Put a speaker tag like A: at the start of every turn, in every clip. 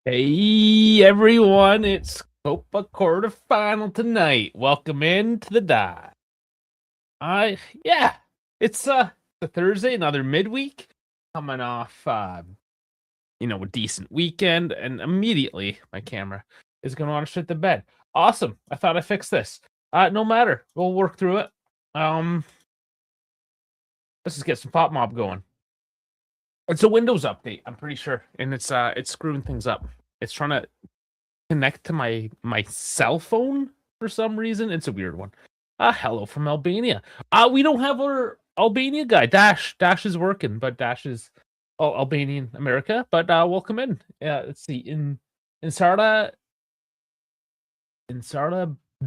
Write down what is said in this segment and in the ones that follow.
A: Hey everyone, it's Coppa Quarter-Final tonight. Welcome in to the dive. Yeah, it's a Thursday, another midweek, coming off a decent weekend, and immediately my camera is gonna want to shit the bed. Awesome. I thought I fixed this. No matter, we'll work through it. Let's just get some Pop Mob going. It's a Windows update, I'm pretty sure, and it's screwing things up. It's trying to connect to my cell phone for some reason. It's a weird one. Hello from Albania. We don't have our Albania guy. Dash is working, but Dash is Albanian America. But welcome in. Let's see. In Sarda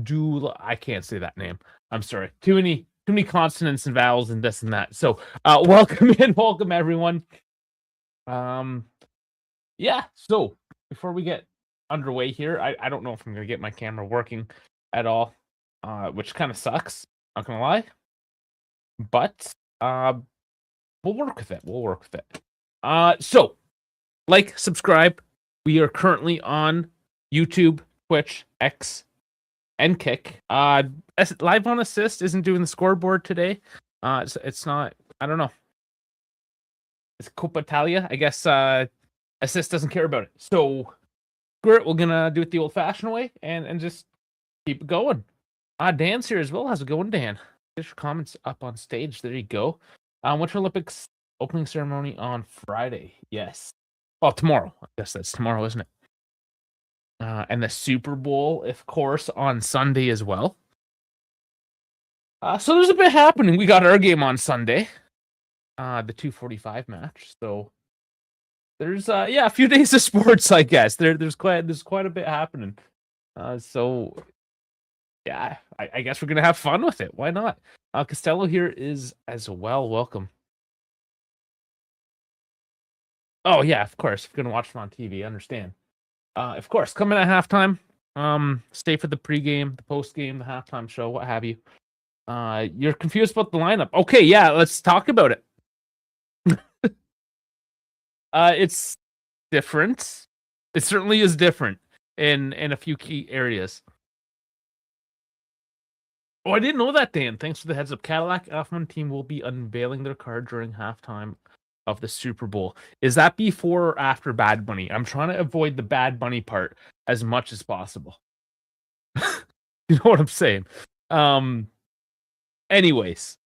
A: Dula. I can't say that name. I'm sorry. Too many consonants and vowels and this and that. So welcome in, welcome everyone. Yeah, so before we get underway here, I don't know if I'm gonna get my camera working at all, which kind of sucks, not gonna lie. But we'll work with it. We'll work with it. So like, subscribe. We are currently on YouTube, Twitch, X, and Kick. Live on Assist isn't doing the scoreboard today. It's not. I don't know. It's Coppa Italia. I guess Assist doesn't care about it. So screw it. We're gonna do it the old-fashioned way and just keep it going. Dan's here as well. How's it going, Dan? Get your comments up on stage. There you go. Winter Olympics opening ceremony on Friday. Yes. Well, tomorrow. I guess that's tomorrow, isn't it? And the Super Bowl, of course, on Sunday as well. So there's a bit happening. We got our game on Sunday. The 2:45 match. So there's a few days of sports, I guess. There's quite a bit happening. So yeah, I guess we're gonna have fun with it. Why not? Costello here is as well. Welcome. Oh yeah, of course. If you're gonna watch them on TV, I understand. Of course, coming at halftime. Stay for the pregame, the postgame, the halftime show, what have you. You're confused about the lineup. Okay, yeah, let's talk about it. It's different. It certainly is different in a few key areas. Oh, I didn't know that, Dan. Thanks for the heads up. Cadillac F1 team will be unveiling their car during halftime of the Super Bowl. Is that before or after Bad Bunny? I'm trying to avoid the Bad Bunny part as much as possible. You know what I'm saying? Anyways.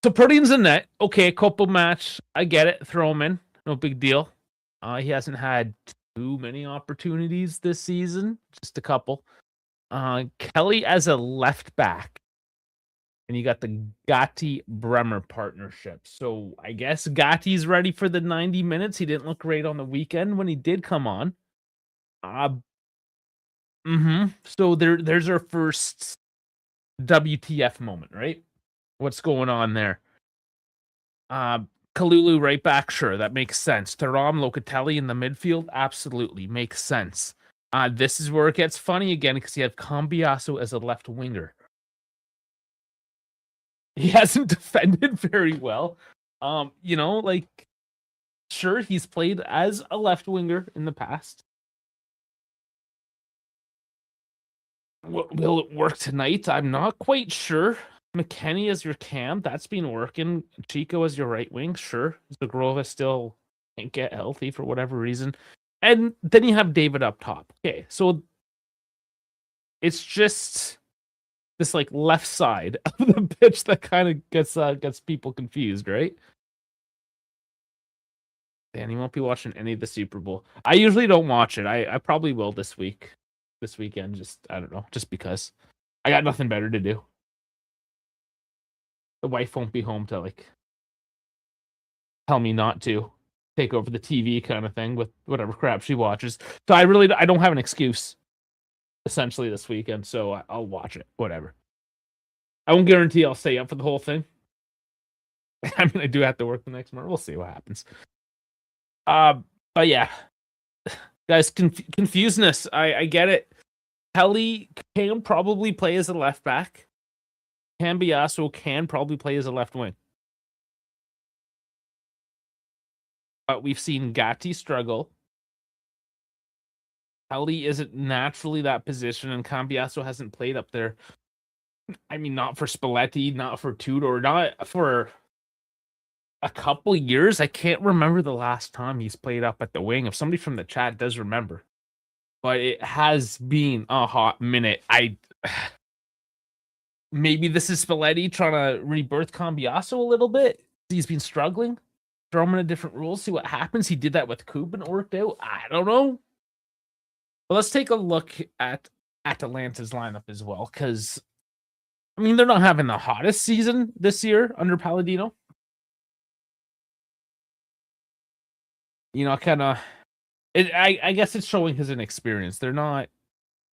A: So Purdy's in net. Okay, couple match. I get it. Throw him in. No big deal. He hasn't had too many opportunities this season. Just a couple. Kelly as a left back. And you got the Gatti-Bremer partnership. So I guess Gatti's ready for the 90 minutes. He didn't look great on the weekend when he did come on. So there's our first WTF moment, right? What's going on there? Kalulu right back, sure, that makes sense. Thuram, Locatelli in the midfield, absolutely makes sense. This is where it gets funny again because you have Cambiaso as a left winger. He hasn't defended very well. Sure, he's played as a left winger in the past. Will it work tonight? I'm not quite sure. McKennie as your cam, that's been working. Chico as your right wing, sure. Zagrova still can't get healthy for whatever reason. And then you have David up top. Okay, so it's just this like left side of the pitch that kind of gets people confused, right? Dan, you won't be watching any of the Super Bowl. I usually don't watch it. I probably will this weekend. Just I don't know, just because I got nothing better to do. The wife won't be home to like tell me not to take over the TV kind of thing with whatever crap she watches. So I don't have an excuse essentially this weekend, so I'll watch it. Whatever. I won't guarantee I'll stay up for the whole thing. I mean, I do have to work the next morning. We'll see what happens. But yeah, guys, confusedness. I get it. Kelly can probably play as a left back. Cambiaso can probably play as a left wing. But we've seen Gatti struggle. Kelly isn't naturally that position, and Cambiasso hasn't played up there. I mean, not for Spalletti, not for Tudor, not for a couple years. I can't remember the last time he's played up at the wing. If somebody from the chat does remember, but it has been a hot minute. Maybe this is Spalletti trying to rebirth Cambiasso a little bit. He's been struggling. Throw him in a different role, see what happens. He did that with Coop and it worked out. I don't know. But let's take a look at Atalanta's lineup as well, because I mean they're not having the hottest season this year under Palladino. You know, kind of. I guess it's showing his inexperience. They're not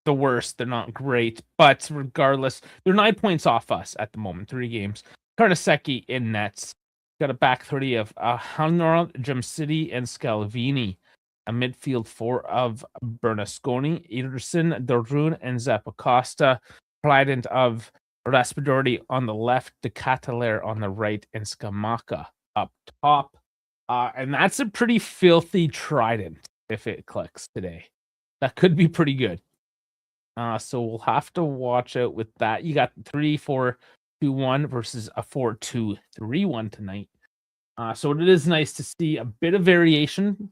A: the worst. They're not great, but regardless, they're 9 points off us at the moment. 3 games. Karnaseki in nets. Got a back 30 of Hanor, City, and Scalvini. A midfield 4 of Bernasconi, Ederson, Dorun, and Zappacosta. Trident of Raspadori on the left, De Cataler on the right, and Scamacca up top. And that's a pretty filthy trident if it clicks today. That could be pretty good. So we'll have to watch out with that. You got 3-4-2-1 versus a 4-2-3-1 tonight. So it is nice to see a bit of variation.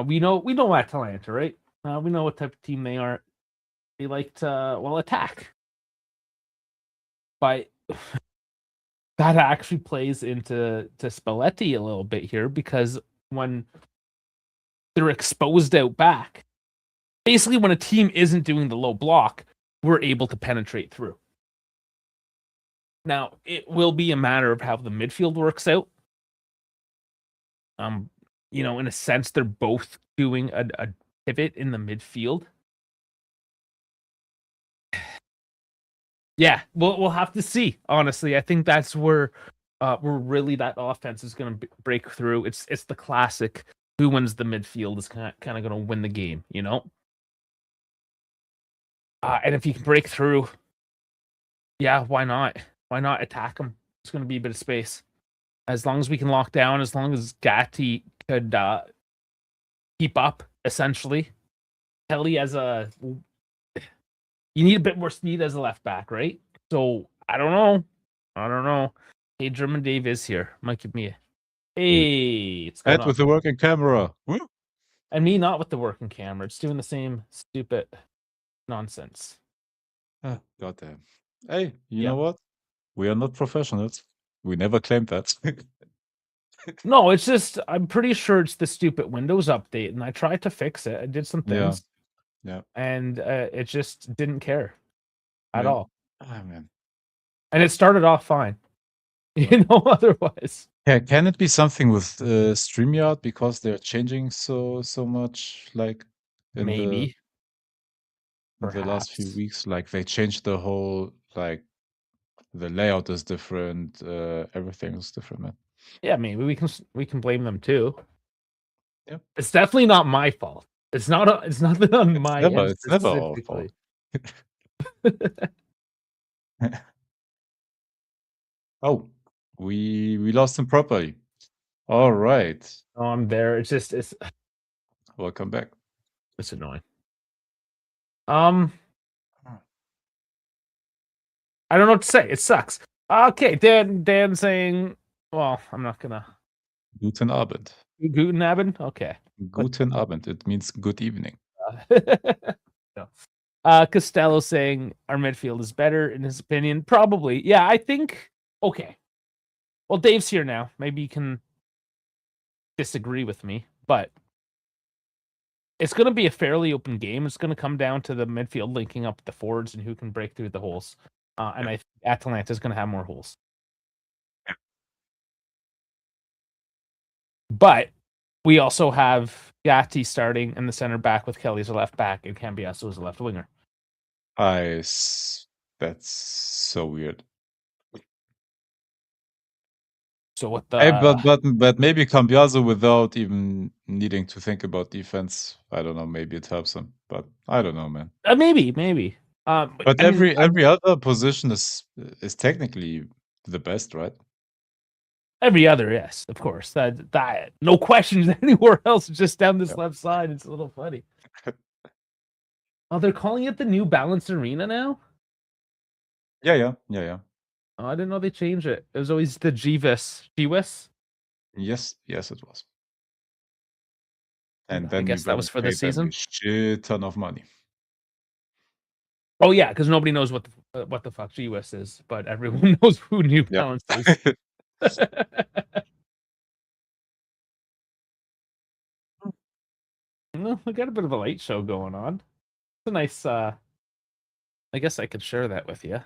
A: We know Atalanta, right? We know what type of team they are. They like to attack, but that actually plays into Spalletti a little bit here, because when they're exposed out back, basically when a team isn't doing the low block, we're able to penetrate through. Now, it will be a matter of how the midfield works out. You know, in a sense, they're both doing a pivot in the midfield. Yeah, we'll have to see. Honestly, I think that's where really that offense is going to break through. It's the classic: who wins the midfield is kind of going to win the game, you know. And if you can break through, yeah, why not? Why not attack them? It's going to be a bit of space. As long as we can lock down, as long as Gatti could keep up, essentially. Kelly as a... You need a bit more speed as a left back, right? So, I don't know. Hey, German Dave is here. Might give me a... Hey, it's going
B: Ed with the working camera. Woo.
A: And me not with the working camera. It's doing the same stupid nonsense.
B: Goddamn. Hey, you know what? We are not professionals. We never claimed that.
A: No, it's just, I'm pretty sure it's the stupid Windows update, and I tried to fix it. I did some things.
B: Yeah.
A: And it just didn't care at all.
B: Oh, man.
A: And it started off fine. You know, otherwise.
B: Yeah, can it be something with StreamYard, because they're changing so much, like in
A: Maybe.
B: the last few weeks? Like they changed the whole, like the layout is different, everything is different, man.
A: Yeah, maybe we can blame them too.
B: Yep.
A: It's definitely not my fault. It's nothing on my end
B: It's never our fault. Oh, we lost him properly. All right.
A: Oh, I'm there. It's
B: Welcome back.
A: It's annoying. I don't know what to say. It sucks. Okay, Dan saying, well, I'm not gonna.
B: Guten Abend.
A: Guten Abend? Okay.
B: Guten Abend. It means good evening.
A: No. Costello saying our midfield is better in his opinion. Probably. Yeah, I think. Okay. Well, Dave's here now. Maybe you can disagree with me, but it's going to be a fairly open game. It's going to come down to the midfield linking up the forwards and who can break through the holes. And I think Atalanta is going to have more holes. But we also have Gatti starting in the center back with Kelly as a left back and Cambiasso as a left winger.
B: That's so weird.
A: So what the...
B: Hey, but maybe Cambiasso without even needing to think about defense. I don't know. Maybe it helps him, but I don't know, man.
A: Maybe.
B: But every other position is technically the best, right?
A: Every other, yes, of course. That no questions anywhere else. Just down this left side. It's a little funny. Oh, they're calling it the New Balance Arena now?
B: Yeah.
A: Oh, I didn't know they changed it. It was always the Gewiss. Gewiss?
B: Yes, it was. And
A: I
B: then we're
A: guess that
B: gonna
A: was for
B: pay
A: this
B: them a
A: season.
B: shit ton of money.
A: Oh yeah, because nobody knows what the fuck Gewiss is, but everyone knows who New
B: Yeah.
A: Balance is. Well, we got a bit of a light show going on. It's a nice. I guess I could share that with you.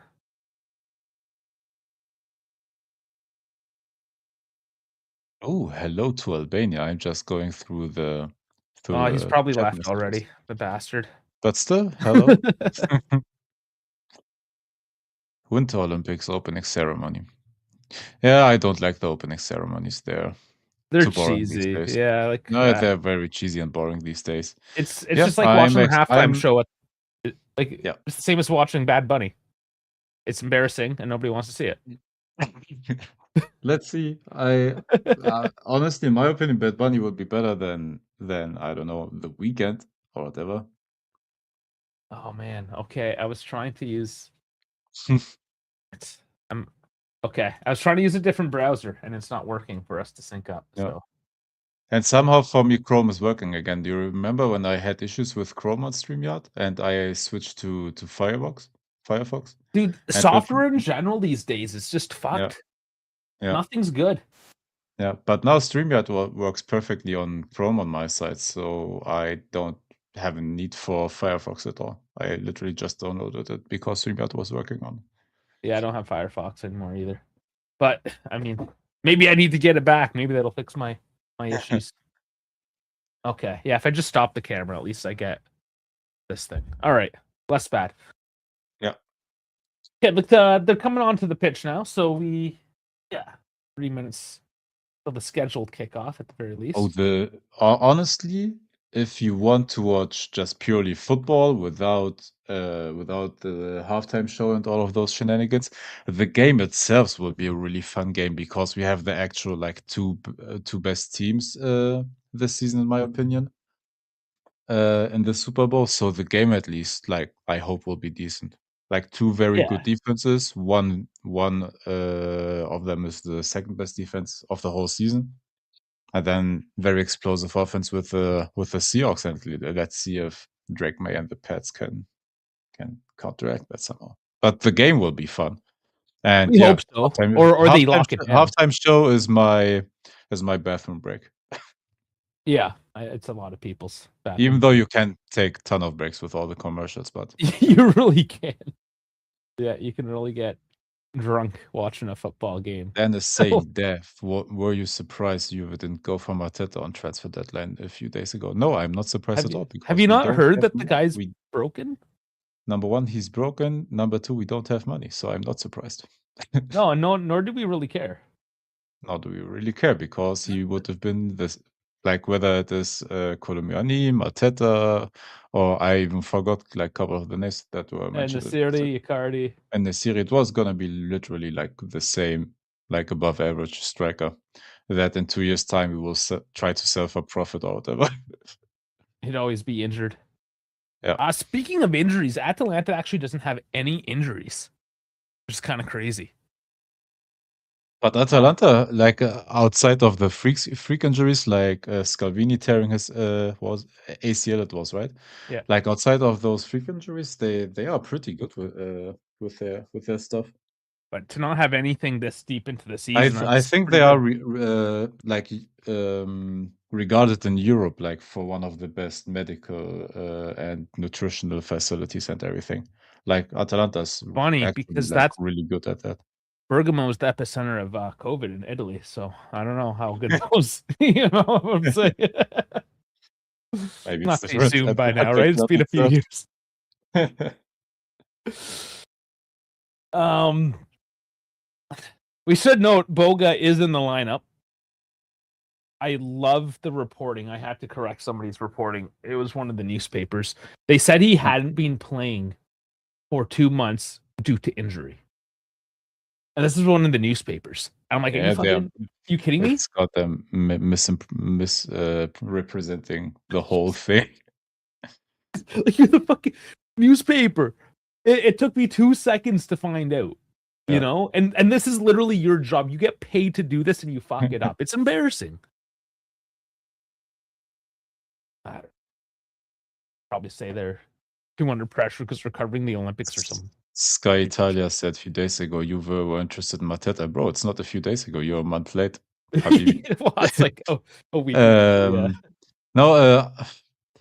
B: Oh, hello to Albania. I'm just going through the
A: Oh, he's probably
B: chat
A: left
B: messages.
A: already, the bastard.
B: But still, hello. Winter Olympics opening ceremony. Yeah, I don't like the opening ceremonies. They're
A: They're
B: too boring these
A: cheesy.
B: days.
A: Yeah, like
B: No, they're very cheesy and boring these days.
A: it's
B: Yeah,
A: just like watching the halftime
B: I'm
A: show. Like
B: yeah.
A: it's the same as watching Bad Bunny. It's embarrassing and nobody wants to see it.
B: Let's see. I honestly, in my opinion, Bad Bunny would be better than I don't know, The Weekend or whatever.
A: Oh man. Okay, I was trying to use. I'm okay. I was trying to use a different browser and it's not working for us to sync up.
B: Yeah.
A: So
B: And somehow for me, Chrome is working again. Do you remember when I had issues with Chrome on StreamYard and I switched to Firefox?
A: dude,
B: And with
A: software in general these days is just
B: yeah,
A: fucked.
B: yeah,
A: Nothing's good.
B: yeah. But now StreamYard works perfectly on Chrome on my side, so I don't have a need for Firefox at all. I literally just downloaded it because StreamYard was working on.
A: Yeah, I don't have Firefox anymore either. But I mean, maybe I need to get it back. Maybe that'll fix my issues. Okay. Yeah, if I just stop the camera, at least I get this thing. All right. Less bad.
B: Yeah.
A: Okay, look, they're coming onto the pitch now, so 3 minutes of the scheduled kickoff at the very least.
B: Oh, honestly, if you want to watch just purely football without the halftime show and all of those shenanigans, the game itself will be a really fun game because we have the actual like two best teams this season, in my opinion, in the Super Bowl. So the game, at least, like I hope, will be decent. Like two very good
A: Yeah.
B: defenses. One of them is the second best defense of the whole season. And then very explosive offense with the Seahawks, and let's see if Drake May and the Pats can counteract that somehow. But the game will be fun, and
A: We
B: yeah,
A: hope so. Or they lock it down.
B: halftime show is my bathroom break.
A: Yeah, it's a lot of people's bathroom.
B: Even though you can take ton of breaks with all the commercials, but
A: you really can. Yeah, you can really get drunk watching a football game.
B: Dennis saying death. Were you surprised you didn't go for Arteta on transfer deadline a few days ago? No, I'm not surprised at all because
A: have you
B: we
A: not
B: don't
A: heard
B: have
A: that the guy's broken?
B: Number one, he's broken. Number two, we don't have money, so I'm not surprised.
A: No, nor do we really care.
B: Nor do we really care because he would have been this, like whether it is Colomiani, Mateta, or I even forgot like a couple of the names that were
A: And the
B: mentioned.
A: Siri, Icardi.
B: And the series, it was gonna be literally like the same, like above average striker. That in 2 years' time we will try to sell for profit or whatever.
A: He'd always be injured.
B: Yeah.
A: Speaking of injuries, Atalanta actually doesn't have any injuries, which is kind of crazy.
B: But Atalanta, like outside of the freak injuries, like Scalvini tearing his was ACL, it was right.
A: Yeah.
B: Like outside of those freak injuries, they are pretty good with their stuff.
A: But to not have anything this deep into the season,
B: I think they are like regarded in Europe like for one of the best medical and nutritional facilities and everything. Like Atalanta's
A: funny
B: actually
A: because
B: like
A: that's
B: really good at that.
A: Bergamo is the epicenter of COVID in Italy, so I don't know how good those. You know what I'm saying?
B: Maybe
A: Not
B: it's
A: too
B: different.
A: soon by now, right? It's been a few years. We should note Boga is in the lineup. I love the reporting. I had to correct somebody's reporting. It was one of the newspapers. They said he hadn't been playing for 2 months due to injury. And this is one of the newspapers. I'm like,
B: Yeah,
A: you kidding me?
B: it's got them misrepresenting the whole thing.
A: Like you're the fucking newspaper. It took me 2 seconds to find out. You
B: Yeah.
A: know, and this is literally your job. You get paid to do this, and you fuck it up. It's embarrassing. I probably say they're too under pressure because they're covering the Olympics or something.
B: Sky Italia said a few days ago you were interested in Mateta. Bro, it's not a few days ago. You're a month late, Habibi.
A: Well, it's like a week ago. Yeah.
B: No,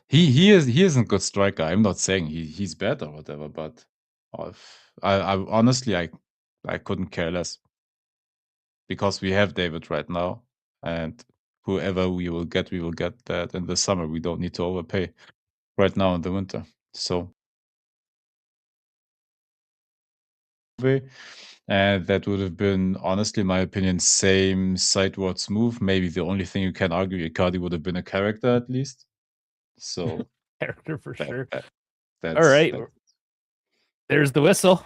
B: he is a good striker. I'm not saying he's bad or whatever, but I honestly I couldn't care less because we have David right now, and whoever we will get that in the summer. We don't need to overpay right now in the winter. So and that would have been, honestly, in my opinion, same sidewards move. Maybe the only thing you can argue, Icardi would have been a character at least. So
A: Character for
B: that,
A: sure.
B: that
A: All
B: that's
A: right.
B: that.
A: There's the whistle.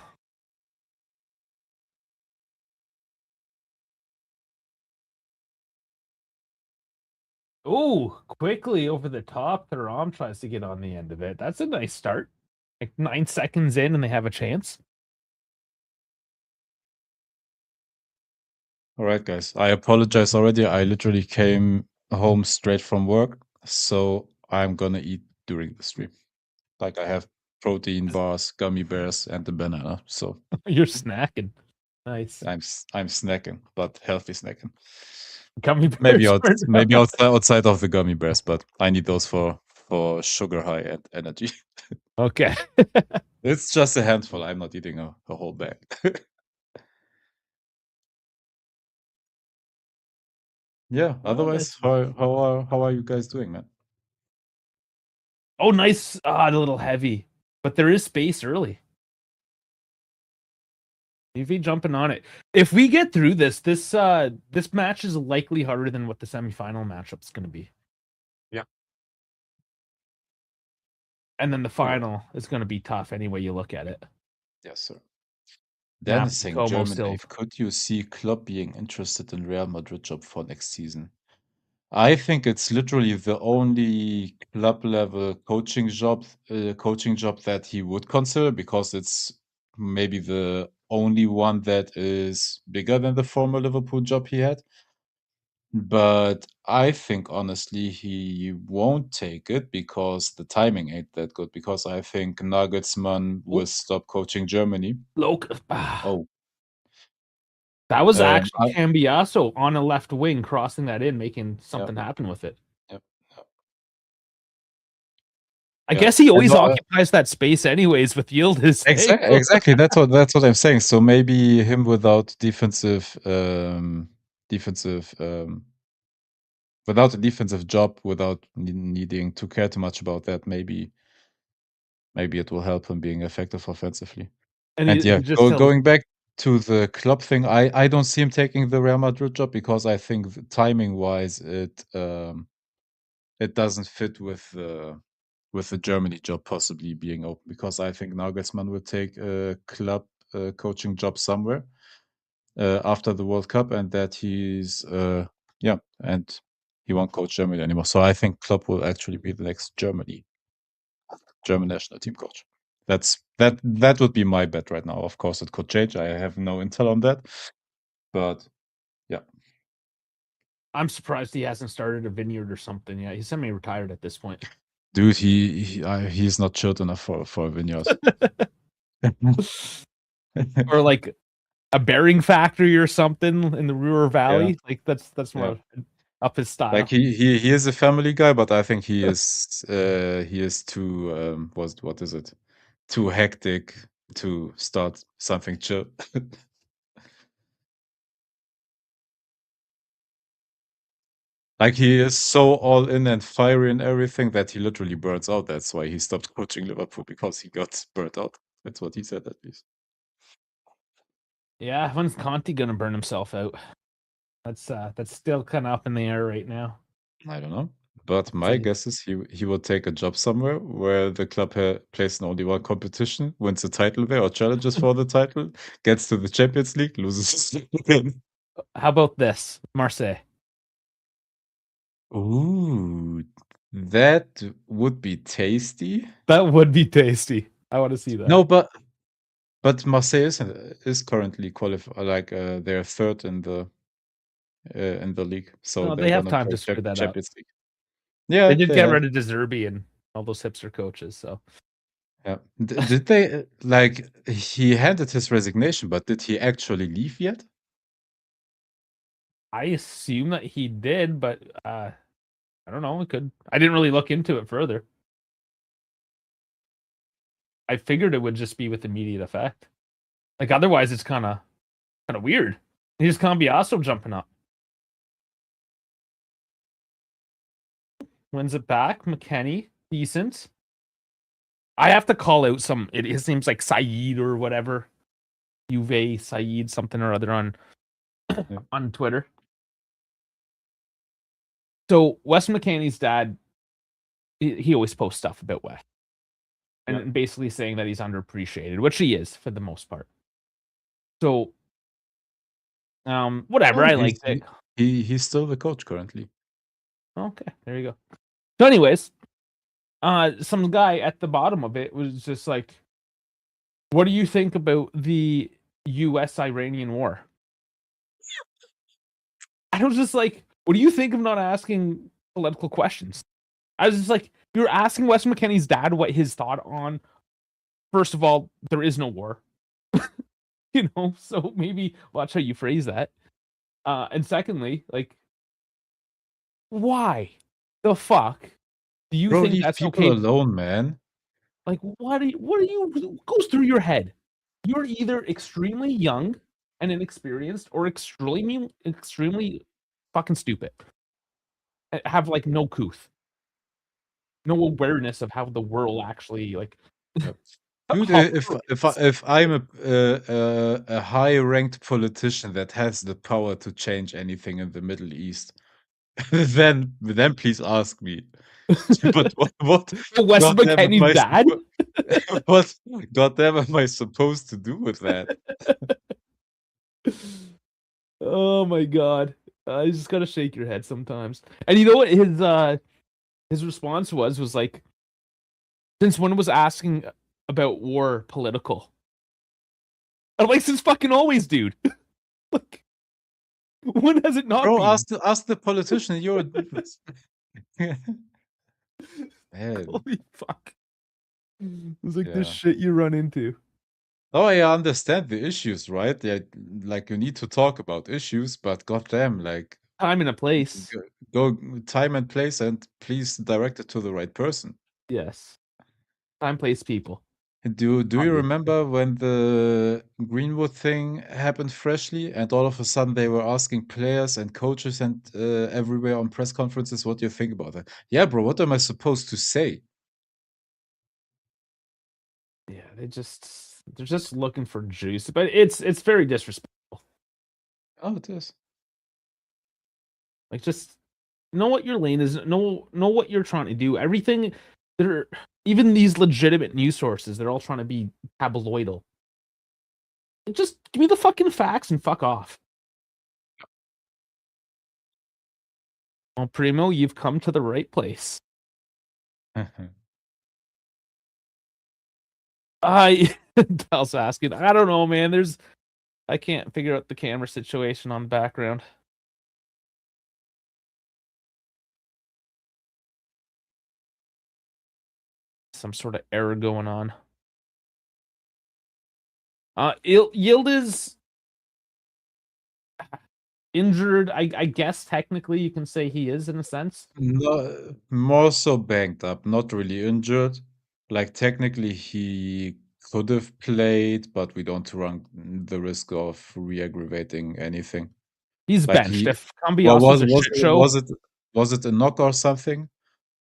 A: Oh, quickly over the top. Thuram tries to get on the end of it. That's a nice start. Like 9 seconds in, and they have a chance.
B: All right, guys. I apologize already. I literally came home straight from work, so I'm gonna eat during the stream. Like I have protein bars, gummy bears, and the banana. So
A: You're snacking. Nice.
B: I'm snacking, but healthy snacking.
A: Gummy
B: Maybe
A: bears.
B: outside of the gummy bears, but I need those for sugar high and energy.
A: Okay.
B: It's just a handful. I'm not eating a whole bag. Yeah.
A: Oh,
B: Otherwise,
A: nice.
B: how are you guys doing, man?
A: Oh, nice. Ah, a little heavy, but there is space early. UV jumping on it. If we get through this match is likely harder than what the semifinal matchup's going to be.
B: Yeah.
A: And then the
B: All right.
A: final is going to be tough any way you look at it.
B: Yes, sir.
A: Napoli,
B: Dennis saying
A: Como
B: German
A: still.
B: Ave. Could you see Klopp being interested in Real Madrid job for next season? I think it's literally the only club level coaching job that he would consider because it's maybe the only one that is bigger than the former Liverpool job he had. But I think honestly he won't take it because the timing ain't that good. Because I think Nagelsmann will stop coaching Germany.
A: Look, that
B: Oh,
A: was actually
B: I,
A: Cambiaso on a left wing, crossing that in, making
B: yeah,
A: something happen with it.
B: yeah, yeah.
A: I
B: Yeah.
A: guess he
B: And
A: always
B: no,
A: occupies that space anyways with Yildiz. Hey?
B: exactly. That's what I'm saying. So maybe him without defensive, without a defensive job, without needing to care too much about that, maybe it will help him being effective offensively.
A: And
B: And yeah,
A: he just tells
B: going back to the club thing, I don't see him taking the Real Madrid job because I think timing wise it doesn't fit with the Germany job possibly being open because I think Nagelsmann will take a club coaching job somewhere after the World Cup, and that and he won't coach Germany anymore. So I think Klopp will actually be the next German national team coach. That would be my bet right now. Of course, it could change. I have no intel on that, but yeah.
A: I'm surprised he hasn't started a vineyard or something yet. He's semi-retired at this point.
B: Dude, he's not chilled enough for a vineyard.
A: Or like a bearing factory or something in the Ruhr
B: Yeah,
A: Valley. Like that's
B: yeah.
A: more up his
B: Like
A: style.
B: he is a family guy, but I think he is too what is it? Too hectic to start something chill. Like he is so all in and fiery and everything that he literally burns out. That's why he stopped coaching Liverpool because he got burnt out. That's what he said at least.
A: Yeah, when's Conti gonna burn himself out? That's still kind of up in the air right now.
B: I don't know. But my
A: See.
B: guess is he will take a job somewhere where the club plays in only one competition, wins the title there or challenges for the title, gets to the Champions League, loses again.
A: How about this, Marseille?
B: Ooh, That would be tasty.
A: That would be tasty. I want to see that.
B: No, but Marseille is currently they're third in the league, so
A: No,
B: they're
A: they have
B: gonna
A: time
B: play
A: to screw that up.
B: Champions League. Yeah,
A: They did
B: they
A: get
B: have.
A: rid of De Zerbi and all those hipster coaches, so
B: Yeah. Did they like he handed his resignation, but did he actually leave yet?
A: I assume that he did, but I don't know. It could. I didn't really look into it further. I figured it would just be with immediate effect. Like otherwise, it's kind of weird. Here's Cambiasso jumping up, wins it back. McKennie, decent. I have to call out some. His name's like Saeed or whatever. Juve Saeed something or other on on Twitter. So Wes McKennie's dad, he always posts stuff about Wes, and basically saying that he's underappreciated, which he is for the most part. So, whatever.
B: Oh,
A: I liked it.
B: He's still the coach currently.
A: Okay, there you go. So, anyways, some guy at the bottom of it was just like, "What do you think about the U.S.-Iranian war?" I was just like, "What do you think of not asking political questions?" I was just like, "You're asking Wes McKennie's dad what his thought on. First of all, there is no war, so maybe watch how you phrase that. And secondly, like, why the fuck do you
B: Bro,
A: think
B: leave
A: that's
B: people
A: okay?
B: alone, man.
A: Like, what goes through your head? You're either extremely young and inexperienced or extremely fucking stupid. Have like no couth, no awareness of how the world actually like.
B: Yep. Dude,
A: operates.
B: if I'm a high-ranked politician that has the power to change anything in the Middle East, then please ask me. But what
A: Wes
B: goddamn am
A: McKennie's
B: I
A: dad.
B: what goddamn am I supposed to do with that?
A: Oh my god. You just gotta shake your head sometimes. And you know what his response was like, since when was asking about war political? I'm like, since fucking always, dude. Like, when has it not
B: Bro,
A: been?
B: ask the politician. You're man.
A: Holy fuck. It's like this
B: Yeah.
A: shit you run into.
B: Oh, I understand the issues, right? Yeah, like you need to talk about issues, but goddamn, like
A: Time and a place.
B: go time and place, and please direct it to the right person.
A: Yes. Time, place, people.
B: Do you
A: Obviously.
B: remember when the Greenwood thing happened freshly, and all of a sudden they were asking players and coaches and everywhere on press conferences, what do you think about that? Yeah, bro, what am I supposed to say?
A: Yeah, they're just looking for juice, but it's very disrespectful.
B: Oh, it is.
A: Like, just know what your lane is. Know what you're trying to do. Everything. They're even these legitimate news sources. They're all trying to be tabloidal. Just give me the fucking facts and fuck off. Well, Primo, you've come to the right place. I Dal's asking. I don't know, man. I can't figure out the camera situation on the background. Some sort of error going on. Yield is injured. I guess technically you can say he is in a sense.
B: No, more so banged up, not really injured. Like technically he could have played, but we don't run the risk of re-aggravating anything.
A: He's
B: Like
A: benched.
B: he
A: If Cambiaso's a shit show,
B: was it a knock or something?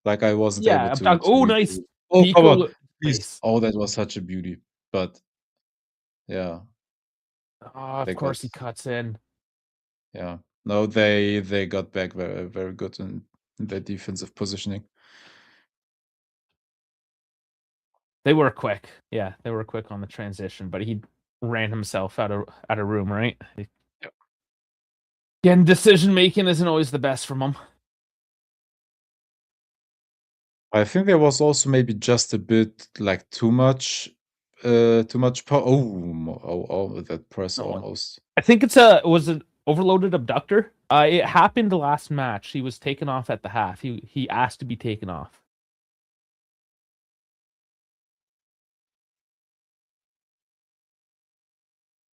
B: Like I wasn't able
A: yeah, I'm talking.
B: to
A: Oh, nice
B: review. Oh, come on,
A: Pico
B: please.
A: place.
B: Oh, that was such a beauty. But yeah,
A: Oh, of
B: they got
A: course he cuts in.
B: yeah. No, they got back very very good in their defensive positioning.
A: They were quick. Yeah, they were quick on the transition, but he ran himself out of room, right?
B: Yep.
A: Again, decision making isn't always the best from him.
B: I think there was also maybe just a bit like too much power. Oh, that press
A: No,
B: almost.
A: I think was an overloaded abductor. It happened last match. He was taken off at the half. He asked to be taken off.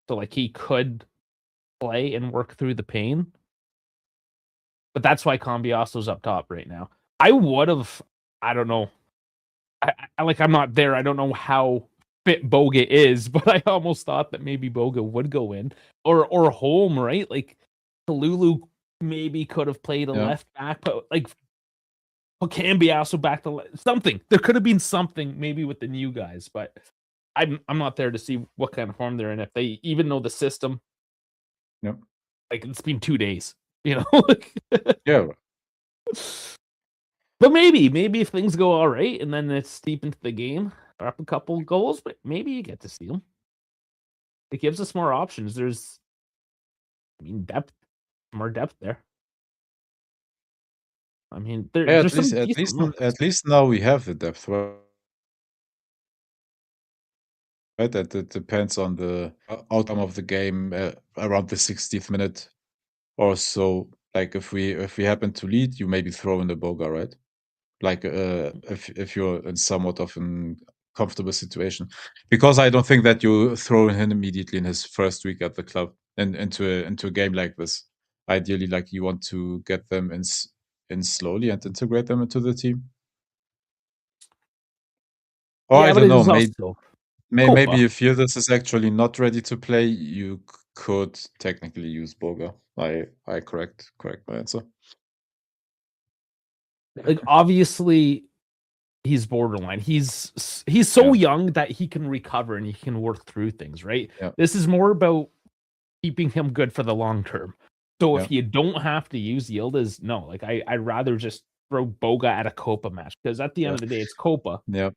A: So like he could play and work through the pain. But that's why Cambiaso's up top right now. I would have, I don't know. I'm not there. I don't know how fit Boga is, but I almost thought that maybe Boga would go in or home, right? Like Kalulu maybe could have played a
B: Yeah.
A: left back, but like Cambiaso back to something. There could have been something maybe with the new guys, but I'm not there to see what kind of form they're in. If they even know the system,
B: Yep.
A: like it's been 2 days,
B: Yeah.
A: But maybe if things go all right and then it's deep into the game, or up a couple goals, but maybe you get to see them. It gives us more options. Depth, more depth there. I mean,
B: Yeah,
A: there's some decent looks.
B: at least now we have the depth, right? That it depends on the outcome of the game around the 60th minute or so. Like if we happen to lead, you maybe throw in the Boga, right? Like if you're in somewhat of an comfortable situation, because I don't think that you throw him immediately in his first week at the club and into a game like this. Ideally, like you want to get them in slowly and integrate them into the team. Or I
A: Yeah, but
B: don't
A: it
B: know,
A: is also
B: maybe
A: Copa.
B: if Yildiz is actually not ready to play, you could technically use Boga. I correct my answer.
A: Like obviously he's borderline. He's so
B: Yeah,
A: young that he can recover and he can work through things, right?
B: yeah,
A: This is more about keeping him good for the long term. So
B: yeah,
A: if you don't have to use Yildiz, no, like I'd rather just throw Boga at a Copa match because at the end
B: yeah,
A: of the day, it's Copa.
B: yeah,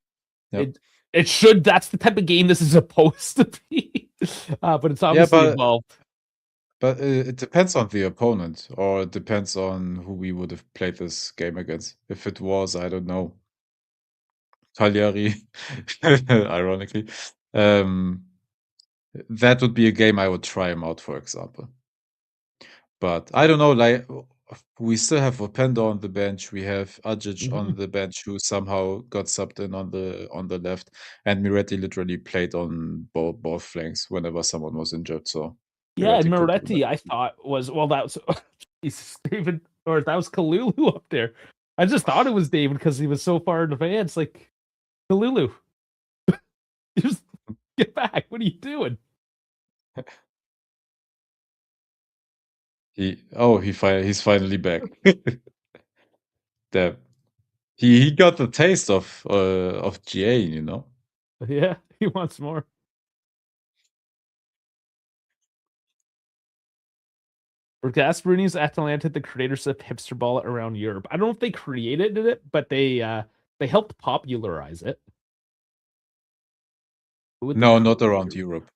B: yeah.
A: It should. That's the type of game this is supposed to be. But it's
B: Yeah,
A: obviously evolved.
B: but it depends on the opponent, or it depends on who we would have played this game against. If it was, I don't know, Cagliari, ironically, um, that would be a game I would try him out, for example. But I don't know, like we still have Openda on the bench. We have Ajic
A: Mhm.
B: on the bench, who somehow got subbed in on the left, and Miretti literally played on both flanks whenever someone was injured. So
A: Yeah, and
B: Miretti could do that.
A: Moretti, I thought was that was Jesus, David, or that was Kalulu up there. I just thought it was David because he was so far in advance. Like Kalulu, just get back. What are you doing?
B: He's finally back. Damn. He got the taste of GA, you know.
A: Yeah, he wants more. For Gasparini's Atalanta, the creators of hipster ball around Europe. I don't know if they created it, but they helped popularize it. Who would the
B: No, not around
A: creator?
B: Europe.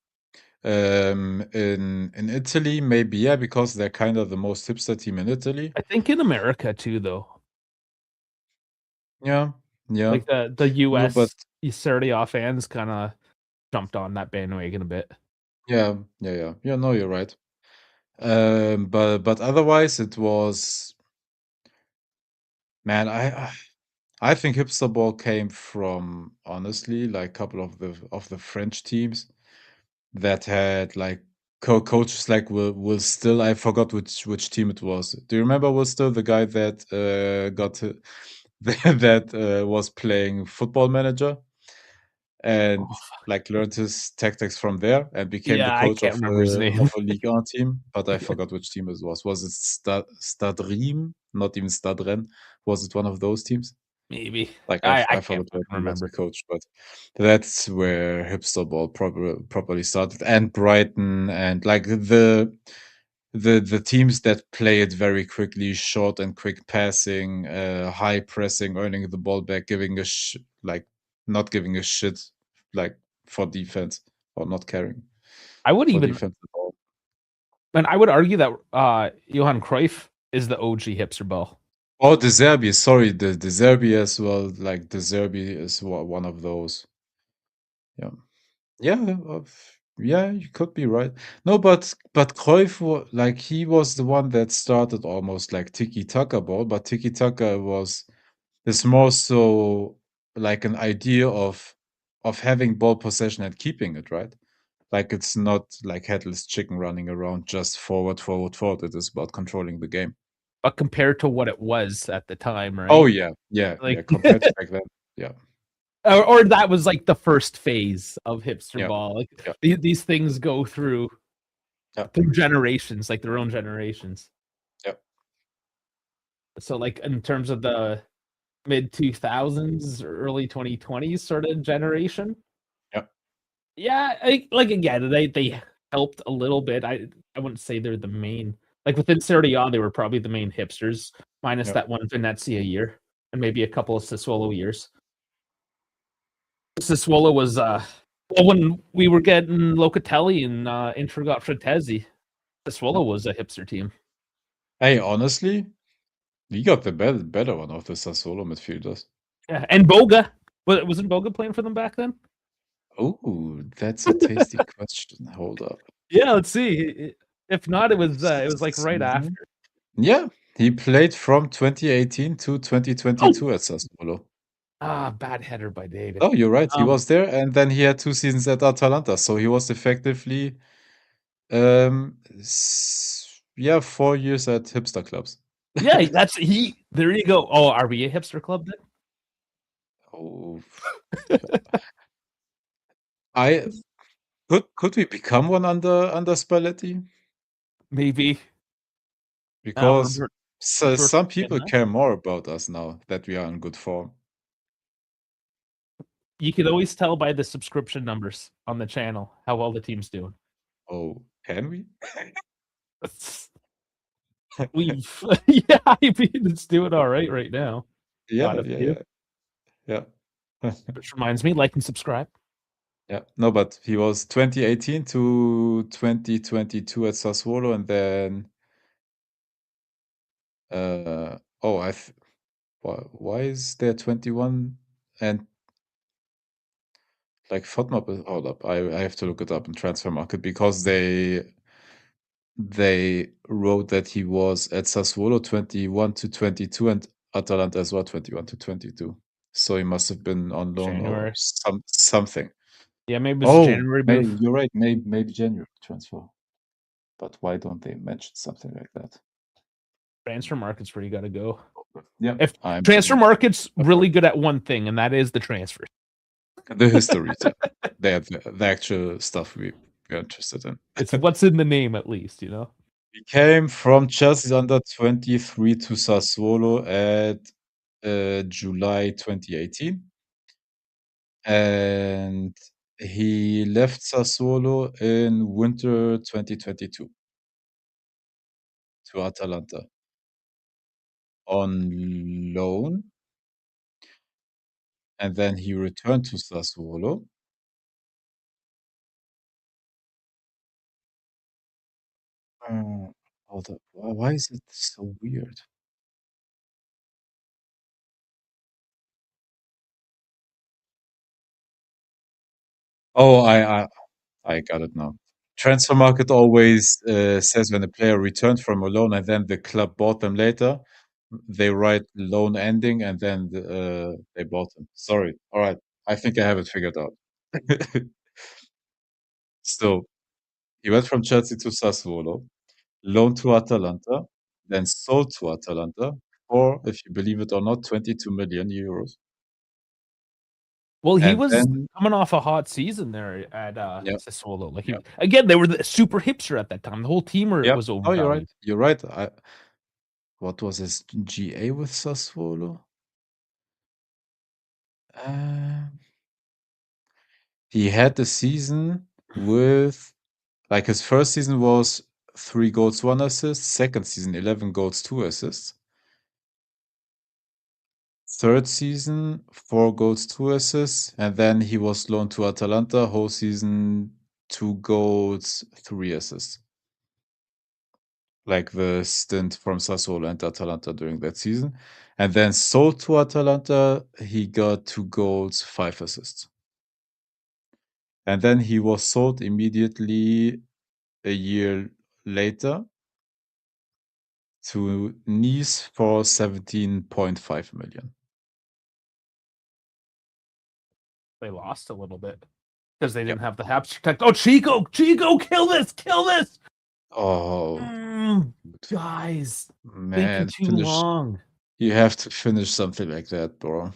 B: In Italy, maybe, yeah, because they're kind of the most hipster team in Italy.
A: I think in America too, though.
B: Yeah, yeah.
A: Like the
B: No, but
A: US Serie A fans kind of jumped on that bandwagon a bit.
B: yeah. No, you're right. But otherwise, it was man. I think hipster ball came from honestly like a couple of the French teams that had like coaches like Will Still. I forgot which team it was. Do you remember Will Still, the guy that that was playing Football Manager and
A: Oh,
B: like learned his tactics from there and became the
A: yeah, I
B: coach
A: can't remember his name.
B: of a Ligue 1 team? But I forgot which team it was. Was it Stade Riem? Not even Stade Rennes. Was it one of those teams?
A: Maybe
B: Like
A: I
B: I
A: can't
B: forgot where
A: fucking
B: he was
A: remember.
B: coach, but that's where hipster ball properly started, and Brighton and like the teams that play it very quickly, short and quick passing, high pressing, earning the ball back, giving like not giving a shit like for defense or not caring
A: I would
B: for
A: even,
B: defense at all.
A: and I would argue that Johan Cruyff is the OG hipster ball.
B: Oh, De Zerbi, sorry, De Zerbi as well. Like De Zerbi is one of those. Yeah. Yeah, yeah, you could be right. No, but Cruyff, like he was the one that started almost like tiki-taka ball, but tiki-taka was is more so like an idea of having ball possession and keeping it, right? Like it's not like headless chicken running around just forward, forward, forward. It is about controlling the game.
A: But compared to what it was at the time,
B: Oh
A: right?
B: yeah, yeah, yeah.
A: Like,
B: Compared to back then, yeah,
A: or that was like the first phase of hipster
B: yeah,
A: ball. Like
B: yeah,
A: these things go through
B: yeah,
A: generations, like their own generations.
B: yeah,
A: So, like in terms of the mid 2000s, early 2020s sort of generation,
B: yeah,
A: yeah, like again, they helped a little bit. I wouldn't say they're the main. Like within Serie A, they were probably the main hipsters, minus
B: yeah.
A: that one Venezia year and maybe a couple of Sassuolo years. Sassuolo was well, when we were getting Locatelli and Inter got Fratesi,
B: Yeah.
A: Sassuolo was a hipster team.
B: Hey, honestly, we got the better one of the Sassuolo midfielders.
A: Yeah, and Boga, but wasn't Boga playing for them back then?
B: Oh, that's a tasty question. Hold up.
A: Yeah, let's see. If not, it was like right
B: Season?
A: after.
B: Yeah, he played from 2018 to
A: Oh,
B: 2022 at Sassuolo.
A: bad header by David.
B: Oh, you're right. He
A: Um,
B: was there, and then he had 2 seasons at Atalanta, so he was effectively, yeah, 4 years at hipster clubs.
A: yeah, that's he. There you go. Oh, are we a hipster club then?
B: Oh, I could we become one under Spalletti?
A: Maybe.
B: Because
A: Roberto
B: some people
A: Canal.
B: care more about us now that we are in good form.
A: You could always tell by the subscription numbers on the channel how well the team's doing.
B: Oh, can we?
A: We've yeah, I mean it's doing all right now. Got
B: Yeah,
A: a
B: yeah,
A: few.
B: yeah, yeah.
A: Which reminds me, like and subscribe.
B: Yeah. No, but he was 2018 to 2022 at Sassuolo, and then, oh, why is there 21 and like FODMAP hold up, I have to look it up in Transfer Market because they wrote that he was at Sassuolo 21 to 22 and Atalanta as well 21 to 22. So he must have been on loan or
A: January.
B: something.
A: Yeah, maybe it's a
B: Oh,
A: January move.
B: you're right. Maybe January transfer. But why don't they mention something like that?
A: Transfer market's where you got to go.
B: Yeah,
A: If
B: I'm
A: transfer
B: January.
A: market's really good at one thing, and that is the transfers.
B: The histories, yeah. They have the actual stuff we're interested in.
A: It's what's in the name, at least, you know.
B: He came from Chelsea's under 23 to Sassuolo at July 2018. And he left Sassuolo in winter 2022 to Atalanta on loan, and then he returned to Sassuolo. Uh, Hold up. Why is it so weird? Oh, I got it now. Transfer Market always says when a player returned from a loan and then the club bought them later, they write loan ending and then they bought them. Sorry. All right. I think I have it figured out. So he went from Chelsea to Sassuolo, loaned to Atalanta, then sold to Atalanta for, if you believe it or not, 22 million euros.
A: Well, he
B: And
A: was
B: then,
A: coming off a hot season there at
B: yeah,
A: Sassuolo. Like
B: yeah,
A: he again, they were the super hipster at that time. The whole team
B: yeah.
A: was
B: Oh, you're right.
A: overvalued.
B: You're right. What was his GA with Sassuolo? Uh, he had the season with, like, his first season was 3 goals, 1 assist. Second season, 11 goals, 2 assists. Third season, 4 goals, 2 assists, and then he was loaned to Atalanta, whole season, 2 goals, 3 assists. like the stint from Sassuolo and Atalanta during that season, and then sold to Atalanta. He got 2 goals, 5 assists. And then he was sold immediately a year later to Nice for 17.5 million.
A: They lost a little bit because they
B: Yep.
A: didn't have the Habs protect. Oh, Chico, kill this, kill this!
B: Oh,
A: Guys, taking
B: man,
A: too
B: finish.
A: long.
B: You have to finish something like that, bro.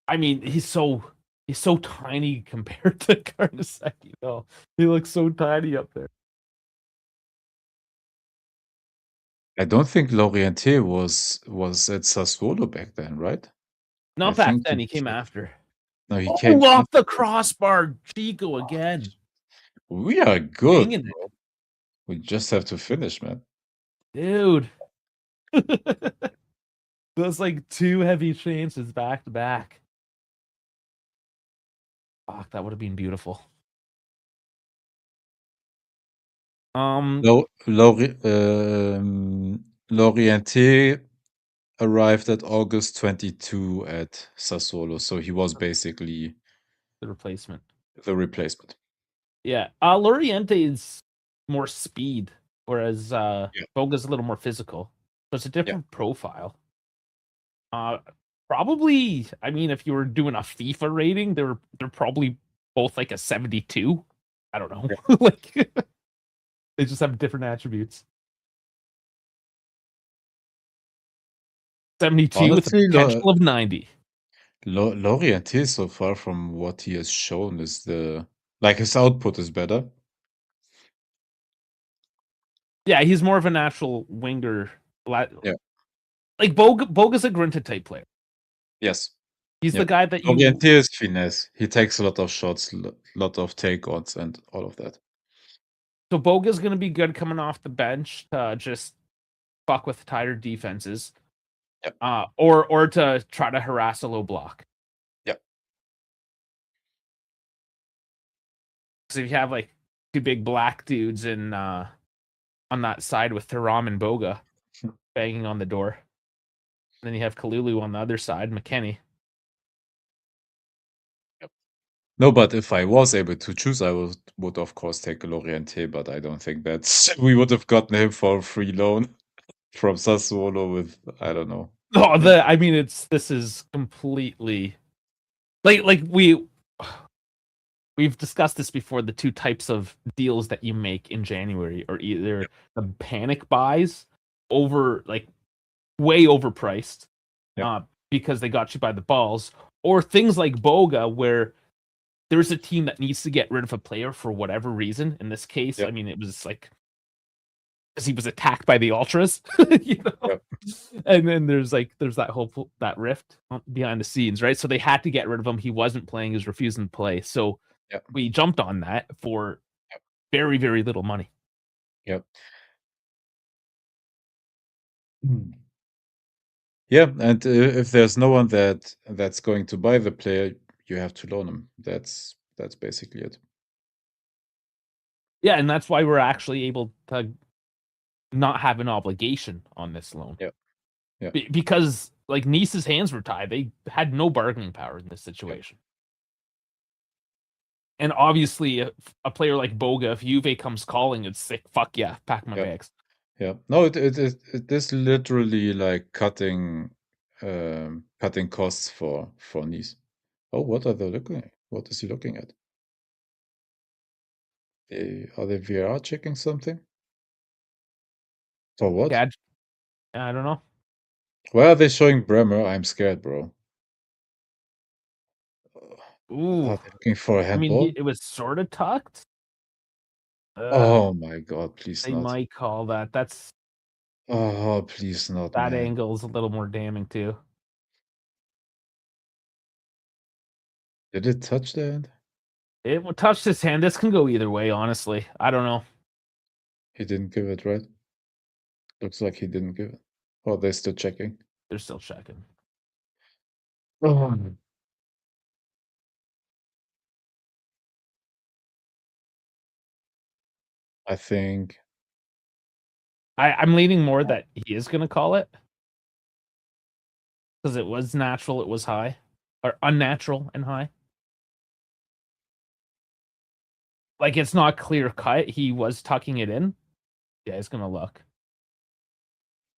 A: I mean, he's so tiny compared to Karnaseki, though. He looks so tiny up there.
B: I don't think Lorientier was at Sassuolo back then, right? I
A: Not back
B: think
A: then.
B: he
A: He came
B: ca
A: after.
B: no, he came
A: Oh, off the
B: after.
A: crossbar, Chico
B: Oh,
A: again,
B: we are good,
A: banging it,
B: bro. We just have to finish, man.
A: dude. Those like two heavy chances back to back. Fuck, that would have been beautiful.
B: Lo Lori Lorientier arrived at August 22 at Sassuolo, so he was basically
A: The replacement.
B: the replacement.
A: Yeah. Loriente is more speed, whereas
B: Yeah,
A: Boga's a little more physical. So it's a
B: yeah,
A: different profile. Uh Probably, I mean, if you were doing a FIFA rating, they're probably both like a 72. I don't know.
B: yeah.
A: Like they just have different attributes. 72 with a
B: Honestly,
A: potential of 90.
B: Lorientier so far from what he has shown is his output is better.
A: Yeah, he's more of a natural winger.
B: Yeah.
A: Like Boga's a grunted type player.
B: Yes.
A: He's the
B: Yep.
A: guy that you.
B: Lorientier is finesse. He takes a lot of shots, lot of take-ons and all of that.
A: So Boga's going to be good coming off the bench to just fuck with tighter defenses,
B: Yep.
A: or to try to harass a low block.
B: Yep.
A: So if you have like two big black dudes in on that side with Thuram and Boga banging on the door, then you have Kalulu on the other side, McKennie.
B: Yep. No, but if I was able to choose, I would of course take Lorientier, but I don't think that's we would have gotten him for a free loan from Sassuolo with I don't know.
A: Oh,
B: Maybe.
A: I mean, this is completely like we've discussed this before. The two types of deals that you make in January are either
B: Yep.
A: the panic buys over like way overpriced,
B: Yep.
A: because they got you by the balls, or things like Boga where there's a team that needs to get rid of a player for whatever reason. In this case, I
B: Yep.
A: mean, it was like because he was attacked by the ultras, you know.
B: Yep.
A: And then there's that whole that rift behind the scenes, right? So they had to get rid of him. He wasn't playing. He was refusing to play. So
B: Yep.
A: we jumped on that for very very little money.
B: Yep. Mm. Yeah, and if there's no one that's going to buy the player, you have to loan him. That's basically it.
A: Yeah, and that's why we're actually able to not have an obligation on this loan.
B: Yeah. Yeah.
A: Because like Nice's hands were tied. They had no bargaining power in this
B: Yeah.
A: situation. And obviously, a player like Boga, if Juve comes calling, it's sick. Fuck yeah, pack my
B: Yeah.
A: bags.
B: Yeah. No, it is literally like cutting costs for Nice. Oh, what are they looking? What is he looking at? Are they VR checking something? For what?
A: Gad, I don't know.
B: Why are they showing Bremer? I'm scared, bro.
A: Ooh,
B: Are they looking for a
A: I mean,
B: handball?
A: it was sort of tucked.
B: Oh my God, please
A: They
B: not.
A: might call that.
B: Oh, please not,
A: That
B: man.
A: angle is a little more damning too.
B: Did it touch the hand?
A: It touched his hand. This can go either way, honestly. I don't know.
B: He didn't give it, right? Looks like he didn't give it. Oh, they're still checking.
A: They're still checking.
B: Oh. I think
A: I'm leaning more that he is gonna call it. Because it was natural, it was high. Or unnatural and high. Like, it's not clear cut. He was tucking it in. Yeah, it's gonna look.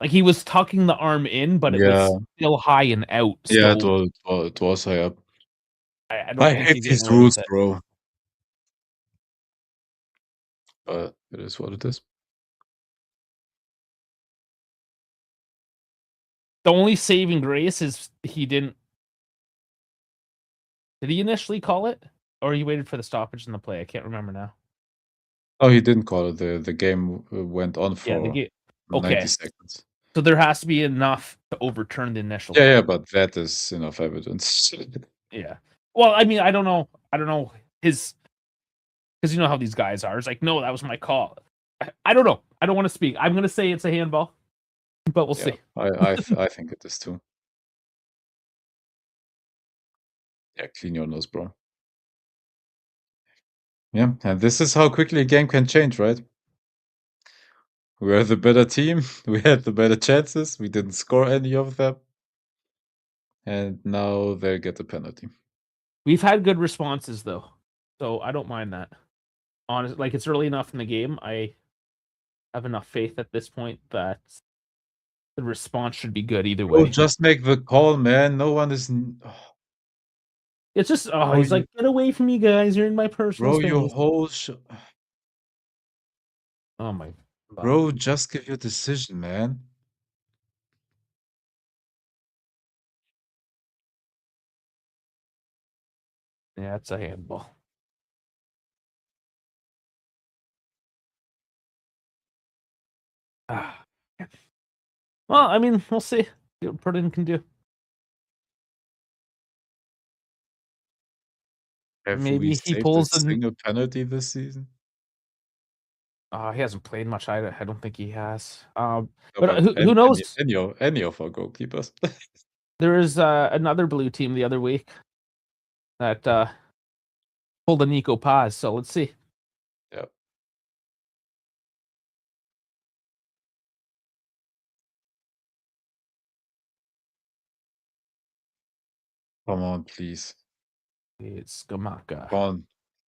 A: Like, he was tucking the arm in, but it
B: Yeah.
A: was still high and out,
B: Yeah,
A: so
B: it was high up.
A: I
B: I
A: don't think
B: hate
A: you're
B: these
A: getting away
B: rules,
A: with it.
B: bro. But it is what it is.
A: The only saving grace is he didn't. Did he initially call it? Or he waited for the stoppage in the play? I can't remember now.
B: Oh, he didn't call it. The game went on
A: Yeah, the
B: for
A: game.
B: 90
A: Okay.
B: seconds.
A: So there has to be enough to overturn the initial
B: Yeah,
A: call.
B: but that is enough evidence.
A: Yeah. Well, I mean, I don't know. I don't know his because you know how these guys are. It's like, no, that was my call. I don't know. I don't want to speak. I'm gonna say it's a handball, but we'll
B: Yeah,
A: see.
B: I think it is too. Yeah, clean your nose, bro. Yeah, and this is how quickly a game can change, right? We were the better team. We had the better chances. We didn't score any of them. And now they get a penalty.
A: We've had good responses though, so I don't mind that. Honestly, like it's early enough in the game. I have enough faith at this point that the response should be good either
B: Bro,
A: way.
B: just make the call, man. No one is.
A: It's just
B: Bro,
A: he's like, get away from me, guys. You're in my personal
B: bro, your
A: space.
B: whole.
A: Oh my god.
B: Bro, just give your decision, man.
A: Yeah, it's a handball. Ah. Well, I mean, we'll see what Purdon can do.
B: Have we
A: Maybe he
B: saved a
A: pulls an.
B: single penalty this season?
A: He hasn't played much. I don't think he has.
B: No,
A: But
B: but
A: who knows?
B: any of our goalkeepers.
A: There is another blue team the other week that pulled a Nico Paz. So let's see.
B: Yeah. Come on, please.
A: It's Gamaka.
B: Come on.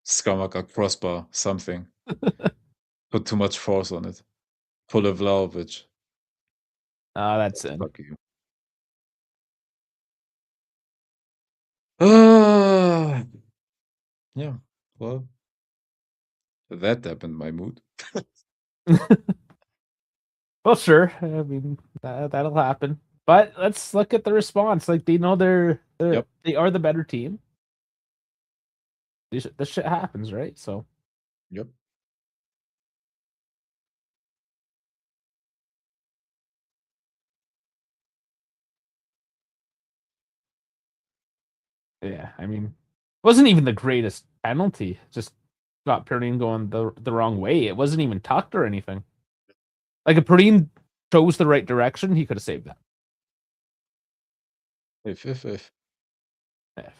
B: Skamaka, crossbar, something. Put too much force on it. Pull a Vlahovic.
A: That's in.
B: Fuck you. Ah, yeah. Well, that dampened my mood.
A: Well, sure. I mean, that'll happen. But let's look at the response. Like they know
B: Yep.
A: they are the better team. This shit happens, right? So
B: Yep.
A: yeah, I mean, it wasn't even the greatest penalty. Just got Perrine going the wrong way. It wasn't even tucked or anything. Like if Perrine chose the right direction, he could have saved that.
B: If.
A: Yeah.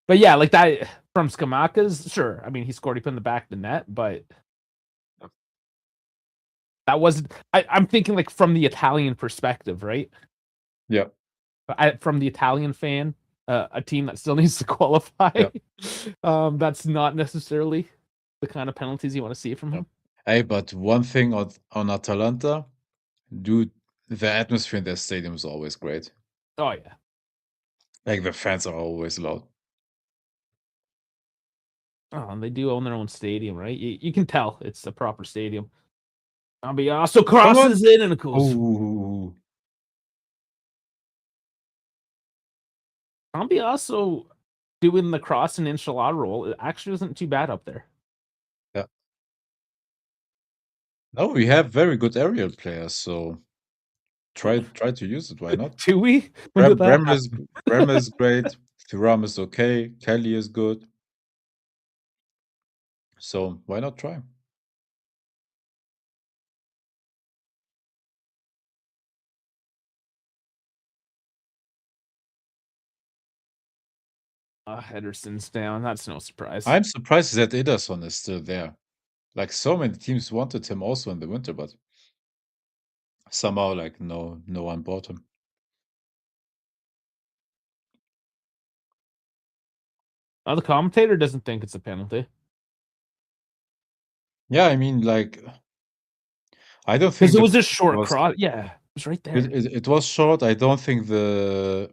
A: But yeah, like that from Skamaka's, sure. I mean, he scored, he put in the back of the net, but that wasn't. I'm thinking like from the Italian perspective, right?
B: Yeah.
A: From the Italian fan, a team that still needs to qualify.
B: Yeah.
A: That's not necessarily the kind of penalties you want to see from him.
B: Hey, but one thing on Atalanta, dude, the atmosphere in their stadium is always great.
A: Oh yeah.
B: Like the fans are always loud.
A: Oh, and they do own their own stadium, right? You can tell it's a proper stadium. Ambiaso crosses in and it goes.
B: Oh,
A: Ambiaso doing the cross and enchilada roll, it actually isn't too bad up there.
B: yeah. No, we have very good aerial players, so try to use it. Why not?
A: Do we? When did that happen?
B: Brem is great. Thuram is okay. Kelly is good. So why not try?
A: Henderson's down. That's no surprise.
B: I'm surprised that Ederson is still there. Like so many teams wanted him also in the winter, but somehow like no one bought him.
A: The commentator doesn't think it's a penalty
B: Yeah, I mean, like, I don't
A: because
B: think
A: it
B: the
A: was a
B: penalty
A: short
B: was
A: cross. Yeah, it was right there.
B: it was short. I don't think the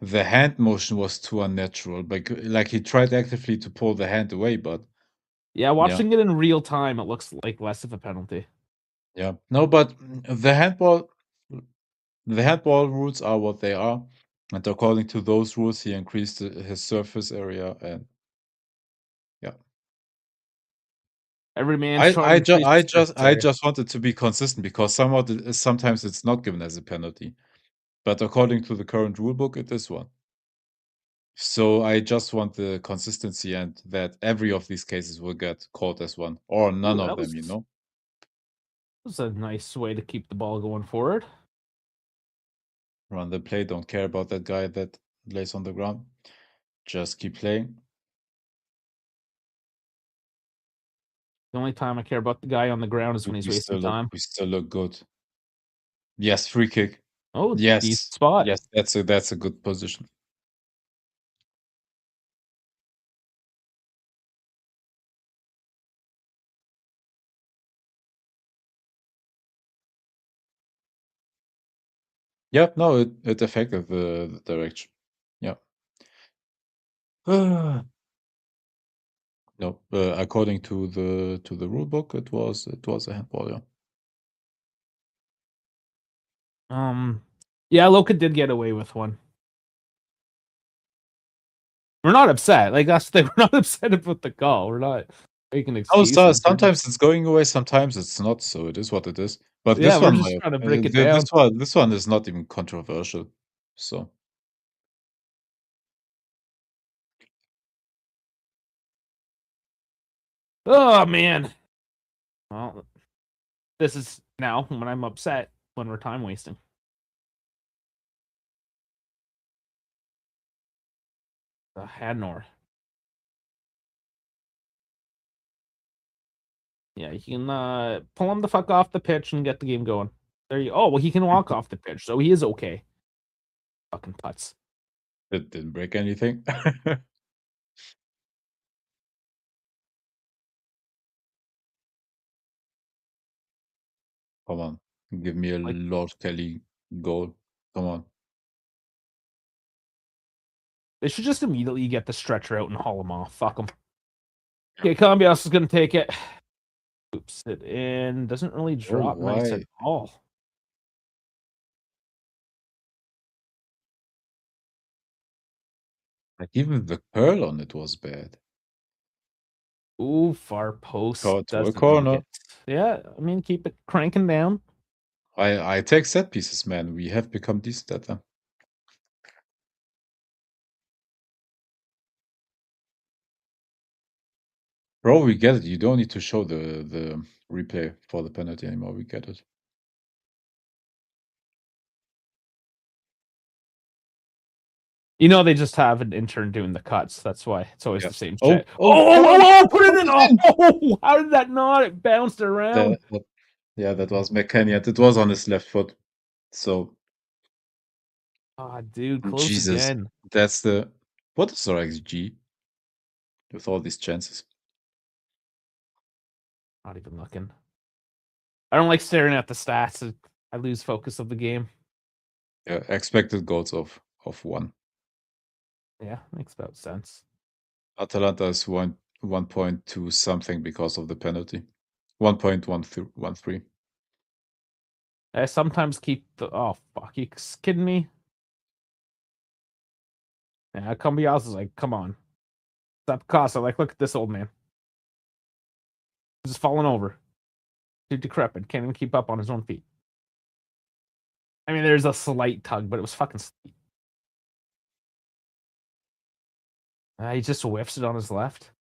B: hand motion was too unnatural. Like he tried actively to pull the hand away, but
A: Yeah,
B: yeah,
A: watching it in real time, it looks like less of a penalty.
B: yeah. No, but the handball rules are what they are, and according to those rules, he increased his surface area, and yeah.
A: Every man's
B: I
A: trying to
B: I ju
A: increase
B: I
A: his
B: just
A: surface
B: I
A: area.
B: just wanted to be consistent because sometimes it's not given as a penalty, but according to the current rule book, it is one. So I just want the consistency and that every of these cases will get called as one or none
A: Ooh,
B: of
A: that
B: them, you know?
A: was a nice way to keep the ball going forward.
B: Run the play, don't care about that guy that lays on the ground. Just keep playing.
A: The only time I care about the guy on the ground is when he's
B: We
A: wasting time.
B: still look good. Yes, free kick.
A: Oh, decent
B: Yes.
A: spot.
B: Yes, that's a good position. Yep, no, it affected the direction. Yeah. No, according to the rule book, it was a handball, yeah.
A: Yeah, Loka did get away with one. We're not upset. Like that's the thing. We're not upset about the call. We're not making
B: Oh, so
A: excuses. We're just
B: sometimes it's going away, sometimes it's not, so it is what it is. But
A: yeah,
B: this
A: we're
B: one,
A: just trying to break it
B: this
A: down.
B: one is not even controversial. So
A: Oh man. Well, this is now when I'm upset when we're time wasting. Hadnor. Yeah, you can pull him the fuck off the pitch and get the game going. There you. Oh well, he can walk off the pitch, so he is okay. Fucking putts.
B: it didn't break anything. Come on, give me a
A: Like
B: Lord Kelly goal. Come on.
A: they should just immediately get the stretcher out and haul him off. Fuck him. Okay, Cambios is gonna take it. Oops, it in. Doesn't really
B: Oh,
A: drop nice at
B: why?
A: all.
B: Like even the curl on it was bad.
A: Ooh, far post
B: Caught to a
A: doesn't make
B: corner.
A: it. Yeah, I mean, keep it cranking down.
B: I take set pieces, man. We have become decent at them. Bro, we get it. You don't need to show the replay for the penalty anymore. We get it.
A: You know, they just have an intern doing the cuts. That's why it's always
B: Yeah.
A: the same
B: Oh,
A: shit.
B: oh, come on,
A: Oh, put it
B: put
A: in.
B: it in.
A: Oh, how did that not? It bounced around.
B: Yeah, that was McKenny, and it was on his left foot. So,
A: Ah, dude, close
B: Jesus,
A: again.
B: that's the what is our XG with all these chances?
A: Not even looking. I don't like staring at the stats. I lose focus of the game.
B: Yeah, expected goals of 1.
A: Yeah, makes about sense.
B: Atalanta is 1.2 something because of the penalty. 1.13.
A: I sometimes keep the. Oh fuck, you kidding me? Yeah, Cambias is like, come on. Stop Casa. Like, look at this old man. He's just falling over. Too decrepit. Can't even keep up on his own feet. I mean, there's a slight tug, but it was fucking slight. He just whiffs it on his left.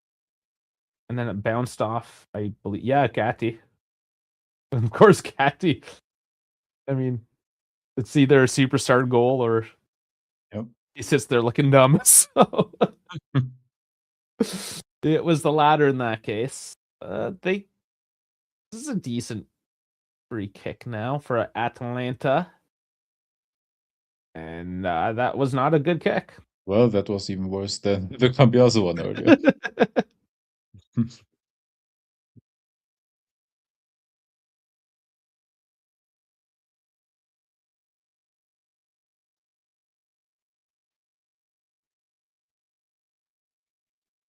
A: And then it bounced off, I believe. Yeah, Gatti. Of course, Gatti. I mean, it's either a superstar goal or
B: Yep.
A: he sits there looking dumb. So it was the latter in that case. This is a decent Free kick now for Atalanta. And that was not a good kick.
B: Well, that was even worse than the Cambiaso one earlier.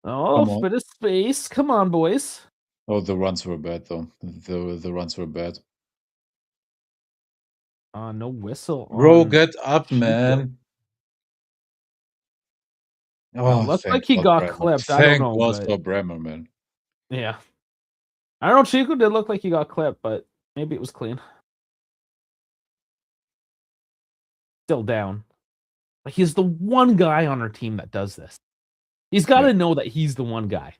A: Oh,
B: Come on.
A: bit of space. Come on, boys.
B: Oh, the runs were bad, though. The runs were bad.
A: No whistle
B: Bro,
A: on
B: get up,
A: Chico.
B: man.
A: It
B: Oh,
A: looked
B: thank
A: like he
B: God,
A: got
B: Bremer.
A: clipped. I don't
B: Thank
A: know,
B: God
A: but
B: for Bremer, man.
A: yeah. I don't know. Chico did look like he got clipped, but maybe it was clean. Still down. Like he's the one guy on our team that does this. He's got to know that he's the one guy.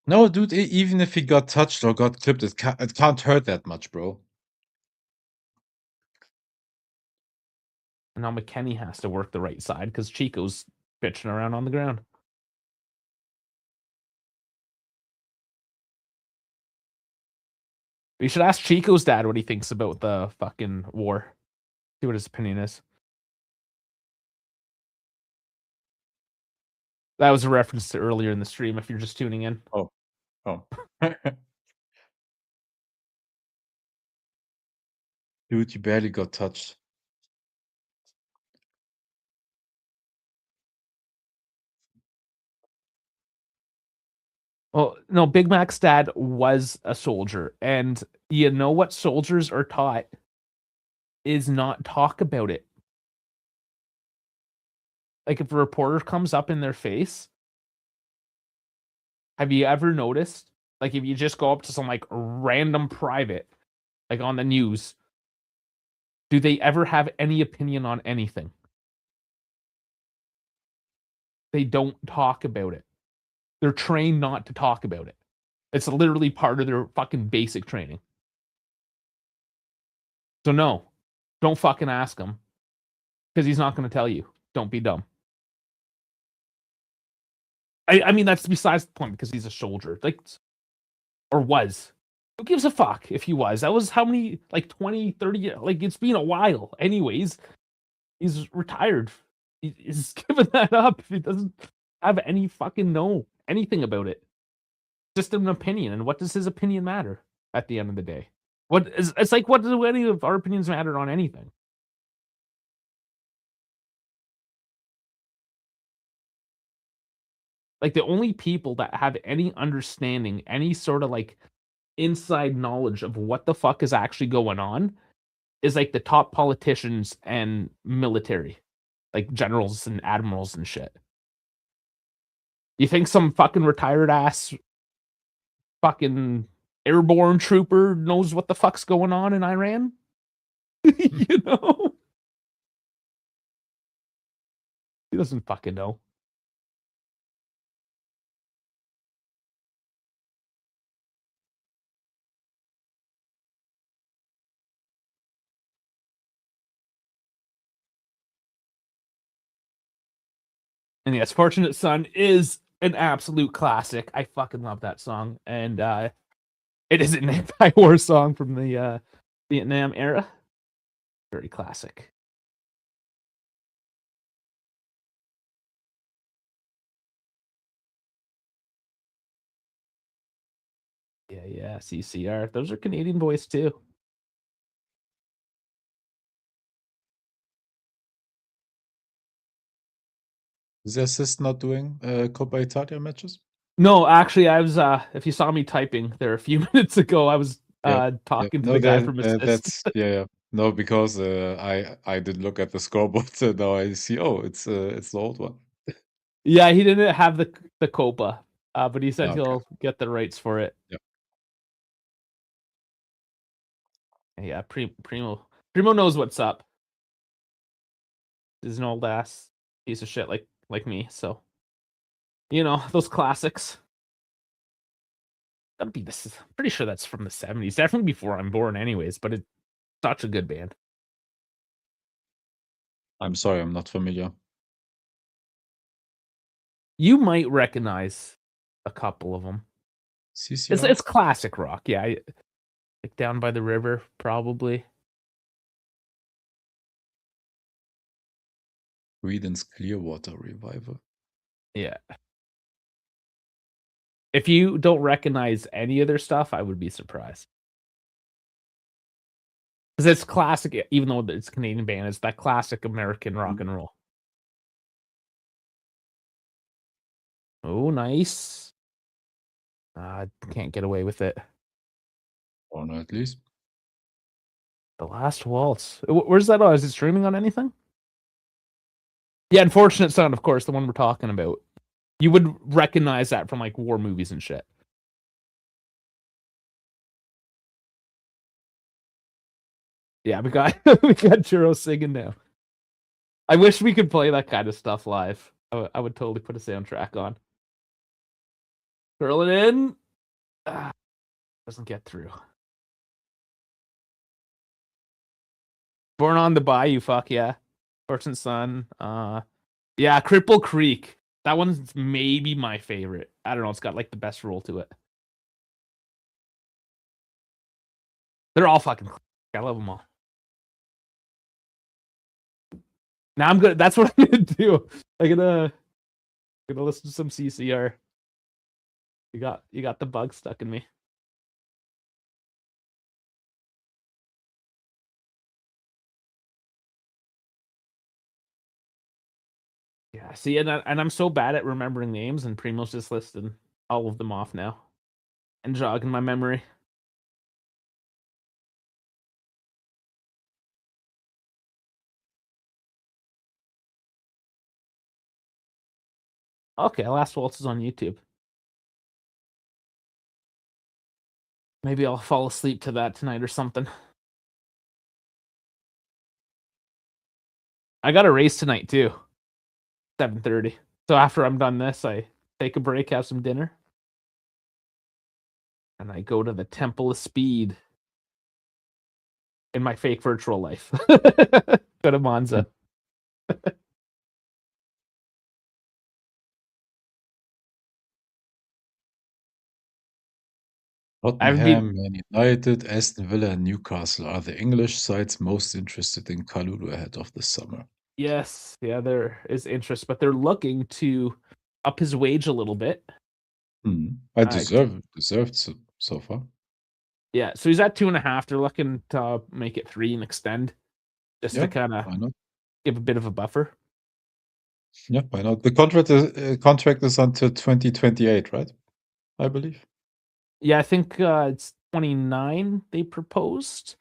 B: No, dude, even if he got touched or got clipped, it can't hurt that much, bro.
A: And now McKennie has to work the right side because Chico's bitching around on the ground. We should ask Chico's dad what he thinks about the fucking war. See what his opinion is. That was a reference to earlier in the stream if you're just tuning in.
B: Oh. Dude, you barely got touched.
A: Well, no, Big Mac's dad was a soldier. And you know what soldiers are taught is not talk about it. Like if a reporter comes up in their face, have you ever noticed? Like if you just go up to some like random private, like on the news, do they ever have any opinion on anything? They don't talk about it. They're trained not to talk about it. It's literally part of their fucking basic training. So no, don't fucking ask him because he's not going to tell you. Don't be dumb. I mean, that's besides the point because he's a soldier. Like, or was. Who gives a fuck if he was? That was how many, like 20, 30, like it's been a while. Anyways, he's retired. He's given that up. He doesn't have any fucking know anything about it. Just an opinion. And what does his opinion matter at the end of the day? It's like, what do any of our opinions matter on anything? Like the only people that have any understanding, any sort of like inside knowledge of what the fuck is actually going on is like the top politicians and military, like generals and admirals and shit. You think some fucking retired ass fucking airborne trooper knows what the fuck's going on in Iran? You know? He doesn't fucking know. And yes, Fortunate Son is an absolute classic. I fucking love that song. And it is an anti-war song from the Vietnam era. Very classic. Yeah, CCR. Those are Canadian boys too.
B: Is the assist not doing Coppa Italia matches?
A: No, actually, I was. If you saw me typing there a few minutes ago, I was talking to
B: No,
A: the guy from Assist.
B: that's yeah. No, because I did look at the scoreboard and now I see. Oh, it's the old one.
A: Yeah, he didn't have the Copa, but he said
B: Ah, okay.
A: he'll get the rights for it.
B: Yeah.
A: Yeah, Primo knows what's up. He's an old ass piece of shit like me, so you know those classics. That'd be this. I'm pretty sure that's from the 70s, definitely before I'm born, anyways. But it's such a good band.
B: I'm sorry, I'm not familiar.
A: You might recognize a couple of them.
B: CCR?
A: It's classic rock, yeah. like down by the river, probably.
B: Sweden's Clearwater Revival.
A: Yeah. If you don't recognize any of their stuff, I would be surprised. Because it's classic, even though it's a Canadian band, it's that classic American rock and roll. Oh, nice. Can't get away with it.
B: Or not, at least.
A: The Last Waltz. Where's that on? Is it streaming on anything? Yeah, Unfortunate Son, of course, the one we're talking about. You would recognize that from like war movies and shit. Yeah, we got we got Churro singing now. I wish we could play that kind of stuff live. I would totally put a soundtrack on. Curl it in. Doesn't get through. Born on the Bayou, fuck yeah. Fortune Son. Yeah, Cripple Creek. That one's maybe my favorite. I don't know. It's got like the best roll to it. They're all fucking. I love them all. Now I'm gonna. That's what I'm gonna do. I'm gonna listen to some CCR. You got the bug stuck in me. Yeah. See, and I'm so bad at remembering names, and Primo's just listing all of them off now, and jogging my memory. Okay, Last Waltz is on YouTube. Maybe I'll fall asleep to that tonight or something. I got a race tonight too. 7:30. So after I'm done this, I take a break, have some dinner, and I go to the Temple of Speed in my fake virtual life. Go to Monza. I've been
B: Tottenham, Man United, Aston Villa, and Newcastle are the English sides most interested in Kalulu ahead of the summer.
A: Yes, yeah, there is interest, but they're looking to up his wage a little bit.
B: I
A: Uh,
B: deserved so far.
A: yeah, so he's at 2.5. They're looking to make it 3 and extend, just to
B: Yeah,
A: kind of
B: why not?
A: give a bit of a buffer.
B: Yeah, why not? The contract is until 2028, right? I believe.
A: Yeah, I think it's 29 they proposed.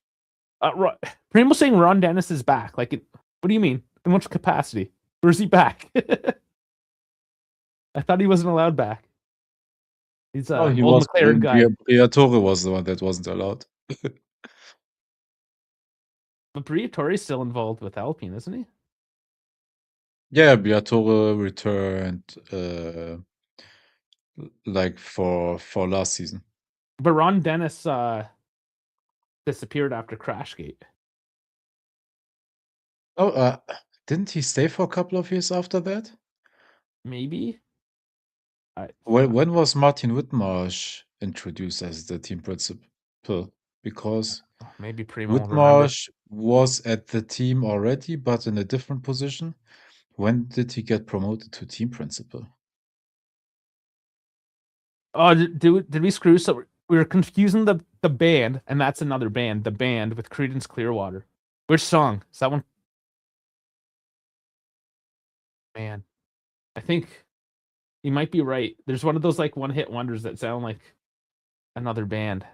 A: Primo's saying Ron Dennis is back. Like, what do you mean? In which capacity? Where's he back? I thought he wasn't allowed back. He's
B: Oh,
A: a
B: he
A: old
B: was.
A: McLaren guy.
B: Briatore was the one that wasn't allowed.
A: But Briatore's still involved with Alpine, isn't he?
B: Yeah, Briatore returned like for last season.
A: But Ron Dennis disappeared after Crashgate.
B: Oh, didn't he stay for a couple of years after that?
A: Maybe.
B: When was Martin Whitmarsh introduced as the team principal? Because
A: Maybe Primo will remember.
B: Whitmarsh was at the team already, but in a different position. When did he get promoted to team principal?
A: Oh, did we screw? So we were confusing the band, and that's another band. The band with Creedence Clearwater. Which song is that one? Man, I think you might be right. There's one of those like one-hit wonders that sound like another band.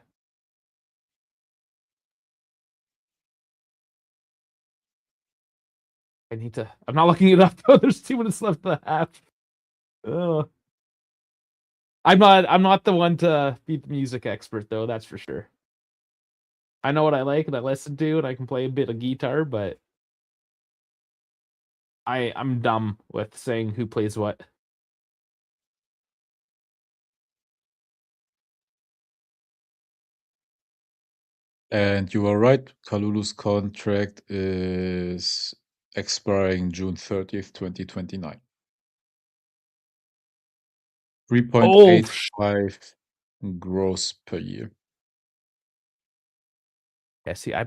A: I need to. I'm not looking it up though. There's 2 minutes left of the half. Oh. I'm not the one to be the music expert though. That's for sure. I know what I like and I listen to, and I can play a bit of guitar, but I'm dumb with saying who plays what.
B: And you are right, Kalulu's contract is expiring June 30th, 2029.
A: Oh,
B: 3.85 gross per year.
A: Yeah, see, I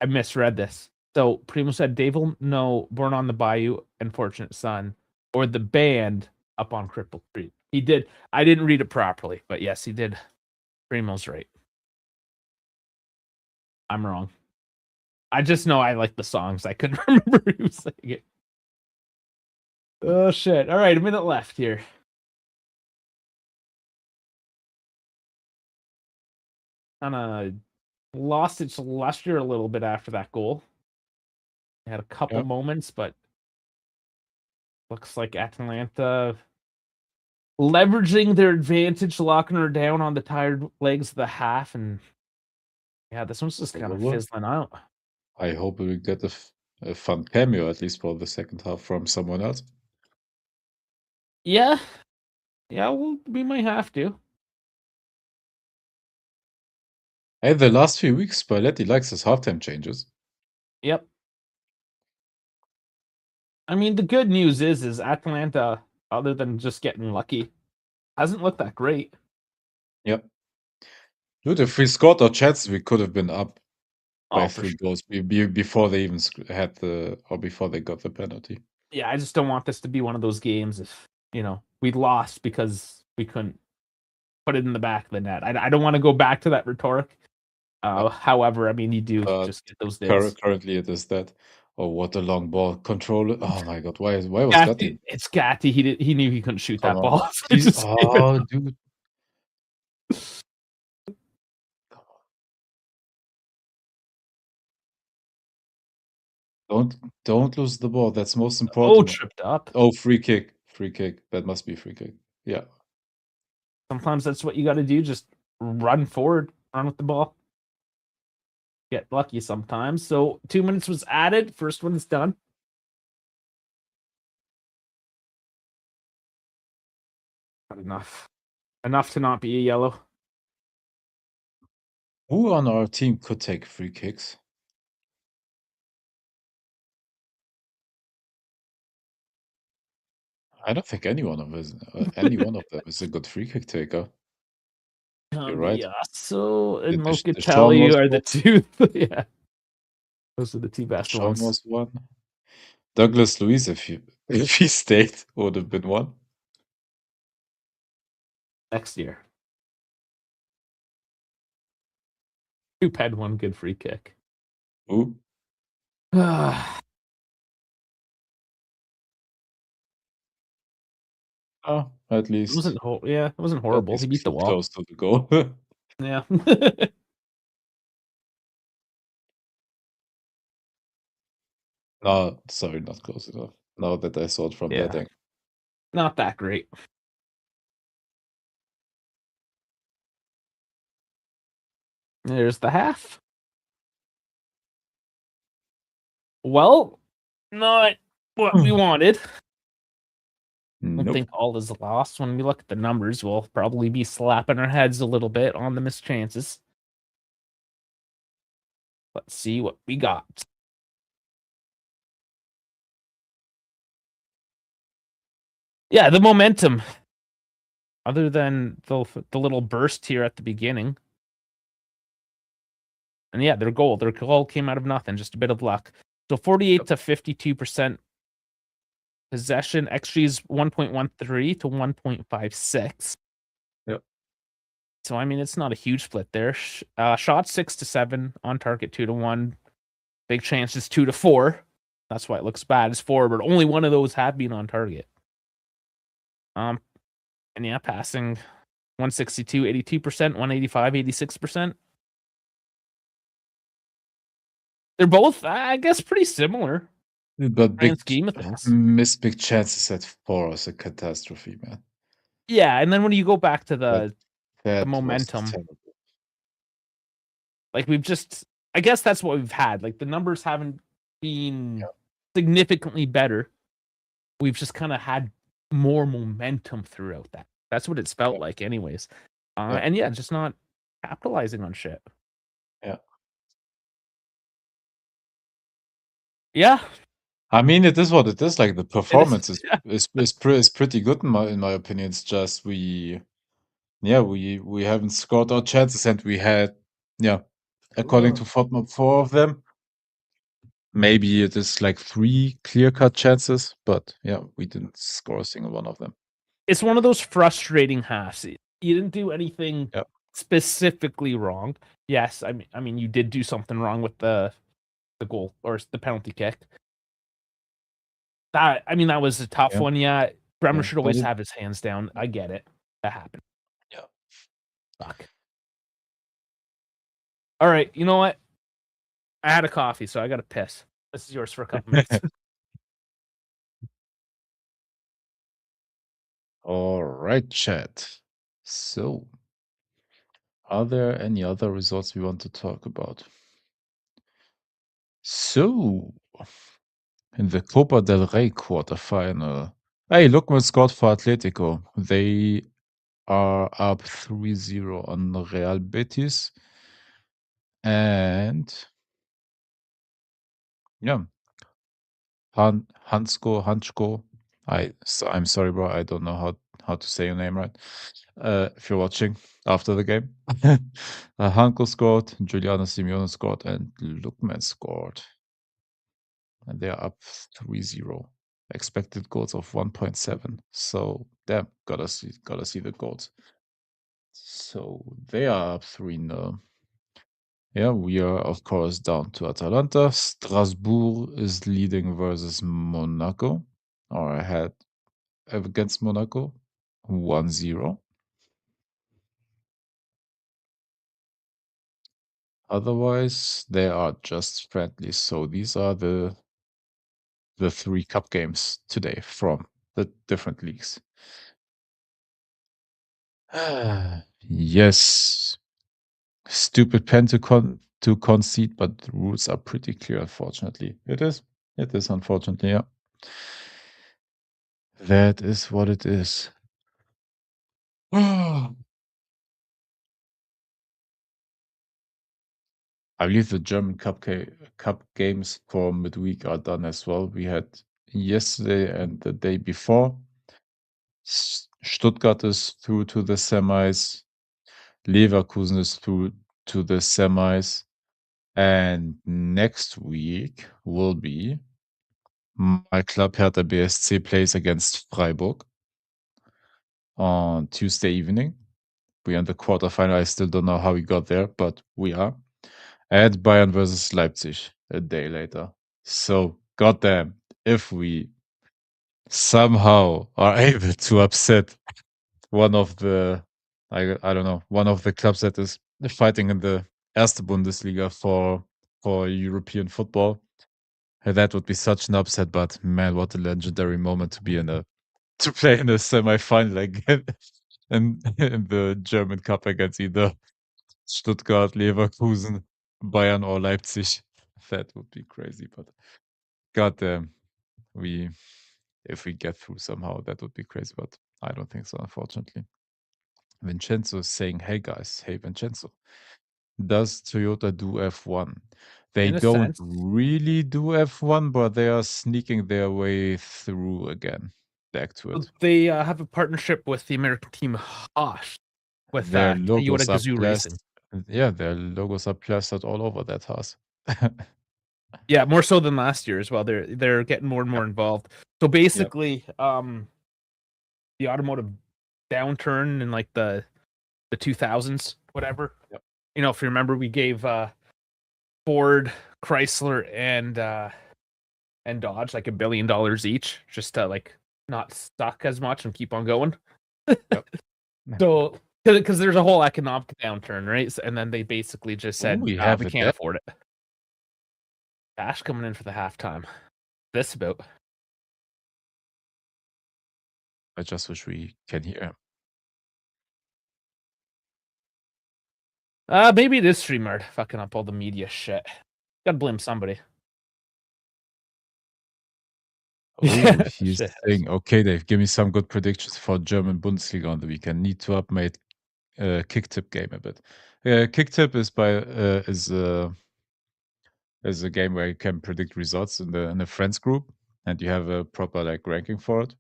A: misread this. So Primo said Dave will know Born on the Bayou and Fortunate Son, or the band Up on Cripple Creek. He did. I didn't read it properly, but yes, he did. Primo's right. I'm wrong. I just know I like the songs. I couldn't remember who sang it. Oh shit. All right, a minute left here. Kind of lost its luster a little bit after that goal. They had a couple moments, but looks like Atalanta leveraging their advantage, locking her down on the tired legs of the half, and yeah, this one's just kind of fizzling out.
B: I hope we get a fun cameo, at least for the second half, from someone else.
A: Yeah. Yeah, well, we might have to.
B: Hey, the last few weeks, Spalletti likes his halftime changes.
A: Yep. I mean, the good news is Atalanta, other than just getting lucky, hasn't looked that great.
B: Yep. Dude, if we scored our chances, we could have been up by
A: Oh, for
B: 3
A: sure.
B: goals before they even before they got the penalty.
A: Yeah, I just don't want this to be one of those games if, we lost because we couldn't put it in the back of the net. I don't want to go back to that rhetoric. However, I mean, you do just get those days.
B: Currently, it is that. Oh, what a long ball control! Oh my god, why was
A: Gatti,
B: Gatti?
A: it's Gatti. He knew he couldn't shoot
B: Come
A: that
B: on.
A: ball. So just gave it.
B: Oh, dude. Don't lose the ball. That's most
A: Oh,
B: important.
A: tripped up.
B: Oh, free kick. Free kick. That must be free kick. Yeah.
A: Sometimes that's what you got to do. Just run forward, run with the ball. Get lucky sometimes. So 2 minutes was added. First one's done. Not enough. Enough to not be a yellow.
B: Who on our team could take free kicks? I don't think any one of them is a good free kick taker. You're right.
A: Cambiasso and
B: The Sean
A: Locatelli
B: was
A: are the
B: one.
A: two. Yeah, those are the two best
B: Sean
A: ones.
B: was one. Douglas Luiz, if he stayed, would have been one.
A: Next year. Coop had one good free kick.
B: Who? Oh, at
A: It
B: least
A: wasn't it wasn't horrible. He beat the wall.
B: close to the goal.
A: Yeah.
B: No, sorry, not close enough. Now that I saw it from that
A: Yeah.
B: angle.
A: Not that great. There's the half. Well, not what we wanted. I don't
B: Nope.
A: think all is lost. When we look at the numbers, we'll probably be slapping our heads a little bit on the missed chances. Let's see what we got. Yeah, the momentum. Other than the little burst here at the beginning. And yeah, their goal came out of nothing, just a bit of luck. So 48 to 52% possession. XG is 1.13 to 1.56.
B: Yep.
A: So I mean, it's not a huge split there. Shots 6 to 7, on target 2 to 1. Big chances 2 to 4. That's why it looks bad as 4, but only one of those have been on target. And yeah, passing 162, 82%, 185, 86%. They're both, I guess, pretty similar.
B: But
A: Grand scheme of things.
B: missed big chances at 4 is a catastrophe, man.
A: Yeah, and then when you go back to the
B: That
A: momentum,
B: was terrible.
A: like I guess that's what we've had. Like the numbers haven't been significantly better. We've just kind of had more momentum throughout that. That's what it's felt like, anyways. And yeah, just not capitalizing on shit.
B: Yeah.
A: Yeah.
B: I mean, it is what it is. Like the performance
A: Yeah.
B: is pretty good in my opinion. It's just we Yeah, we haven't scored our chances, and we had, yeah, according
A: Ugh.
B: to FODMAP, 4 of them. Maybe it is like 3 clear-cut chances, but yeah, we didn't score a single one of them.
A: It's one of those frustrating halves. You didn't do anything
B: Yeah.
A: specifically wrong. Yes, I mean, you did do something wrong with the goal or the penalty kick. That was a tough
B: Yeah,
A: one. Yeah, Bremer
B: yeah,
A: should
B: but
A: always
B: it
A: have his hands down. I get it. That happened.
B: yeah.
A: Fuck. All right, you know what? I had a coffee, so I got to piss. This is yours for a couple minutes.
B: Alright, chat. So, are there any other results we want to talk about? So, in the Copa del Rey quarter-final. Hey, look what scored for Atletico. They are up 3-0 on Real Betis. And yeah, Hansko. I'm sorry, bro. I don't know how to say your name right. If you're watching after the game, Hanko scored, Giuliano Simeone scored, and Lookman scored, and they are up 3-0. Expected goals of 1.7. So damn, gotta see the goals. So they are up 3-0. Yeah, we are, of course, down to Atalanta. Strasbourg is leading versus Monaco, or ahead against Monaco, 1-0. Otherwise, they are just friendly. So these are the 3 cup games today from the different leagues. Yes, stupid pen to concede, but the rules are pretty clear, unfortunately. It is. It is, unfortunately, yeah. That is what it is. I believe the German cup games for midweek are done as well. We had yesterday and the day before. Stuttgart is through to the semis. Leverkusen is through to the semis. And next week will be my club Hertha BSC plays against Freiburg on Tuesday evening. We are in the quarterfinal. I still don't know how we got there, but we are. And Bayern versus Leipzig a day later. So, goddamn, if we somehow are able to upset one of the, I don't know, one of the clubs that is fighting in the Erste Bundesliga for European football, that would be such an upset. But man, what a legendary moment to be in a to play in a semi-final again in the German Cup against either Stuttgart, Leverkusen, Bayern, or Leipzig. That would be crazy, but goddamn, we if we get through somehow, that would be crazy, but I don't think so, unfortunately. Vincenzo is saying, "Hey guys, hey Vincenzo, does Toyota do F1?" They
A: In a
B: don't
A: sense,
B: really do F1, but they are sneaking their way through again, back to it.
A: they have a partnership with the American team Haas with
B: Their
A: Toyota
B: logos are
A: Gazoo Racing.
B: yeah, their logos are plastered all over that house.
A: Yeah, more so than last year as well. They're getting more and more
B: Yep,
A: involved. So
B: yep,
A: basically, the automotive downturn in like the 2000s, whatever.
B: yep.
A: You know, if you remember, we gave Ford, Chrysler, and Dodge like $1 billion each, just to like not suck as much and keep on going.
B: Yep.
A: So, because there's a whole economic downturn, right? So, and then they basically just
B: Oh,
A: said,
B: we have
A: we
B: it
A: can't
B: there.
A: afford it. Cash coming in for the halftime. This about.
B: I just wish we can hear him.
A: Maybe it is StreamYard fucking up all the media shit. Gotta blame somebody.
B: Oh,
A: Yeah,
B: he's
A: shit.
B: saying, "Okay, Dave, give me some good predictions for German Bundesliga on the weekend. Need to upmate kick tip game a bit." Kick tip is a game where you can predict results in the friends group, and you have a proper like ranking for it.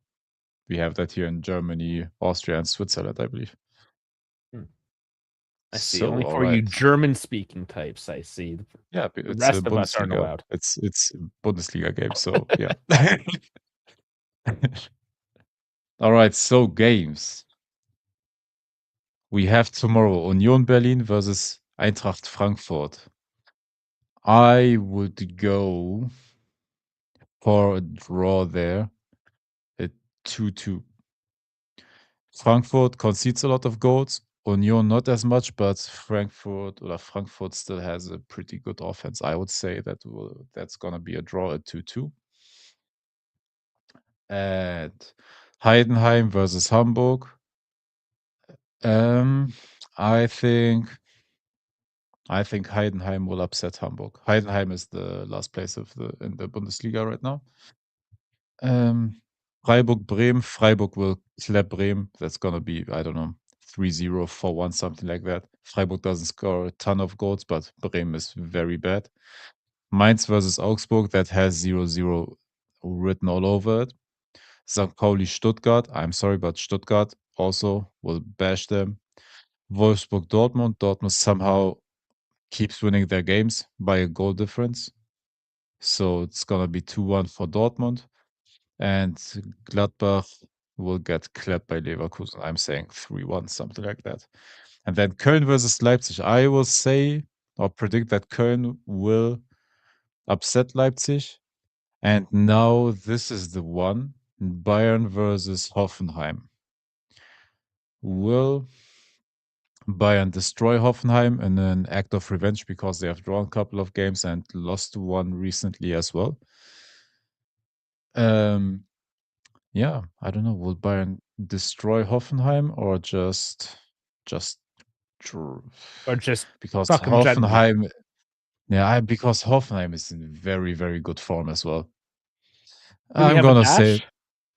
B: We have that here in Germany, Austria, and Switzerland, I believe.
A: I see.
B: So,
A: Only
B: all
A: for you
B: right.
A: German-speaking types, I see.
B: Yeah,
A: The
B: it's a
A: rest of us aren't
B: Bundesliga.
A: allowed.
B: It's a Bundesliga game, so yeah. All right, so games. We have tomorrow Union Berlin versus Eintracht Frankfurt. I would go for a draw there at 2-2. Frankfurt concedes a lot of goals. Union not as much, but Frankfurt still has a pretty good offense. I would say that's gonna be a draw at 2-2. And Heidenheim versus Hamburg. Um, I think Heidenheim will upset Hamburg. Heidenheim is the last place in the Bundesliga right now. Freiburg-Bremen. Freiburg will slap Bremen. That's gonna be, I don't know, 3-0, 4-1, something like that. Freiburg doesn't score a ton of goals, but Bremen is very bad. Mainz versus Augsburg, that has 0-0 written all over it. St. Pauli-Stuttgart. I'm sorry, but Stuttgart also will bash them. Wolfsburg-Dortmund. Dortmund somehow keeps winning their games by a goal difference. So it's gonna be 2-1 for Dortmund. And Gladbach will get clapped by Leverkusen. I'm saying 3-1, something like that. And then Köln versus Leipzig. I will say or predict that Köln will upset Leipzig. And now this is the one. Bayern versus Hoffenheim. Will Bayern destroy Hoffenheim in an act of revenge because they have drawn a couple of games and lost one recently as well? Yeah, I don't know. Will Bayern destroy Hoffenheim or just dr-
A: Or just
B: because
A: fuck them gently.
B: Hoffenheim? Yeah, because Hoffenheim is in very, very good form as well.
A: Do we
B: I'm
A: have a
B: gonna say
A: dash?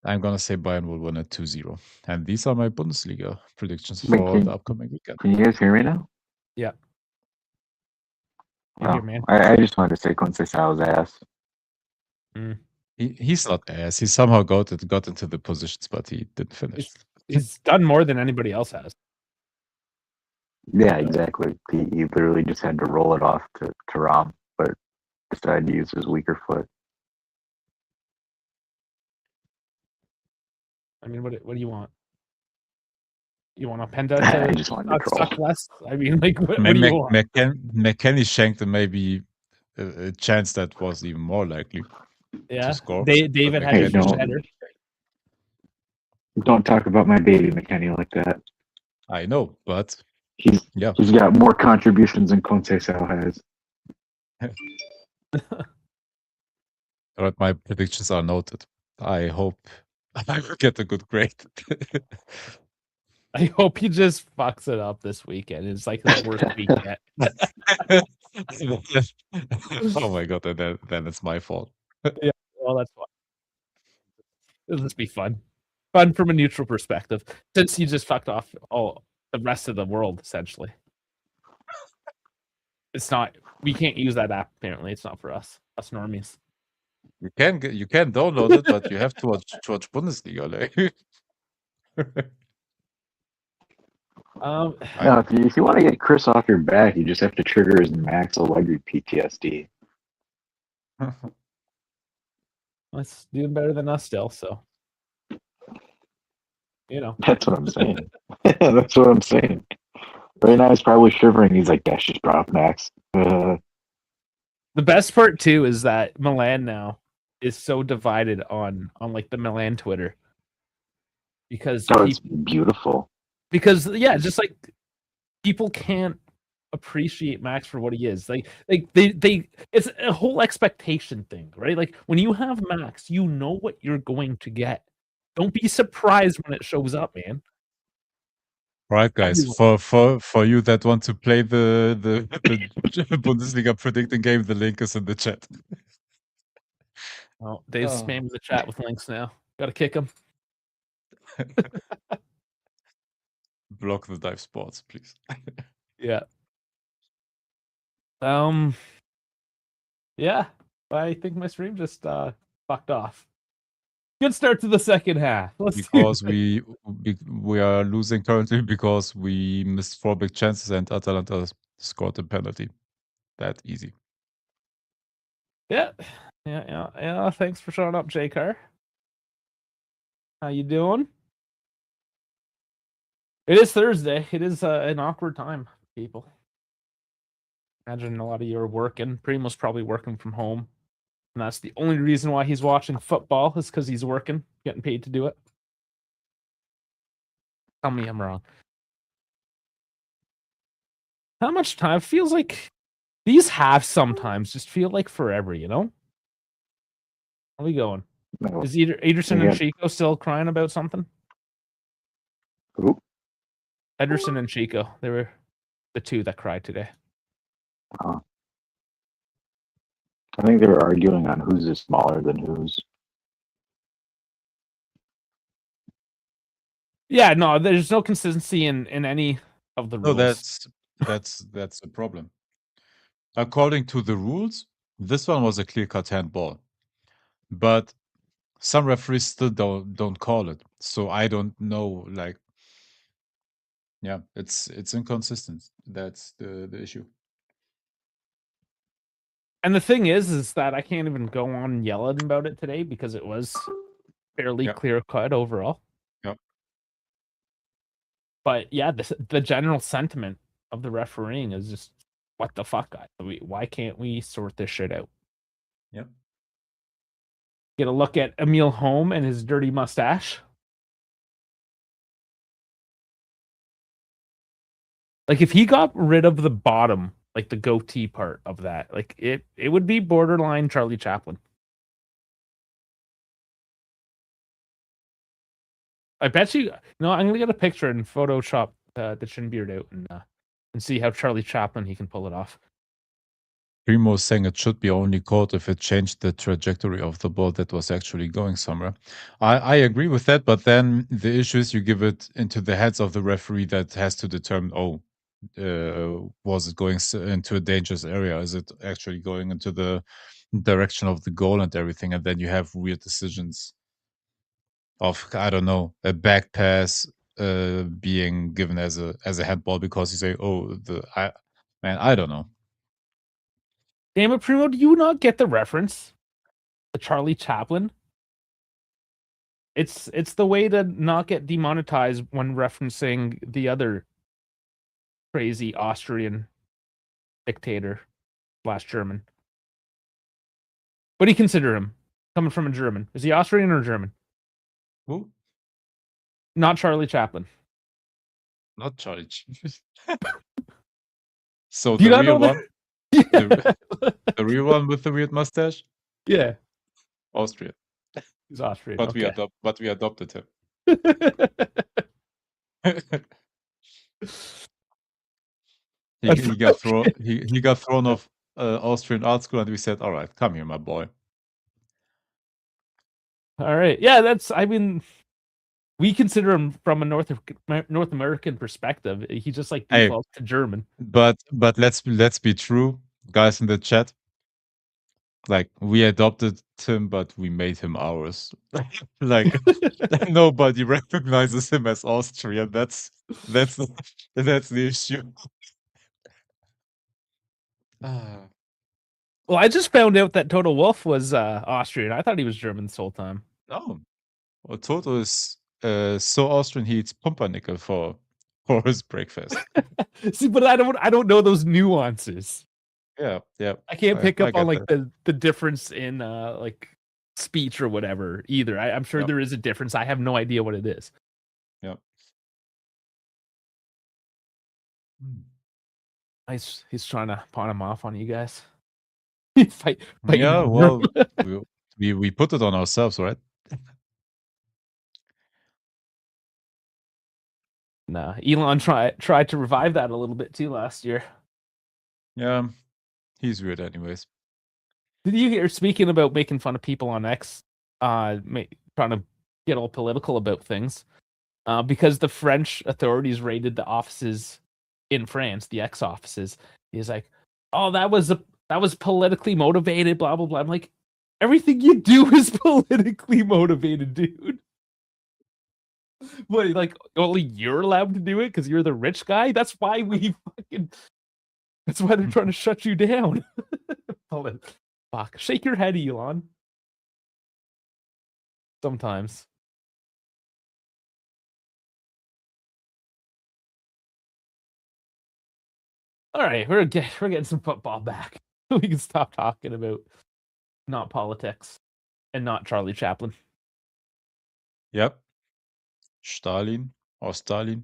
B: Bayern will win at 2-0. And these are my Bundesliga predictions
C: Wait,
B: for the upcoming weekend.
C: can you guys hear me now?
A: Yeah. You're
C: Oh,
A: here, man.
C: I just wanted to say Conceição's ass.
B: He's not ass. He somehow got into the positions, but he didn't finish.
A: He's done more than anybody else has.
C: Yeah, exactly. He literally just had to roll it off to Ram, but decided to use his weaker foot.
A: I mean, what do you want? You want Openda
C: I
A: to
C: just wanted to troll.
A: suck less? I mean, like, what do you want?
B: McKennie shanked maybe a chance that was even more likely to score.
A: David had a
C: Hey,
A: huge header.
C: Don't talk about my baby McKennie like that.
B: I know, but
C: he's got more contributions than Conceição has.
B: All right, my predictions are noted. I hope I will get a good grade.
A: I hope he just fucks it up this weekend. It's like the worst week yet.
B: Oh my god, then it's my fault.
A: Yeah, well, that's fine. It'll just be fun. Fun from a neutral perspective, since you just fucked off all the rest of the world, essentially. It's not. We can't use that app. Apparently, it's not for us normies.
B: You can download it, but you have to watch Bundesliga. Like.
C: If you want to get Chris off your back, you just have to trigger his Max Allegri PTSD.
A: It's doing better than us still, so you know.
C: That's what I'm saying. That's what I'm saying. Right now, he's probably shivering. He's like, "Dash just brought up Max."
A: The best part too is that Milan now is so divided on like the Milan Twitter because
C: it's beautiful.
A: Because just like people can't appreciate Max for what he is. Like they it's a whole expectation thing, right? Like when you have Max, you know what you're going to get. Don't be surprised when it shows up, man.
B: Right, guys. For you that want to play the Bundesliga predicting game, the link is in the chat.
A: Oh, Dave's spamming the chat with links now. Gotta kick him.
B: Block the dive sports, please.
A: Yeah. Yeah. I think my stream just fucked off. Good start to the second half. Let's
B: because we are losing currently because we missed 4 big chances and Atalanta scored a penalty. That easy.
A: Yeah. Thanks for showing up, J Car. How you doing? It is Thursday. It is an awkward time, people. Imagine a lot of you are working. Primo's probably working from home. And that's the only reason why he's watching football is because he's working, getting paid to do it. Tell me I'm wrong. How much time? Feels like these halves sometimes just feel like forever, you know? How are we going?
C: No.
A: Is Ederson and Chico still crying about something?
C: Who?
A: Ederson and Chico. They were the two that cried today.
C: I think they were arguing on whose is smaller than whose.
A: Yeah, no, there's no consistency in any of the rules.
B: No, that's a problem. According to the rules, this one was a clear-cut handball, but some referees still don't call it. So I don't know. Like, yeah, it's inconsistent. That's the issue.
A: And the thing is that I can't even go on and yell about it today because it was fairly clear-cut overall.
B: Yep.
A: But yeah, the general sentiment of the refereeing is just, what the fuck, guys? Why can't we sort this shit out?
B: Yep.
A: Get a look at Emile Holm and his dirty mustache. Like, if he got rid of the bottom, like the goatee part of that, like it would be borderline Charlie Chaplin. I bet you. No, I'm gonna get a picture and Photoshop the chin beard out and see how Charlie Chaplin he can pull it off.
B: Primo is saying it should be only called if it changed the trajectory of the ball that was actually going somewhere. I agree with that, but then the issue is you give it into the heads of the referee that has to determine, was it going into a dangerous area? Is it actually going into the direction of the goal and everything? And then you have weird decisions of, I don't know, a back pass being given as a handball because you say, I don't know.
A: Damn it, Primo, do you not get the reference? The Charlie Chaplin? It's the way to not get demonetized when referencing the other crazy Austrian dictator / German. What do you consider him? Coming from a German. Is he Austrian or German?
B: Who?
A: Not Charlie Chaplin.
B: Not Charlie Chaplin. So
A: Do
B: the real one?
A: Yeah.
B: The real one with the weird mustache?
A: Yeah.
B: Austrian.
A: He's Austrian.
B: But
A: okay.
B: we adopted him. he got thrown off Austrian art school, and we said, "All right, come here, my boy."
A: All right, yeah, I mean, we consider him from a North American perspective. He just like defaults to German.
B: But let's be true, guys in the chat. Like, we adopted him, but we made him ours. Like, nobody recognizes him as Austrian. That's the issue.
A: Well, I just found out that Toto Wolff was Austrian. I thought he was German this whole time.
B: Oh, well, Toto is so Austrian. He eats pumpernickel for his breakfast.
A: See, but I don't know those nuances.
B: Yeah.
A: I can't pick up on like the difference in like speech or whatever either. I'm sure there is a difference. I have no idea what it is.
B: Yeah.
A: He's trying to pawn him off on you guys. Fight
B: yeah, well, we put it on ourselves, right?
A: Nah, Elon tried to revive that a little bit too last year.
B: Yeah, he's weird anyways.
A: Did you hear, speaking about making fun of people on X, trying to get all political about things, because the French authorities raided the offices in France, the X offices. He's like, oh, that was politically motivated, blah, blah, blah. I'm like, Everything you do is politically motivated, dude. What, like, only you're allowed to do it because you're the rich guy? That's why that's why they're trying to shut you down. Fuck. Shake your head, Elon. Sometimes. All right, we're getting some football back. We can stop talking about not politics and not Charlie Chaplin.
B: Yep. Stalin or Stalin.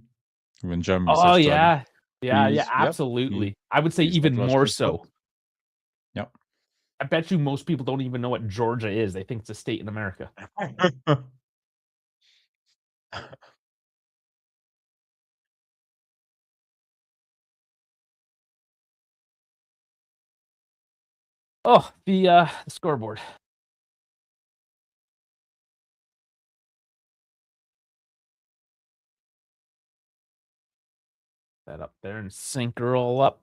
B: When Germany
A: Oh
B: says Stalin.
A: yeah, yeah,
B: Yep.
A: absolutely. I would say
B: He's
A: even
B: not
A: more
B: Russian as
A: so.
B: well. Yep.
A: I bet you most people don't even know what Georgia is. They think it's a state in America. Oh, the scoreboard. That up there and sync her all up.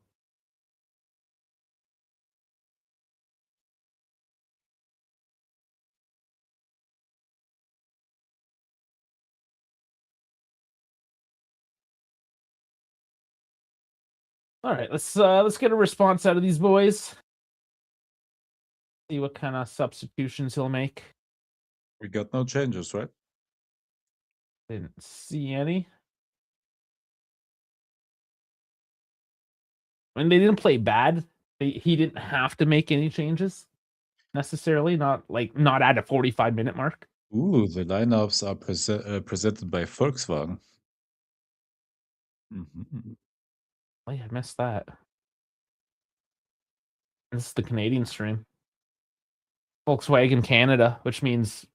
A: All right, let's get a response out of these boys. See what kind of substitutions he'll make.
B: We got no changes, right?
A: Didn't see any. I mean, they didn't play bad. He didn't have to make any changes necessarily. Not at a 45-minute mark.
B: Ooh, the lineups are presented by Volkswagen.
A: Oh, yeah, I missed that. This is the Canadian stream. Volkswagen Canada, which means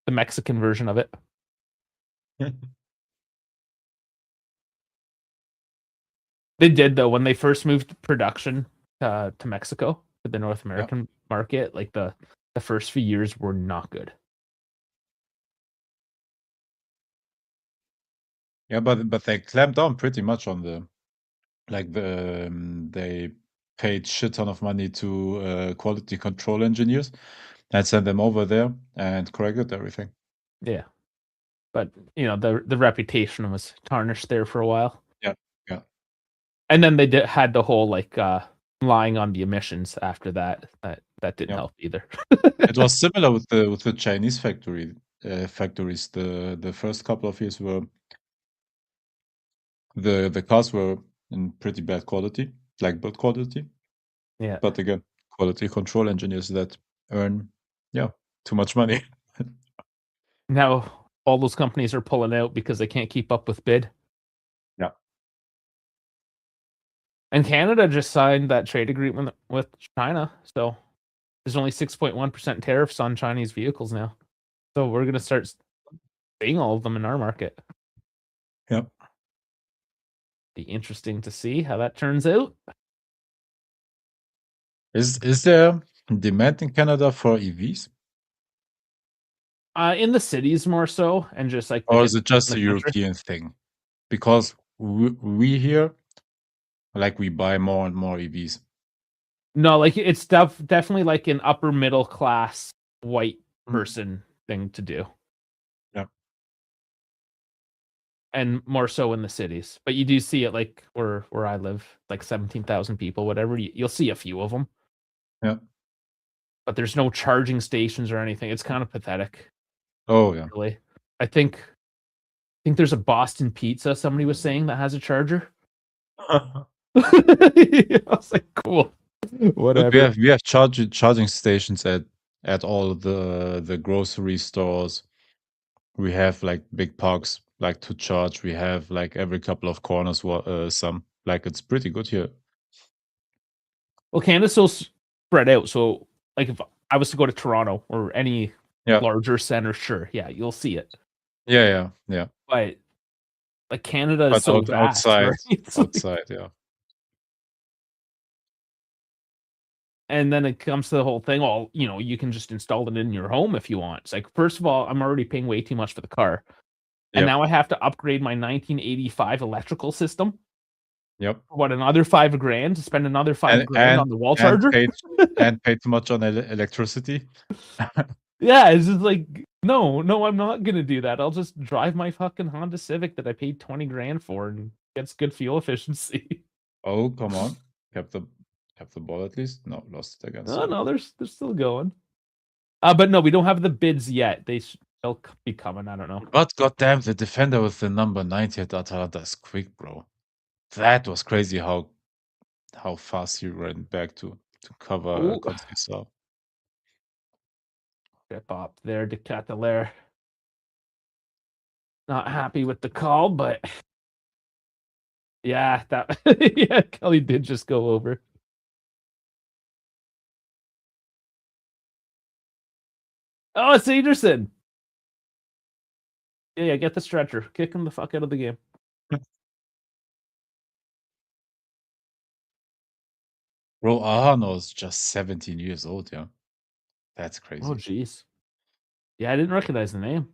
A: the Mexican version of it. They did, though, when they first moved production to Mexico, to the North American market, like the first few years were not good.
B: Yeah, but they clamped down pretty much on they paid shit ton of money to quality control engineers and sent them over there and corrected everything.
A: Yeah. But, the reputation was tarnished there for a while.
B: Yeah.
A: And then they had the whole, lying on the emissions after that. That didn't help either.
B: It was similar with the Chinese factories. The first couple of years were the cars were in pretty bad quality, like build quality.
A: Yeah.
B: But again, quality control engineers that earn too much money.
A: Now all those companies are pulling out because they can't keep up with bid.
B: Yeah.
A: And Canada just signed that trade agreement with China, so there's only 6.1% tariffs on Chinese vehicles now. So we're going to start seeing all of them in our market.
B: Yep.
A: Be interesting to see how that turns out.
B: Is there demand in Canada for EVs?
A: In the cities more so, and just like
B: Or is it just
A: the
B: a
A: country.
B: European thing? Because we here, we buy more and more EVs.
A: No, it's definitely like an upper middle class white person thing to do.
B: Yeah.
A: And more so in the cities. But you do see it like where I live, like 17,000 people, whatever. You'll see a few of them.
B: Yeah.
A: But there's no charging stations or anything. It's kind of pathetic.
B: Oh yeah.
A: Really. I think there's a Boston Pizza somebody was saying that has a charger. I was like, cool. Whatever.
B: We have charging stations at all the grocery stores. We have big parks to charge. We have every couple of corners some. It's pretty good here.
A: Well, Canada's so spread out. So if I was to go to Toronto or any larger center, sure, yeah, you'll see it.
B: Yeah.
A: But Canada is so vast,
B: outside,
A: right?
B: outside, yeah.
A: And then it comes to the whole thing. Well, you can just install it in your home if you want. It's like, first of all, I'm already paying way too much for the car, and now I have to upgrade my 1985 electrical system.
B: Yep.
A: What, another $5,000 to spend another $5,000 on the wall
B: and
A: charger?
B: paid too much on electricity.
A: Yeah, it's just like, no, I'm not gonna do that. I'll just drive my fucking Honda Civic that I paid $20,000 for and gets good fuel efficiency.
B: Oh, come on. Kept the ball at least. No, lost it again.
A: Oh
B: Sorry.
A: no, they're still going. But no, we don't have the bids yet. They'll be coming. I don't know.
B: But goddamn, the defender with the number 90 at Atalanta is quick, bro. That was crazy how fast he ran back to cover
A: Ooh.
B: Conceição.
A: Step up there to Catalaire. Not happy with the call, but yeah, that yeah, Kelly did just go over. Oh, it's Ederson. Yeah, get the stretcher. Kick him the fuck out of the game.
B: Bro, Ahano is just 17 years old, yeah. That's crazy.
A: Oh, jeez. Yeah, I didn't recognize the name.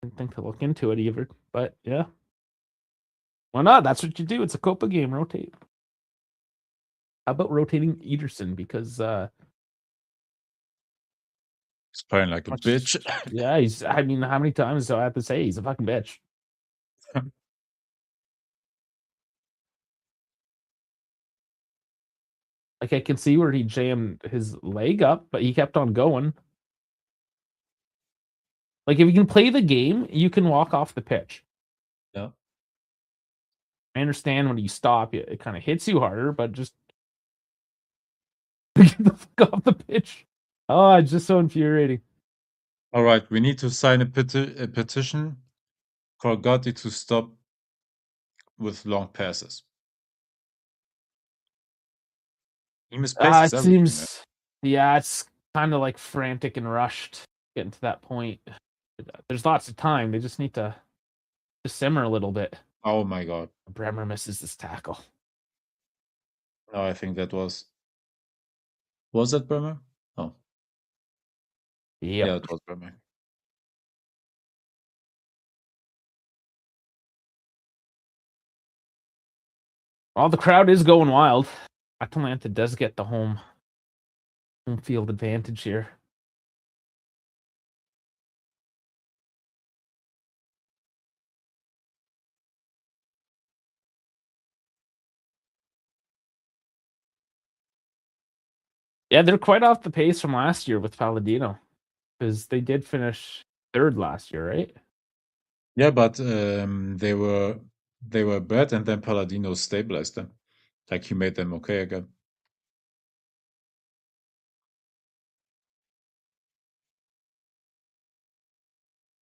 A: Didn't think to look into it either, but yeah. Why not? That's what you do. It's a Coppa game. Rotate. How about rotating Ederson? Because
B: He's playing like a bitch.
A: yeah, I mean, how many times do I have to say he's a fucking bitch? Like, I can see where he jammed his leg up, but he kept on going. Like, if you can play the game, you can walk off the pitch.
B: Yeah.
A: I understand when you stop, it kind of hits you harder, but just get the fuck off the pitch. Oh, it's just so infuriating.
B: All right, we need to sign a petition for Gotti to stop with long passes. He misplaces
A: It
B: everything, man.
A: seems, yeah, it's kind of like frantic and rushed getting to that point. There's lots of time. They just need to simmer a little bit.
B: Oh my god.
A: Bremer misses this tackle.
B: No, I think that was that Bremer? Oh.
A: Yep.
B: Yeah, it was Bremer.
A: Well, the crowd is going wild. Atalanta does get the home field advantage here. Yeah, they're quite off the pace from last year with Palladino, because they did finish third last year, right?
B: Yeah, but they were bad, and then Palladino stabilized them. Like, he made them okay again.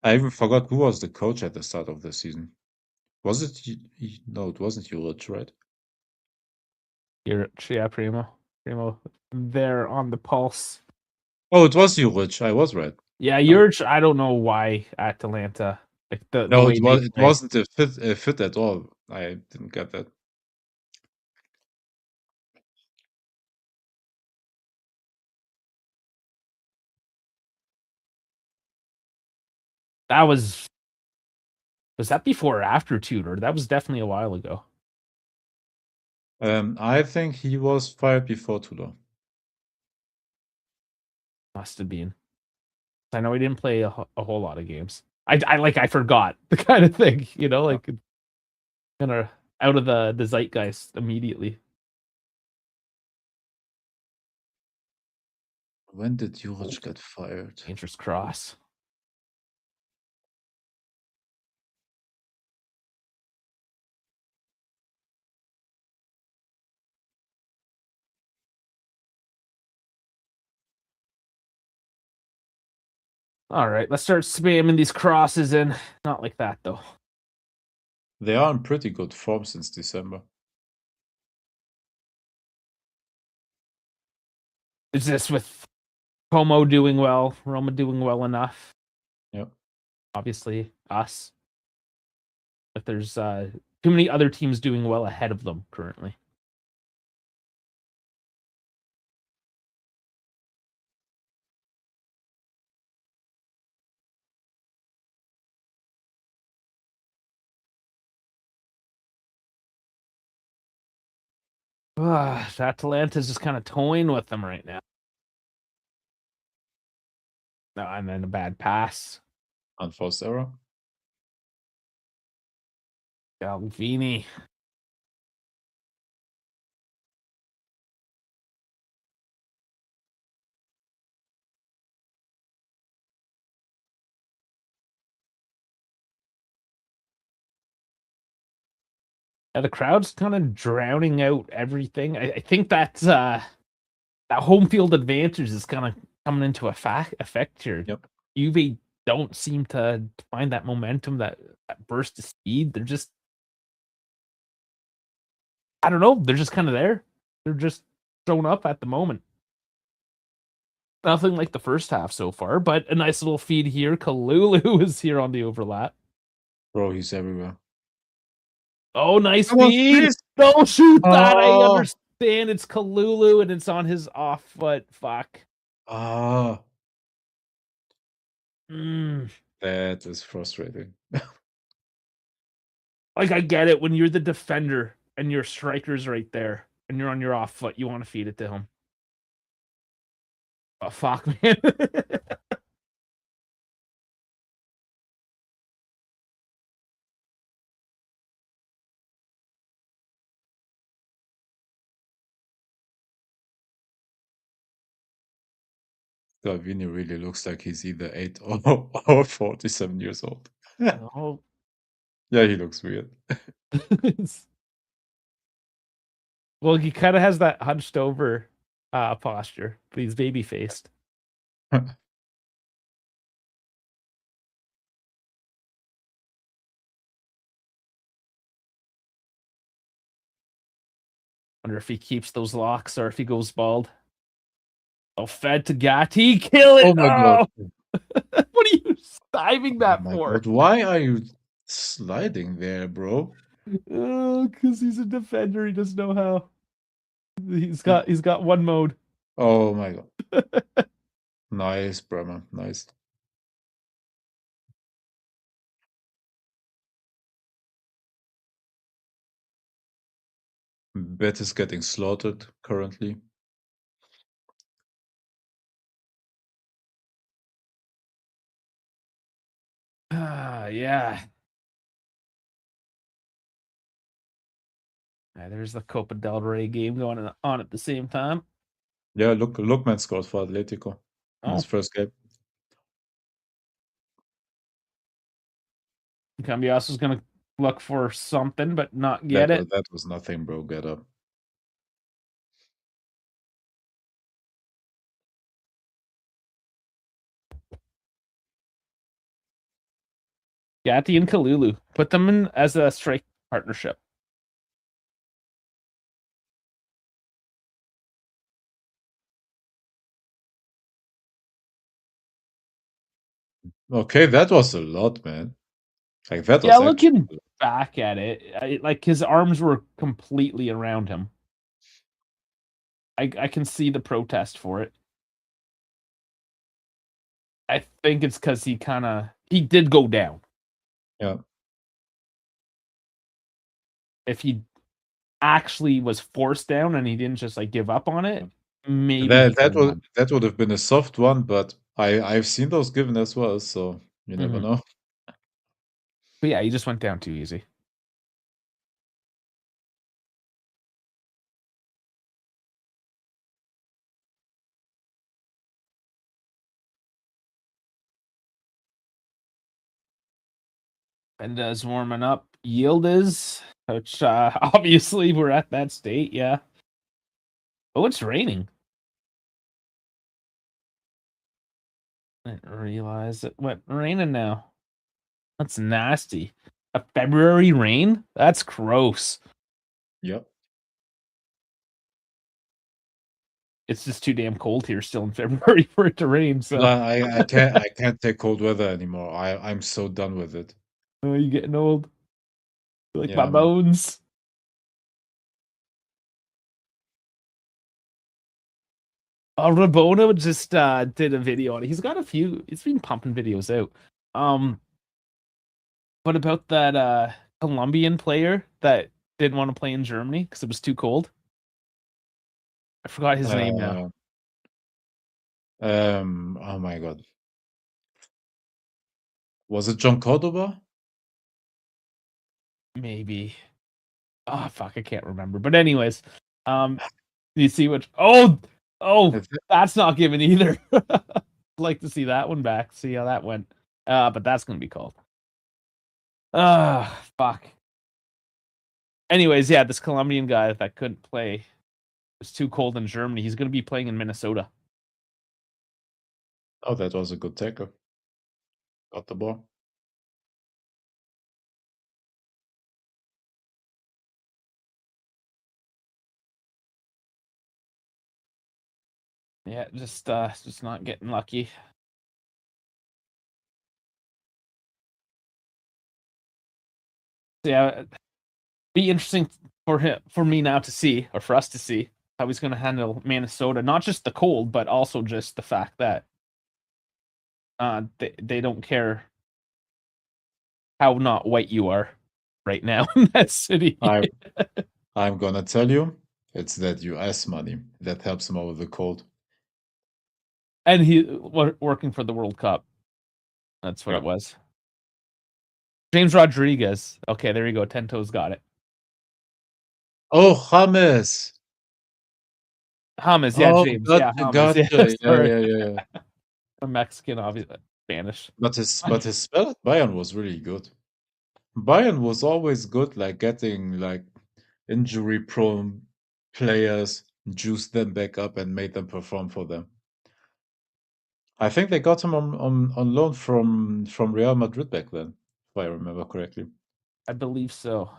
B: I even forgot who was the coach at the start of the season. Was it? No, it wasn't Juric, right?
A: Yeah, Primo, they're on the pulse.
B: Oh, it was Juric. I was right.
A: Yeah, Juric. I don't know why Atalanta, like the
B: No,
A: way
B: it wasn't a fit at all. I didn't get that.
A: That was that before or after Tudor? That was definitely a while ago.
B: I think he was fired before Tudor.
A: Must have been. I know he didn't play a whole lot of games. I forgot the kind of thing, like kind of out of the zeitgeist immediately.
B: When did Juric get fired?
A: Dangerous cross. All right, let's start spamming these crosses in. Not like that, though.
B: They are in pretty good form since December.
A: Is this with Como doing well, Roma doing well enough?
B: Yep.
A: Obviously, us. But there's too many other teams doing well ahead of them currently. Atalanta's just kind of toying with them right now. No, and then a bad pass.
B: Unforced error.
A: Galvini. Yeah, the crowd's kind of drowning out everything. I think that's that home field advantage is kind of coming into effect here.
B: Yep.
A: Juve don't seem to find that momentum, that burst of speed. They're just, I don't know, they're just kind of there. They're just showing up at the moment. Nothing like the first half so far, but a nice little feed here. Kalulu is here on the overlap.
B: Bro, he's everywhere.
A: Oh, nice
B: Come on,
A: feed.
B: please.
A: Don't shoot that. I
B: Oh.
A: understand it's Kalulu and it's on his off foot. Fuck.
B: Ah,
A: Mm.
B: that is frustrating.
A: Like, I get it when you're the defender and your striker's right there and you're on your off foot, you want to feed it to him. Oh, fuck, man.
B: Galvini really looks like he's either 8 or 47 years old.
A: Oh.
B: Yeah, he looks weird.
A: Well, he kind of has that hunched over posture, but he's baby faced. Wonder if he keeps those locks or if he goes bald. Oh, fed to Gatti. Kill it.
B: Oh my god.
A: What are you diving that
B: Oh my
A: for?
B: god, why are you sliding there, bro?
A: Oh, because he's a defender. He doesn't know how. He's got one mode.
B: Oh my god. Nice, Bremer. Nice. Bet is getting slaughtered currently.
A: Yeah. There's the Copa del Rey game going on at the same time.
B: Yeah, Lookman scored for Atletico in his first game.
A: Cambiaso's gonna look for something, but not get it.
B: That was nothing, bro. Get up.
A: Gatti and Kalulu. Put them in as a strike partnership.
B: Okay, that was a lot, man. Like that was
A: Yeah, looking
B: actually
A: back at it, like his arms were completely around him. I can see the protest for it. I think it's because he did go down.
B: Yeah.
A: If he actually was forced down and he didn't just like give up on it, maybe
B: that would have been a soft one, but I've seen those given as well, so you never know.
A: But yeah, he just went down too easy. And as warming up, Yield is, which obviously we're at that state, yeah. Oh, it's raining. I didn't realize it went raining now. That's nasty. A February rain? That's gross.
B: Yep.
A: It's just too damn cold here still in February for it to rain. So
B: I can't take cold weather anymore. I'm so done with it.
A: oh, you getting old? Like
B: Yeah,
A: my
B: man.
A: bones. Rabona just did a video on it. He's got a few. He's been pumping videos out. What about that Colombian player that didn't want to play in Germany because it was too cold? I forgot his name now.
B: Oh my god. Was it John Cordoba?
A: Maybe. Oh fuck, I can't remember. But anyways, you see which? Oh, that's not given either. Like to see that one back. See how that went. But that's gonna be called. Fuck. Anyways, yeah, this Colombian guy that couldn't play was too cold in Germany. He's gonna be playing in Minnesota.
B: Oh, that was a good tackle. Got the ball.
A: Yeah, just not getting lucky. Yeah, be interesting for me now to see, or for us to see, how he's going to handle Minnesota. Not just the cold, but also just the fact that they don't care how not white you are right now in that city.
B: I'm gonna tell you, it's that US money that helps him over the cold.
A: And he working for the World Cup. That's what it was. James Rodriguez. Okay, there you go. Ten Toes got it.
B: Oh, James.
A: James, yeah,
B: Oh,
A: James. Yeah, James.
B: gotcha.
A: Yeah,
B: Yeah.
A: a Mexican, obviously. Spanish.
B: But his spell at Bayern was really good. Bayern was always good, like getting like injury-prone players, juiced them back up, and made them perform for them. I think they got him on loan from Real Madrid back then, if I remember correctly.
A: I believe so.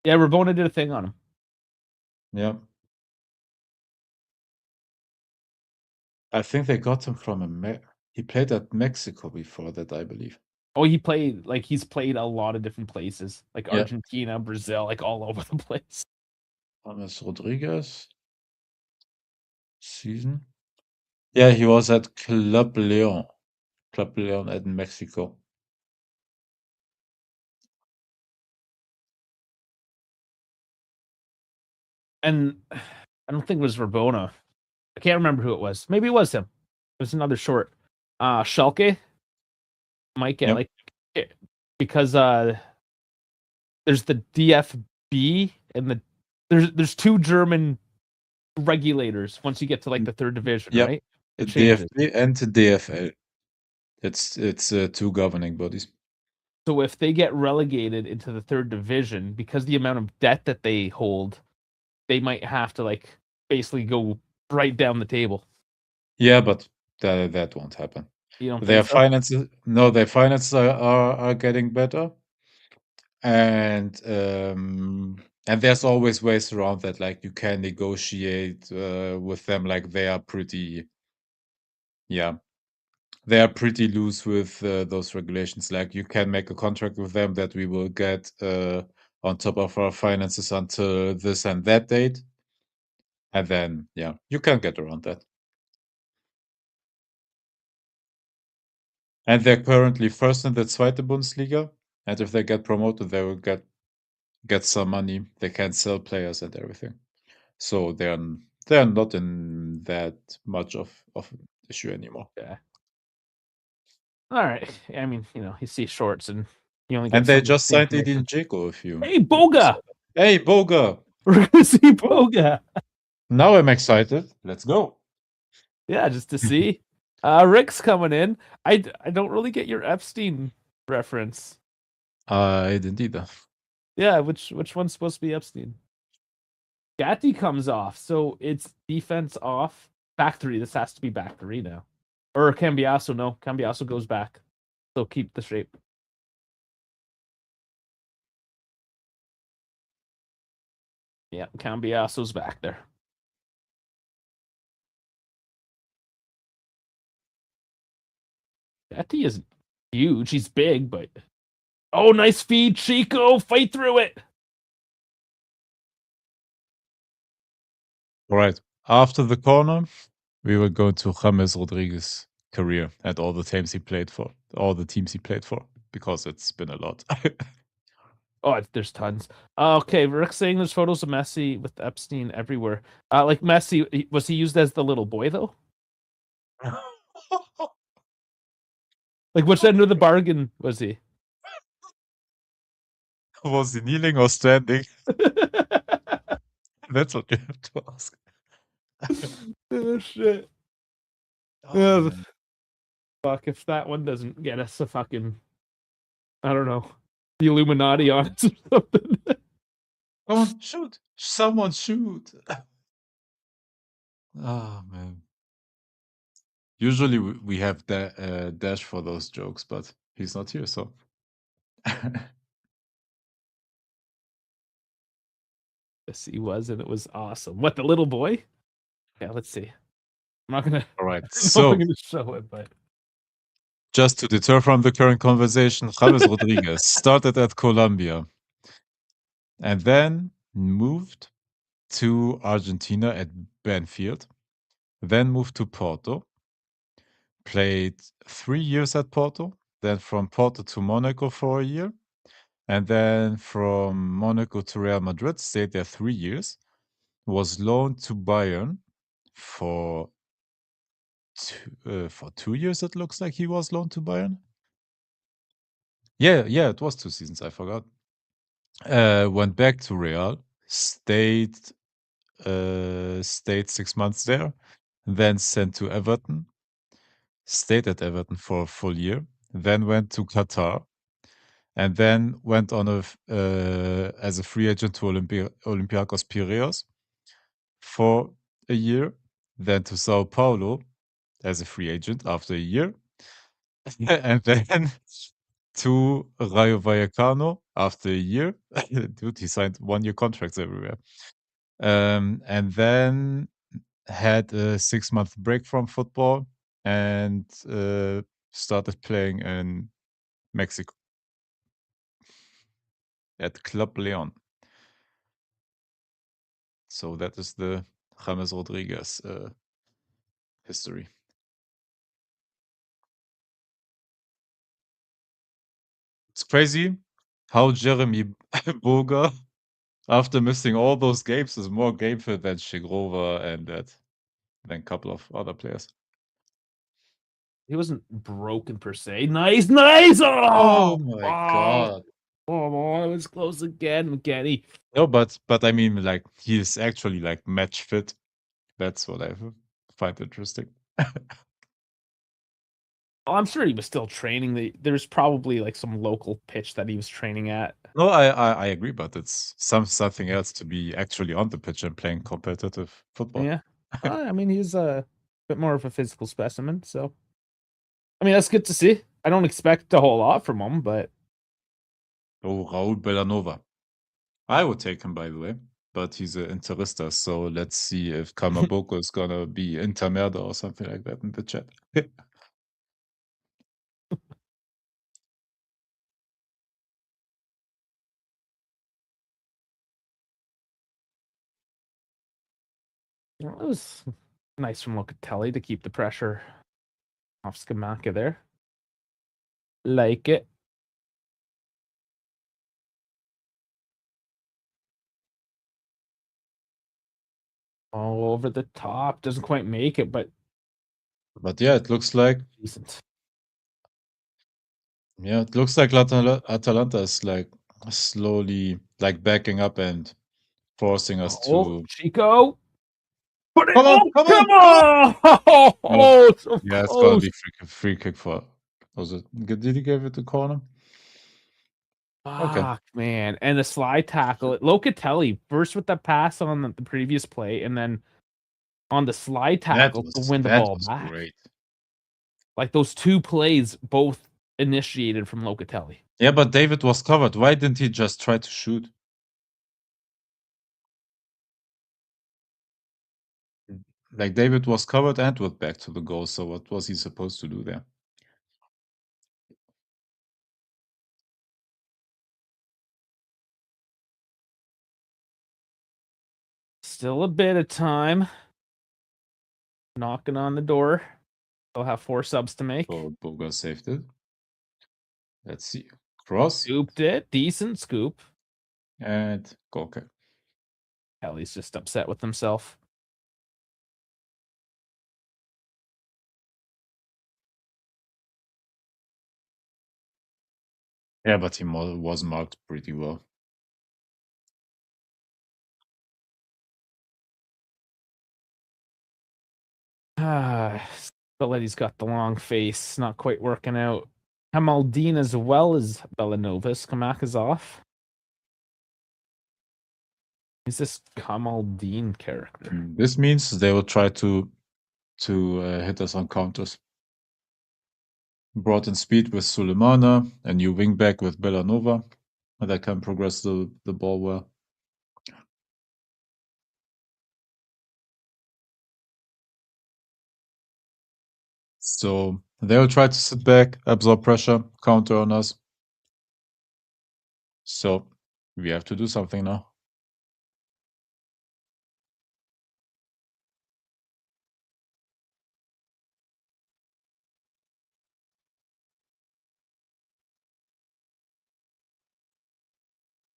A: Yeah, Rabona did a thing on him.
B: Yeah. I think they got him from he played at Mexico before that, I believe.
A: Oh, he's played a lot of different places, like Argentina, Brazil, like all over the place.
B: James Rodriguez season. Yeah, he was at Club Leon at Mexico.
A: And I don't think it was Rabona. I can't remember who it was. Maybe it was him. It was another short. Schalke might get like because there's the DFB and there's two German regulators once you get to like the third division, right?
B: The DFB and the DFL. It's two governing bodies.
A: So if they get relegated into the third division, because the amount of debt that they hold, they might have to like basically go right down the table.
B: Yeah, but that won't happen.
A: You don't
B: Their
A: think so?
B: finances, no, their finances are getting better, and there's always ways around that. Like you can negotiate with them. Like they are pretty loose with those regulations. Like you can make a contract with them that we will get on top of our finances until this and that date, and then you can get around that. And they're currently first in the Zweite Bundesliga, and if they get promoted, they will get some money. They can sell players and everything, so they're not in that much of an issue anymore.
A: Yeah. All right. I mean, you see shorts and you only get.
B: And they just signed Edin Dzeko. If you
A: Hey, Boga!
B: Hey, Boga!
A: We're gonna see Boga.
B: Now I'm excited. Let's go.
A: Yeah, just to see. Rick's coming in. I don't really get your Epstein reference.
B: I didn't either.
A: Yeah, which one's supposed to be Epstein? Gatti comes off, so it's defense off. Back three. This has to be back three now. Or Cambiasso, no. Cambiasso goes back. So keep the shape. Yeah, Cambiasso's back there. Gatti is huge. He's big, but... Oh, nice feed, Chico! Fight through it!
B: All right. After the corner, we will go to James Rodriguez's career and all the teams he played for, because it's been a lot.
A: Oh, there's tons. Okay, Rick's saying there's photos of Messi with Epstein everywhere. Like Messi, was he used as the little boy though? Like which end of the bargain was he?
B: Was he kneeling or standing? That's what you have to ask.
A: Oh shit.
B: Oh, man.
A: Fuck, if that one doesn't get us a fucking, I don't know, the Illuminati on it or something.
B: Come on, shoot! Someone shoot! Oh, man. Usually we have Dash for those jokes, but he's not here, so.
A: Yes, he was, and it was awesome. What, the little boy? Yeah, let's see. I'm not gonna.
B: All right,
A: I don't know if
B: so
A: I'm gonna show it, but
B: just to deter from the current conversation, James Rodriguez started at Colombia and then moved to Argentina at Banfield, then moved to Porto, played 3 years at Porto, then from Porto to Monaco for a year, and then from Monaco to Real Madrid, stayed there 3 years, was loaned to Bayern for 2 years, it looks like he was loaned to Bayern. Yeah, it was 2 seasons, I forgot. Went back to Real, stayed 6 months there, then sent to Everton, stayed at Everton for a full year, then went to Qatar, and then went on as a free agent to Olympiacos Piraeus for a year, then to Sao Paulo as a free agent after a year, and then to Rayo Vallecano after a year. Dude, he signed 1-year contracts everywhere. And then had a 6-month break from football and started playing in Mexico at Club Leon. So that is the James Rodriguez history. It's crazy how Jeremy Boga, after missing all those games, is more game fit than Shigrova and than a couple of other players.
A: he wasn't broken per se. Nice, nice!
B: Oh my god.
A: Oh, it was close again, Getty.
B: No, but I mean, like, he is actually like match fit. That's what I find interesting.
A: Oh, I'm sure he was still training. There's probably like some local pitch that he was training at.
B: No, I agree, but it's something else to be actually on the pitch and playing competitive football.
A: Yeah. I mean, he's a bit more of a physical specimen, so I mean, that's good to see. I don't expect a whole lot from him, but
B: Oh, Raul Bellanova. I would take him, by the way, but he's an Interista, so let's see if Kamaboko is gonna be Intermerda or something like that in the chat.
A: it was nice from Locatelli to keep the pressure off Scamacca there. Like it. Oh, over the top. Doesn't quite make it, but
B: Yeah, it looks like
A: decent.
B: Atalanta is like slowly like backing up and forcing us to.
A: Chico. Put it
B: Come on,
A: on!
B: come
A: Come
B: on!
A: on! Oh, so
B: Yeah, it's
A: close.
B: gonna be free kick for. Was it? Did he give it to corner? Okay.
A: Fuck, man. And the slide tackle. Locatelli first with the pass on the previous play, and then on the slide tackle to win the ball back.
B: Great.
A: Like those two plays both initiated from Locatelli.
B: Yeah, but David was covered. Why didn't he just try to shoot? Like David was covered and went back to the goal. So what was he supposed to do there?
A: Still a bit of time. Knocking on the door. They'll have 4 subs to make.
B: Oh, Boga saved it. Let's see. Cross.
A: Scooped it. Decent scoop.
B: And go, okay.
A: Kelly's just upset with himself.
B: Yeah, but he was marked pretty well.
A: Spalletti's got the long face, not quite working out. Kamaldeen as well as Bellanovas. Kamaka's off. Who's this Kamaldeen character?
B: This means they will try to hit us on counters. Brought in speed with Sulemana, a new wingback with Bellanova, and that can progress the ball well. So they'll try to sit back, absorb pressure, counter on us. So we have to do something now.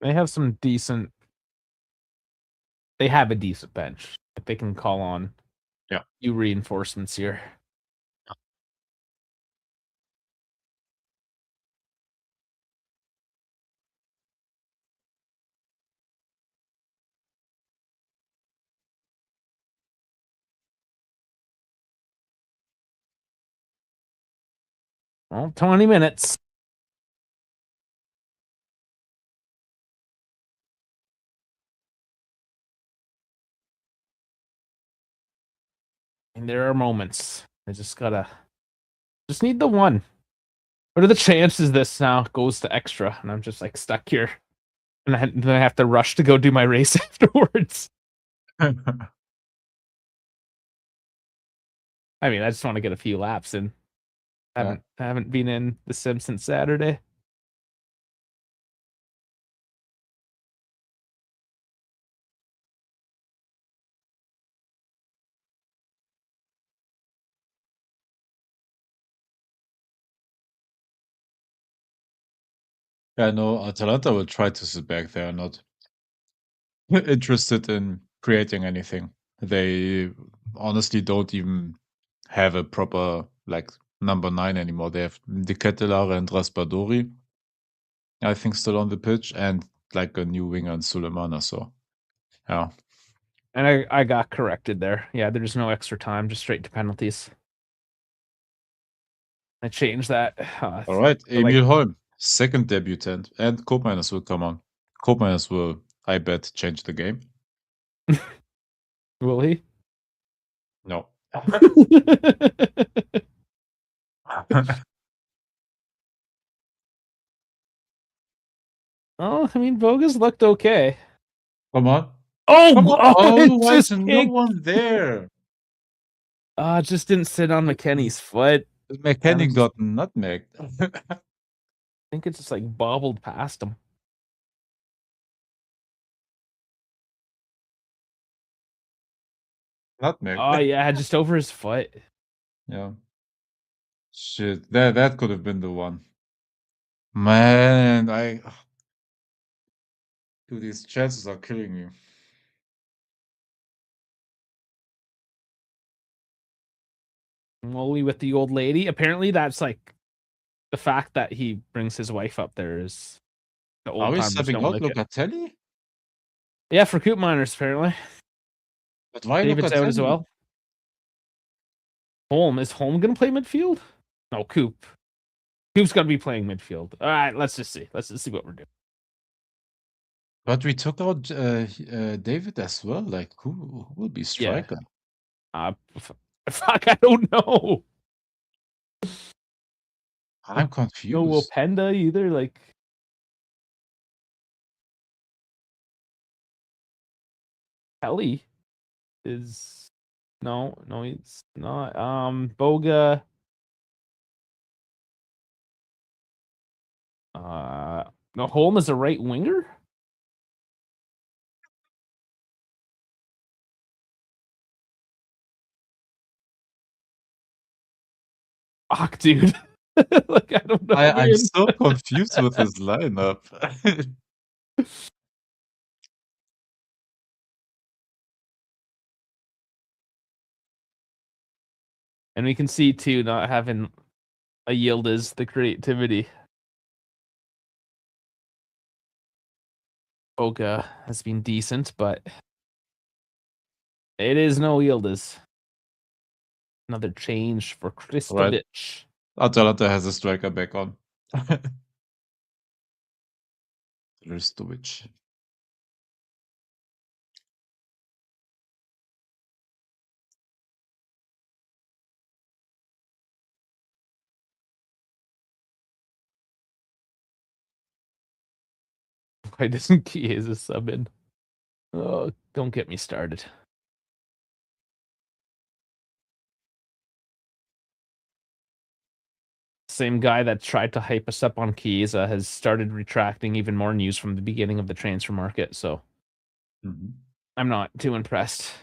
A: They have some decent. They have a decent bench. If they can call on few reinforcements here. Well, 20 minutes. And there are moments. I just need the one. What are the chances this now goes to extra and I'm just like stuck here? And then I have to rush to go do my race afterwards. I mean, I just want to get a few laps in. I haven't been in the sim since Saturday.
B: Yeah, no, Atalanta will try to sit back. They are not interested in creating anything. They honestly don't even have a proper number 9 anymore. They have Di Kettelare and Raspadori, I think, still on the pitch, and a new winger in Sulemana. So, yeah.
A: And I got corrected there. Yeah, there's no extra time, just straight to penalties. I changed that.
B: All right, Emil Holm, second debutant, and Koopmeiners will come on. Koopmeiners will, I bet, change the game.
A: Will he?
B: No.
A: Oh, I mean, Boga's looked okay.
B: Come on.
A: Oh,
B: come on. Oh, why is
A: just
B: no one there?
A: Just didn't sit on McKenny's foot.
B: McKenny got nutmegged.
A: I think it just bobbled past him.
B: Nutmeg.
A: Oh yeah, just over his foot.
B: Yeah. Shit, that could have been the one. Man, dude, these chances are killing me.
A: Molly with the old lady. Apparently, that's the fact that he brings his wife up there is the old
B: Are we
A: timers
B: stepping
A: don't
B: out
A: like it.
B: Locatelli?
A: Yeah, for Coop Miners apparently.
B: But why
A: David's
B: Locatelli?
A: out as well. Holm is Holm gonna play midfield? No, Coop. Coop's gonna be playing midfield. All right, let's just see. Let's just see what we're doing.
B: But we took out David as well. Who will be striker?
A: Fuck, I don't know.
B: I'm confused.
A: No Openda either. Kelly is no, he's not. Boga. No, Holm is a right winger. Fuck, dude. I don't know.
B: I'm so confused with his lineup.
A: And we can see too, not having a yield is the creativity. Boga has been decent, but it is no Yildiz. Another change for Kristovic.
B: Atalanta has a striker back on. Kristovic.
A: Why doesn't Chiesa sub in? Oh, don't get me started. Same guy that tried to hype us up on Chiesa has started retracting even more news from the beginning of the transfer market, so I'm not too impressed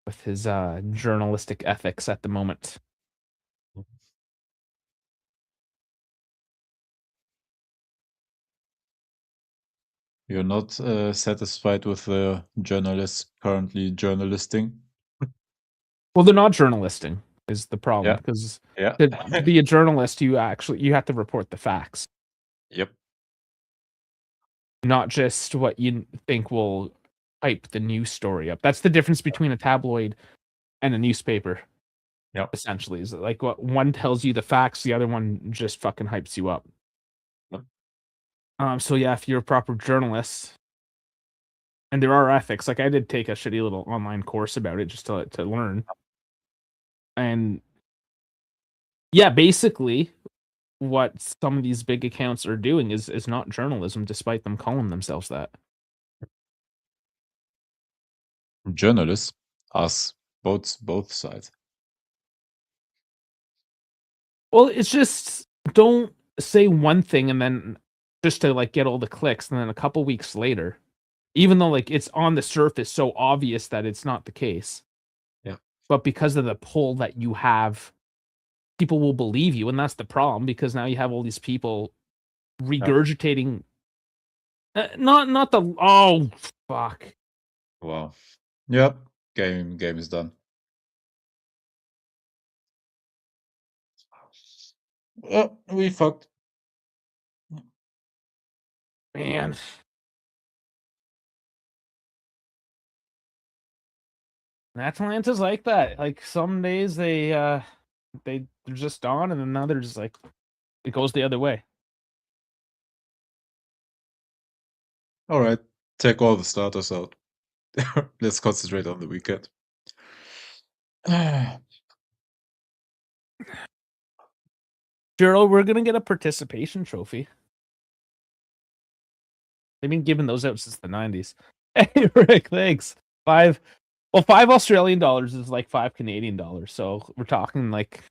A: with his journalistic ethics at the moment.
B: You're not satisfied with the journalists currently journalisting?
A: Well, they're not journalisting is the problem, because to be a journalist, you have to report the facts.
B: Yep.
A: Not just what you think will hype the news story up. That's the difference between a tabloid and a newspaper.
B: Yep.
A: Essentially, is like what one tells you the facts, the other one just fucking hypes you up.
B: Yep.
A: So yeah, if you're a proper journalist, and there are ethics, like I did take a shitty little online course about it just to learn. And yeah, basically what some of these big accounts are doing is not journalism, despite them calling themselves that.
B: Journalists ask both sides.
A: Well, it's just don't say one thing and then just to like get all the clicks, and then a couple weeks later, even though like it's on the surface so obvious that it's not the case.
B: Yeah.
A: But because of the pull that you have, people will believe you, and that's the problem, because now you have all these people regurgitating not the oh fuck.
B: Wow. Yep. Game is done. We fucked.
A: Man. Atalanta's like that. Like some days they're just on, and then now they're just like it goes the other way.
B: All right. Take all the starters out. Let's concentrate on the weekend.
A: Gerald, we're gonna get a participation trophy. They've been giving those out since the 90s. Hey Rick, thanks. $5 Australian dollars is like $5 Canadian dollars. So we're talking like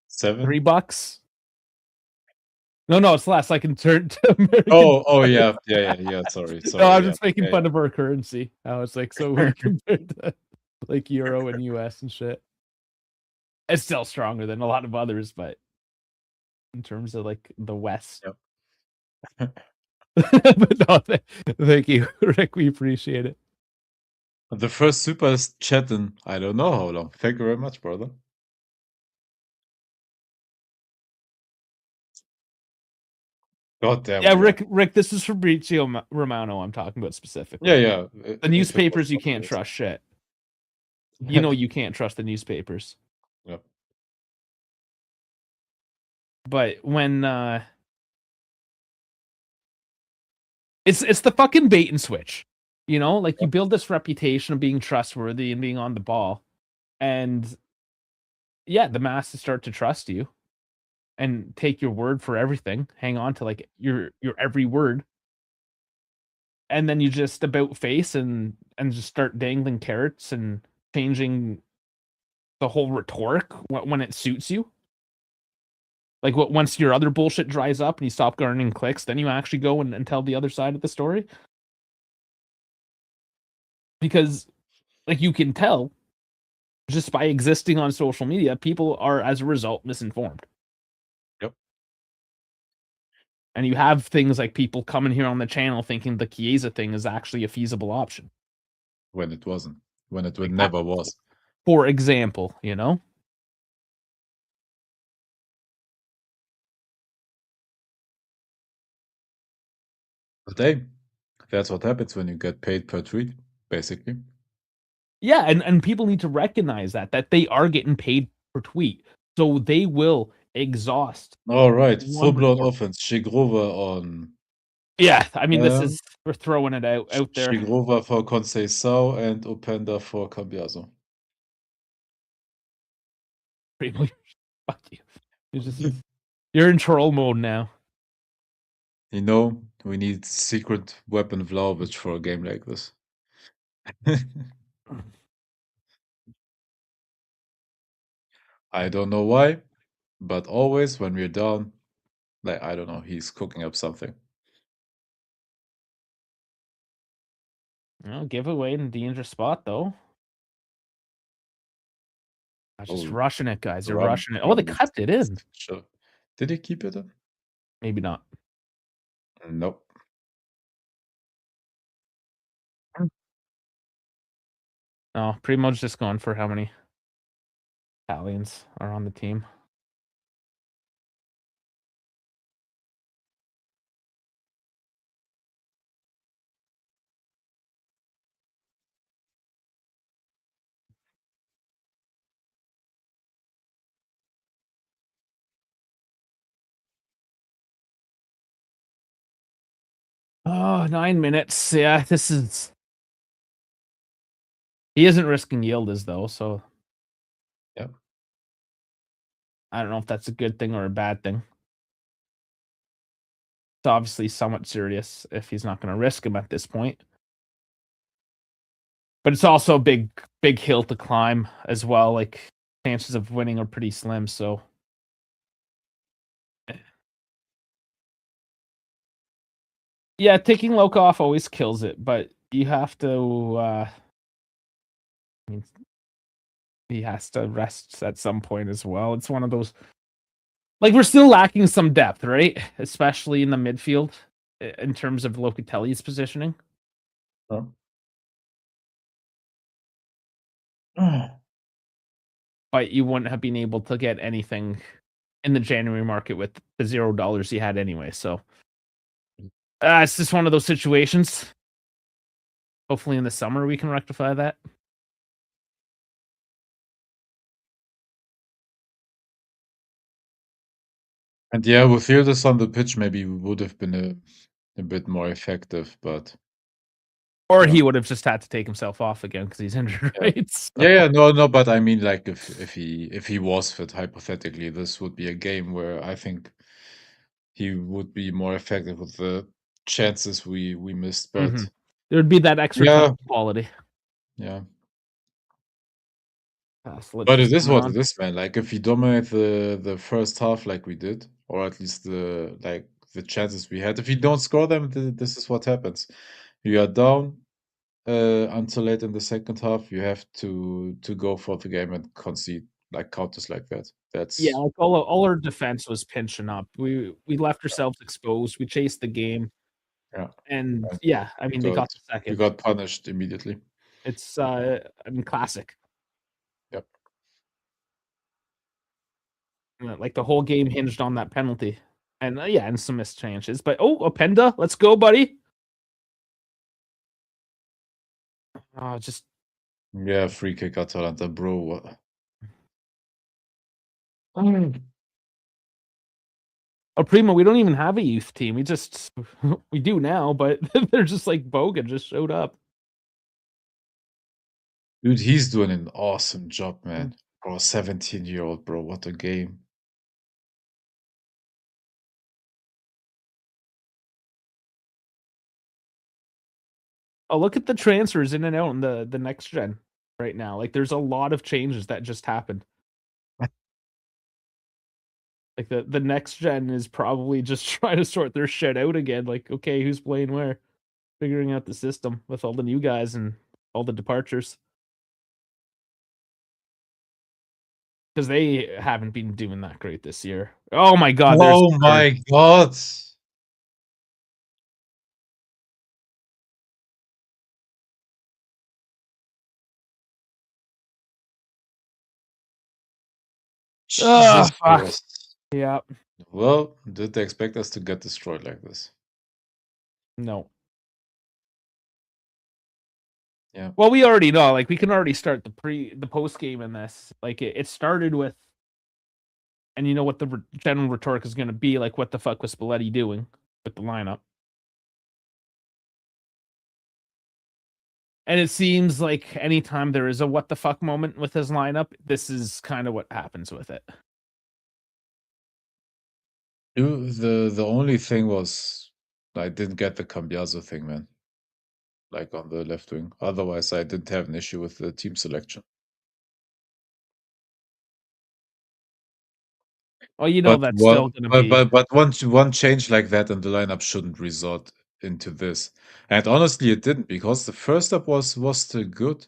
B: $7.
A: $3. No, it's less. I can turn to American.
B: Oh yeah. Sorry.
A: No, I'm just making fun of our currency. How it's like so weird compared to like Euro and US and shit. It's still stronger than a lot of others, but in terms of like the West.
B: Yep.
A: But no, thank you, Rick. We appreciate it.
B: The first super chat in I don't know how long. Thank you very much, brother. God damn.
A: Yeah, Rick, this is Fabrizio Romano I'm talking about specifically.
B: Yeah.
A: The newspapers, you can't trust shit. You know you can't trust the newspapers.
B: Yep.
A: But when it's the fucking bait and switch. You know, like you build this reputation of being trustworthy and being on the ball. And yeah, the masses start to trust you and take your word for everything. Hang on to like your every word. And then you just about face and just start dangling carrots and changing the whole rhetoric when it suits you. Like once your other bullshit dries up and you stop garnering clicks, then you actually go and tell the other side of the story. Because like you can tell just by existing on social media, people are as a result misinformed.
B: Yep.
A: And you have things like people coming here on the channel thinking the Chiesa thing is actually a feasible option.
B: When it wasn't. When it never was.
A: for example, you know?
B: But hey, that's what happens when you get paid per tweet, basically.
A: Yeah, and people need to recognize that they are getting paid per tweet, so they will exhaust
B: All right,
A: one
B: full-blown
A: retort.
B: offense. Shigrova on
A: Yeah, I mean, this
B: um,
A: is we're throwing it out there.
B: Shigrova for Conceição and Openda for Cambiaso.
A: Pretty much. Fuck you. You're in troll mode now.
B: You know, we need secret weapon Vlahovic for a game like this. I don't know why, but always when we're down, like, I don't know, he's cooking up something.
A: Well, giveaway in a dangerous spot though. Just
B: Oh,
A: rushing it, guys. They're
B: Ram,
A: rushing it. Oh, they
B: Ram
A: kept it in.
B: Sure. Did he keep it in?
A: Maybe not.
B: Nope.
A: No, pretty much just going for how many Italians are on the team. Oh, 9 minutes. Yeah, this is. He isn't risking Yildiz though, so
B: Yep.
A: I don't know if that's a good thing or a bad thing. It's obviously somewhat serious if he's not going to risk him at this point. But it's also a big hill to climb as well. Like chances of winning are pretty slim. So yeah, taking Loka off always kills it, but you have to. I mean, he has to rest at some point as well. It's one of those. Like we're still lacking some depth, right? Especially in the midfield in terms of Locatelli's positioning.
B: Oh.
A: But you wouldn't have been able to get anything in the January market with the $0 you had anyway. So it's just one of those situations. Hopefully in the summer we can rectify that.
B: And yeah, with Yildiz on the pitch, maybe we would have been a bit more effective, but
A: Or
B: yeah.
A: he would have just had to take himself off again because he's injured,
B: Yeah.
A: right? So,
B: Yeah, no, but I mean, like, if he was fit, hypothetically, this would be a game where I think he would be more effective with the chances we missed. But
A: there'd be that extra touch
B: yeah,
A: of quality.
B: yeah.
A: So let's
B: But
A: just
B: it is
A: turn it
B: what
A: on.
B: it is, man. Like, if we dominate the first half like we did, or at least the chances we had, if you don't score them, this is what happens. You are down until late in the second half. You have to go for the game and concede like counters like that.
A: Yeah,
B: That's
A: like all our defense was pinching up. We left ourselves exposed. We chased the game,
B: yeah.
A: and
B: And
A: yeah, I mean they got the
B: you
A: second.
B: got punished immediately.
A: It's I mean classic.
B: Yep.
A: Like the whole game hinged on that penalty, and yeah, and some missed chances. But Openda, let's go, buddy. Just
B: Yeah, free kick Atalanta, bro. What?
A: Primo, we don't even have a youth team. We just we do now, but they're just like Boga just showed up.
B: Dude, he's doing an awesome job, man. For a 17-year-old, bro. What a game.
A: Oh, look at the transfers in and out in the next gen right now. Like there's a lot of changes that just happened. Like the next gen is probably just trying to sort their shit out again. Like, okay, who's playing where? Figuring out the system with all the new guys and all the departures. Because they haven't been doing that great this year. Oh my god, there's
B: Oh my god. Jesus
A: fuck.
B: Christ.
A: Yeah.
B: Well, did they expect us to get destroyed like this?
A: No.
B: Yeah.
A: Well, we already know. Like, we can already start the post game in this. Like, it started with, and you know what the general rhetoric is going to be. Like, what the fuck was Spalletti doing with the lineup? And it seems like anytime there is a what the fuck moment with his lineup, this is kind of what happens with it.
B: The only thing was I didn't get the Cambiaso thing, man. Like on the left wing. Otherwise, I didn't have an issue with the team selection.
A: Well, you know that's still going to be.
B: But one change like that in the lineup shouldn't result into this. And honestly, it didn't because the first up was still good.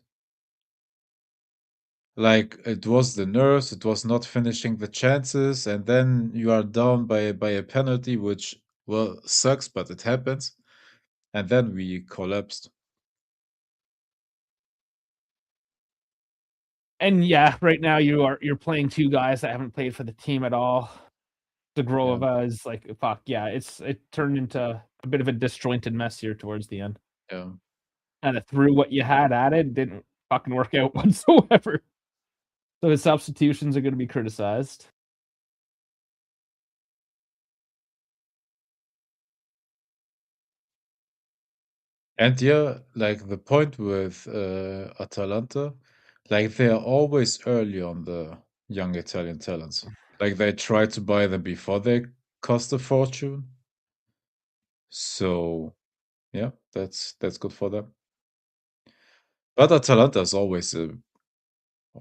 B: Like it was the nerves, it was not finishing the chances, and then you are down by a penalty, which well sucks, but it happens. And then we collapsed.
A: And yeah, right now you're playing two guys that haven't played for the team at all. Zagrova is like, fuck yeah, it turned into a bit of a disjointed mess here towards the end.
B: Yeah.
A: Kind of threw what you had at it, didn't fucking work out whatsoever. So his substitutions are going to be criticized.
B: And yeah, like the point with Atalanta, like they are always early on the young Italian talents. Like they try to buy them before they cost a fortune. So yeah, that's good for them. But Atalanta is always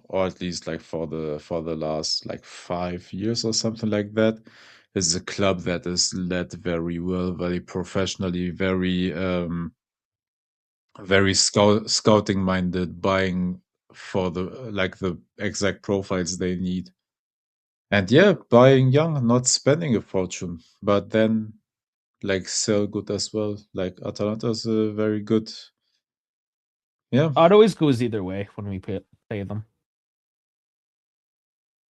B: or at least like for the last like 5 years or something like that, is a club that is led very well, very professionally, very scouting minded, buying for the exact profiles they need. And yeah, buying young, not spending a fortune, but then like sell good as well. Like Atalanta is a very good. Yeah.
A: It always goes either way when we pay them.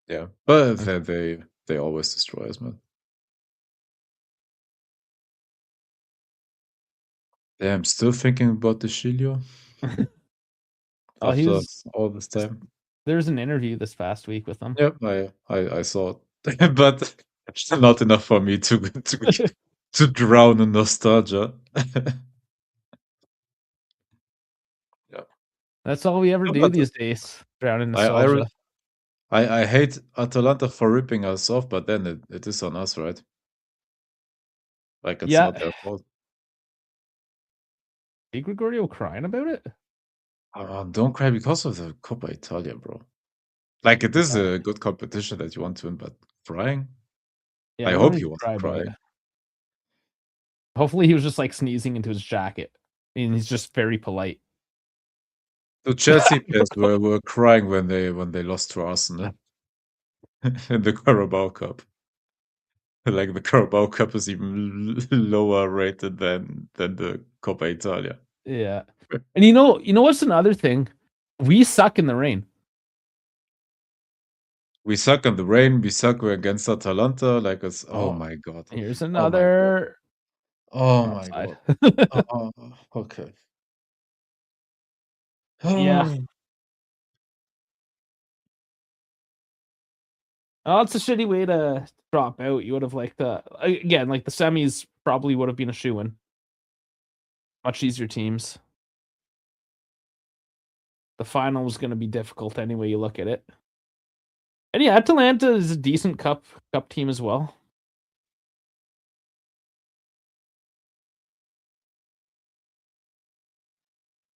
B: Yeah. But they always destroy us, man. Yeah, I'm still thinking about the Shilio after all this time.
A: There's an interview this past week with him.
B: Yep, I saw it, but not enough for me to drown in nostalgia. Yeah,
A: That's all we ever
B: no,
A: do
B: but
A: these days. Drown in
B: I I,
A: nostalgia.
B: re- I hate Atalanta for ripping us off, but then it is on us, right? Like it's
A: Yeah.
B: not their fault.
A: Is Gregorio crying about it?
B: Don't cry because of the Coppa Italia, bro. Like it is
A: Yeah.
B: a good competition that you want to win, but crying?
A: Yeah,
B: I
A: we don't
B: hope
A: need
B: he
A: to
B: wasn't
A: cry about it.
B: crying.
A: Hopefully he was just like sneezing into his jacket. I mean, he's just very polite.
B: The Chelsea players were crying when they lost to Arsenal in the Carabao Cup. Like the Carabao Cup is even lower rated than the Coppa Italia.
A: Yeah. And you know what's another thing? We suck in the rain.
B: We suck in the rain. We suck against Atalanta. Like it's oh my god.
A: Here's
B: Oh my god.
A: another
B: Oh my
A: outside.
B: god. Okay.
A: Yeah. Oh, it's a shitty way to drop out. You would have liked again, like the semis probably would have been a shoe-in. Much easier teams. The final was going to be difficult anyway you look at it. And yeah, Atalanta is a decent cup team as well.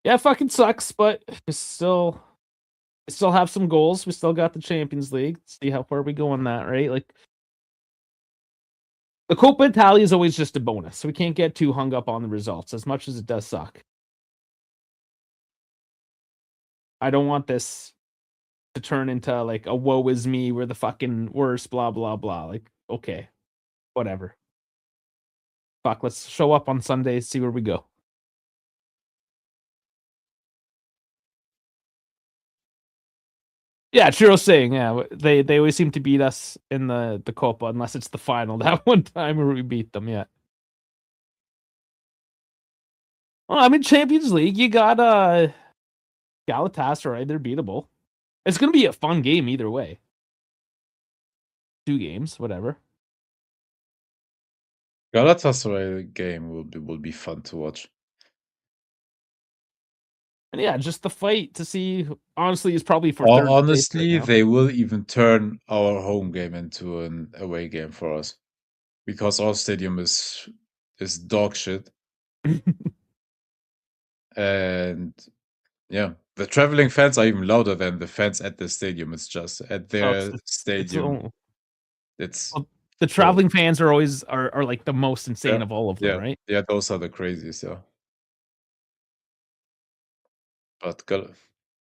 A: Yeah, it fucking sucks, but we still have some goals. We still got the Champions League. See how far we go on that, right? Like the Coppa Italia is always just a bonus, so we can't get too hung up on the results as much as it does suck. I don't want this to turn into like a woe is me, we're the fucking worst, blah blah blah. Like, okay, whatever. Fuck, let's show up on Sunday, see where we go. Yeah, Chiro's saying, yeah, they always seem to beat us in the Coppa unless it's the final. That one time where we beat them, yeah. Well, I mean, Champions League, you got Galatasaray, they're beatable. It's gonna be a fun game either way. 2 games, whatever.
B: Galatasaray game will be fun to watch.
A: And yeah, just the fight to see. Honestly, is probably for third place right
B: Honestly,
A: now.
B: they will even turn our home game into an away game for us because our stadium is dog shit. And yeah, the traveling fans are even louder than the fans at the stadium. It's just at their stadium. It's
A: Well, the traveling fans are always are like the most insane
B: yeah,
A: of all of them, right?
B: yeah, those are the craziest, yeah. But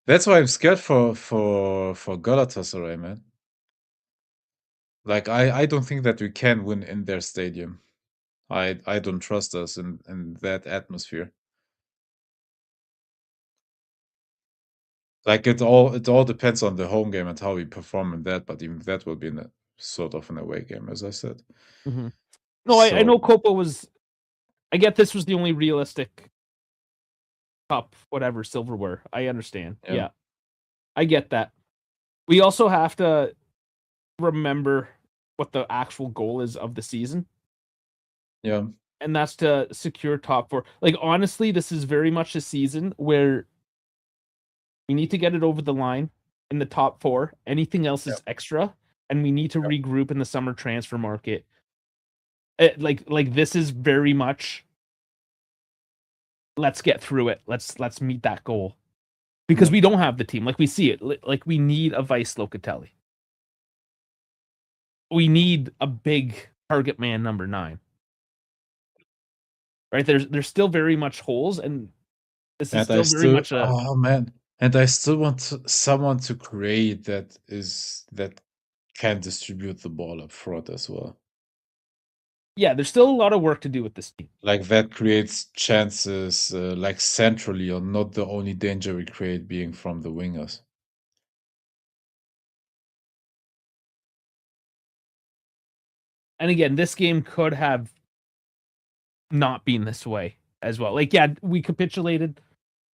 B: that's why I'm scared for Galatasaray, man. Like I don't think that we can win in their stadium. I don't trust us in that atmosphere. Like it all depends on the home game and how we perform in that, but even that will be in a sort of an away game, as I said.
A: Mm-hmm. No, I know Coppa was. I get this was the only realistic cup, whatever silverware. I understand. Yeah, I get that. We also have to remember what the actual goal is of the season.
B: Yeah.
A: And that's to secure top 4. Like, honestly, this is very much a season where we need to get it over the line in the top 4. Anything else is extra, and we need to regroup in the summer transfer market. Like this is very much let's get through it. Let's meet that goal. Because we don't have the team. Like, we see it. Like, we need a Vice Locatelli. We need a big target man number 9. Right? There's still very much holes, and this is still very much a
B: oh man. And I still want someone to create that can distribute the ball up front as well.
A: Yeah, there's still a lot of work to do with this team.
B: Like that creates chances like centrally, or not the only danger we create being from the wingers.
A: And again, this game could have not been this way as well. Like, yeah, we capitulated.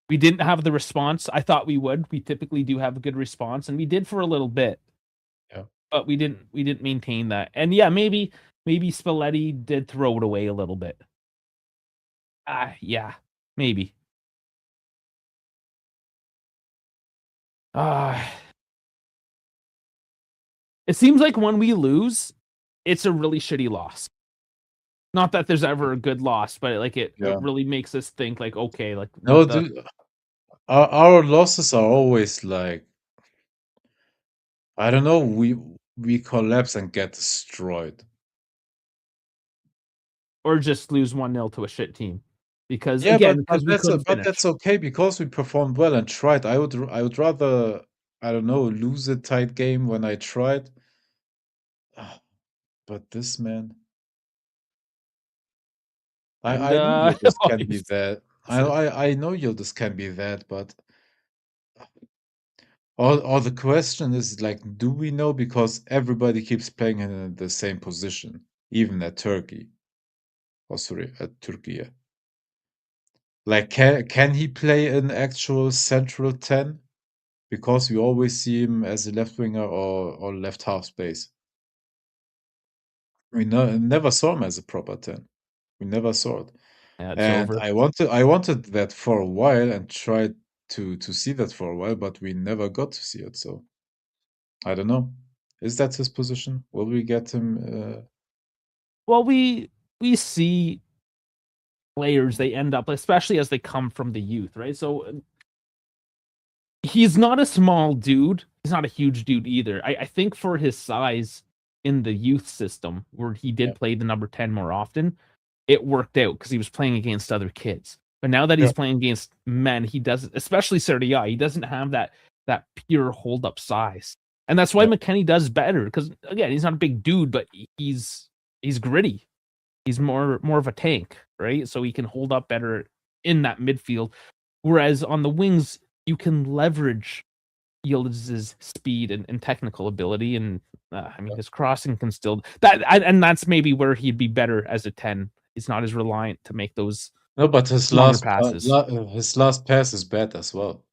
A: We didn't have the response I thought we would. We typically do have a good response, and we did for a little bit.
B: Yeah.
A: But we didn't maintain that. And yeah, maybe Spalletti did throw it away a little bit. Yeah, maybe. It seems like when we lose, it's a really shitty loss. Not that there's ever a good loss, but like it really makes us think like, okay, like
B: no, dude, our losses are always like, I don't know, we collapse and get destroyed.
A: Or just lose 1-0 to a shit team. Because
B: Yeah,
A: again,
B: but
A: we couldn't finish.
B: that's okay because we performed well and tried. I would rather, I don't know, lose a tight game when I tried. But this, man, I know Yildiz can be that. I know Yildiz can be that, but or the question is like, do we know, because everybody keeps playing in the same position, even at Turkey. Oh, sorry, at Turkey. Yeah. Like, can he play an actual central 10? Because we always see him as a left winger or left half space. We never saw him as a proper 10. We never saw it.
A: Yeah, it's
B: And
A: over.
B: I wanted that for a while and tried to see that for a while, but we never got to see it. So I don't know. Is that his position? Will we get him?
A: Well, we see players, they end up, especially as they come from the youth, right? So he's not a small dude. He's not a huge dude either. I think for his size in the youth system, where he did play the number 10 more often, it worked out because he was playing against other kids. But now that he's playing against men, he doesn't, especially Serie A, he doesn't have that pure hold up size. And that's why McKennie does better, because again, he's not a big dude, but he's gritty. He's more of a tank, right? So he can hold up better in that midfield. Whereas on the wings, you can leverage Yildiz' speed and technical ability, and I mean his crossing can still and that's maybe where he'd be better as a 10. He's not as reliant to make those
B: No, but his
A: longer
B: last pass is bad as well.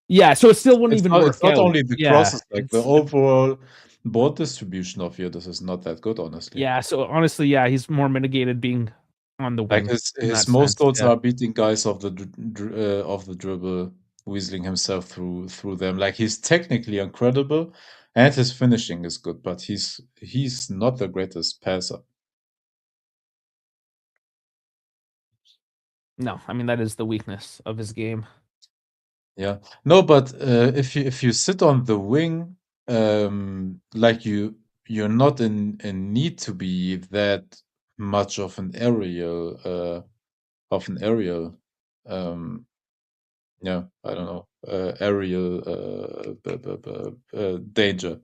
A: Yeah, so it still wouldn't even work
B: It's not
A: out.
B: only the
A: Yeah,
B: crosses, like the overall ball distribution of Yildiz is not that good, honestly.
A: Yeah, so honestly, yeah, he's more mitigated being on the wing.
B: Like his most goals are beating guys off the dribble, weaseling himself through them. Like he's technically incredible, and his finishing is good, but he's not the greatest passer.
A: No, I mean that is the weakness of his game.
B: Yeah. No, but if you sit on the wing, like you're not in need to be that much of an aerial yeah, I don't know, aerial danger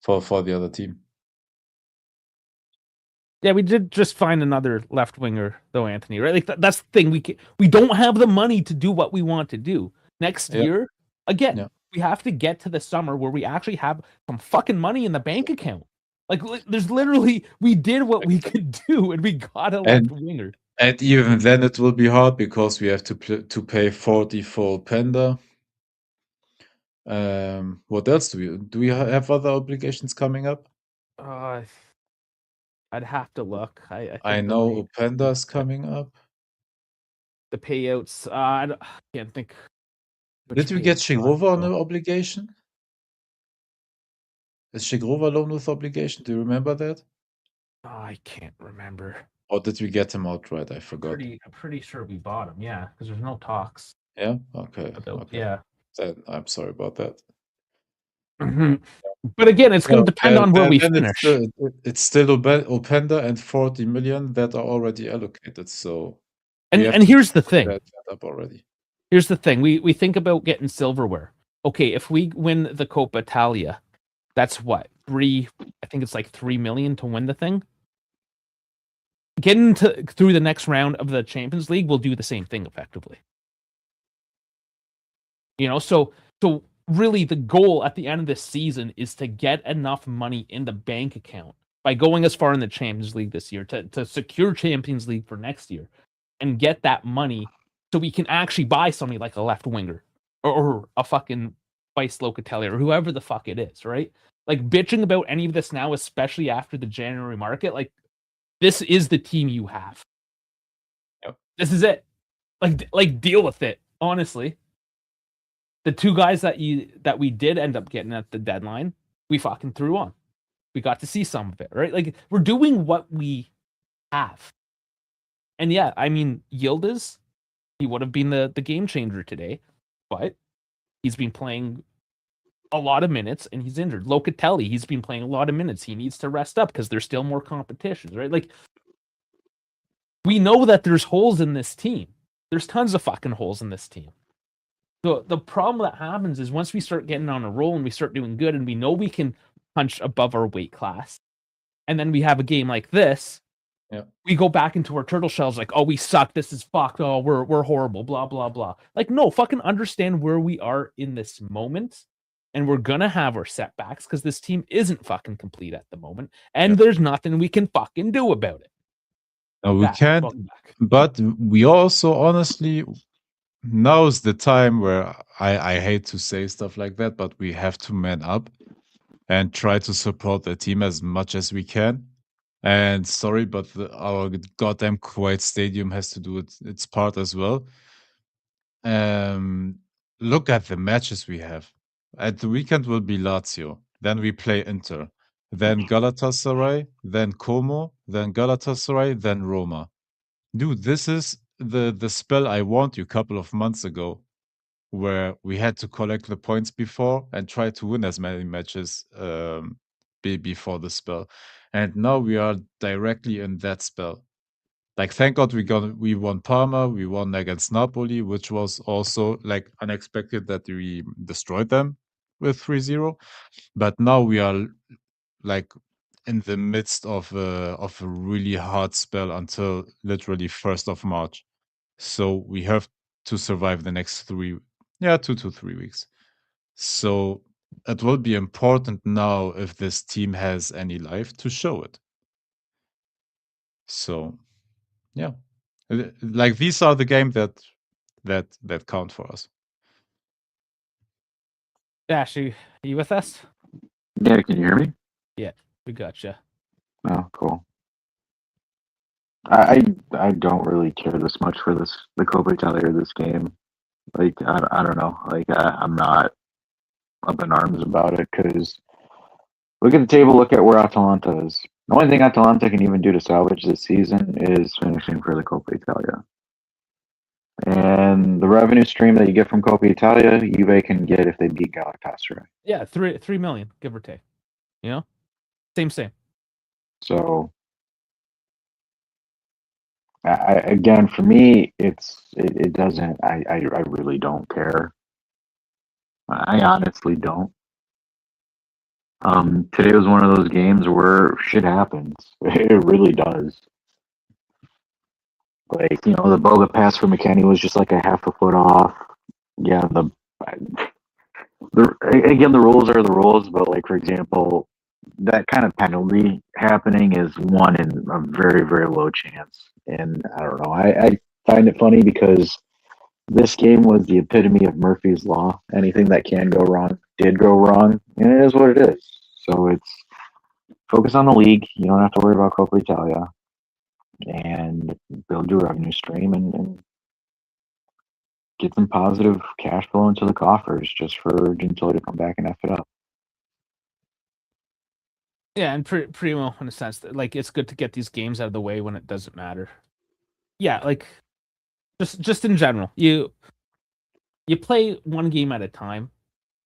B: for the other team.
A: Yeah, we did just find another left winger though, Anthony. Right, like that's the thing. We don't have the money to do what we want to do next year. Again, we have to get to the summer where we actually have some fucking money in the bank account. Like, there's literally we did what we could do, and we got a left winger.
B: And even then, it will be hard because we have to pay 40 for Panda. What else do we have other obligations coming up?
A: I'd have to look.
B: I know Panda's coming up.
A: The payouts. I can't think.
B: Did we get Shigrova on the obligation? Is Shigrova loan with obligation? Do you remember that?
A: I can't remember.
B: Or did we get him outright? I forgot.
A: I'm pretty sure we bought him. Yeah, because there's no talks.
B: Yeah. Okay.
A: Yeah.
B: Then I'm sorry about that.
A: But again, it's going to depend on where we finish.
B: It's still Openda and 40 million that are already allocated. So,
A: and here's the thing.
B: That up already.
A: Here's the thing. We think about getting silverware. Okay, if we win the Coppa Italia, that's what I think it's like 3 million to win the thing. Getting through the next round of the Champions League will do the same thing effectively. You know, so really the goal at the end of this season is to get enough money in the bank account by going as far in the Champions League this year to secure Champions League for next year and get that money so we can actually buy somebody like a left winger or a fucking Vice Locatelli or whoever the fuck it is, right? Like bitching about any of this now, especially after the January market, like this is the team you have.
B: Yep.
A: This is it. Like deal with it, honestly. The two guys that we did end up getting at the deadline, we fucking threw on. We got to see some of it, right? Like we're doing what we have. And yeah, I mean, Yildiz, he would have been the game changer today, but he's been playing a lot of minutes and he's injured. Locatelli, he's been playing a lot of minutes. He needs to rest up because there's still more competitions, right? Like we know that there's holes in this team. There's tons of fucking holes in this team. The problem that happens is once we start getting on a roll and we start doing good and we know we can punch above our weight class, and then we have a game like this, we go back into our turtle shells like, oh, we suck, this is fucked, oh, we're horrible, blah, blah, blah. Like, no, fucking understand where we are in this moment, and we're gonna have our setbacks because this team isn't fucking complete at the moment, and there's nothing we can fucking do about it.
B: No, we can't, but we also honestly... Now's the time where I hate to say stuff like that, but we have to man up and try to support the team as much as we can. And sorry, but our goddamn Kuwait stadium has to do its part as well. Look at the matches we have. At the weekend will be Lazio. Then we play Inter. Then Galatasaray. Then Como. Then Galatasaray. Then Roma. Dude, this is the spell I warned you a couple of months ago, where we had to collect the points before and try to win as many matches before the spell. And now we are directly in that spell. Like, thank God we won Parma, we won against Napoli, which was also like unexpected that we destroyed them with 3-0. But now we are like in the midst of a really hard spell until literally 1st of March. So we have to survive the next 2 to 3 weeks. So it will be important now if this team has any life to show it. So, yeah, like these are the game that count for us.
A: Dash, are you with us?
C: Yeah, can you hear me?
A: Yeah, we gotcha.
C: Oh, cool. I don't really care this much for the Coppa Italia this game. Like I don't know. Like I'm not up in arms about it because look at the table. Look at where Atalanta is. The only thing Atalanta can even do to salvage this season is finishing for the Coppa Italia. And the revenue stream that you get from Coppa Italia, Juve can get if they beat Galatasaray.
A: Yeah, 3 million, give or take. You know, same.
C: So, again, for me, it doesn't. I really don't care. I honestly don't. Today was one of those games where shit happens. It really does. Like, the Boga pass for McKennie was just like a half a foot off. Yeah, again, the rules are the rules, but like, for example, that kind of penalty happening is one in a very, very low chance. And I don't know. I find it funny because this game was the epitome of Murphy's Law. Anything that can go wrong did go wrong, and it is what it is. So it's focus on the league. You don't have to worry about Coppa Italia, and build your revenue stream and get some positive cash flow into the coffers just for Gentile to come back and F it up.
A: Yeah, and Primo, in a sense, like it's good to get these games out of the way when it doesn't matter. Yeah, like just in general, you play one game at a time.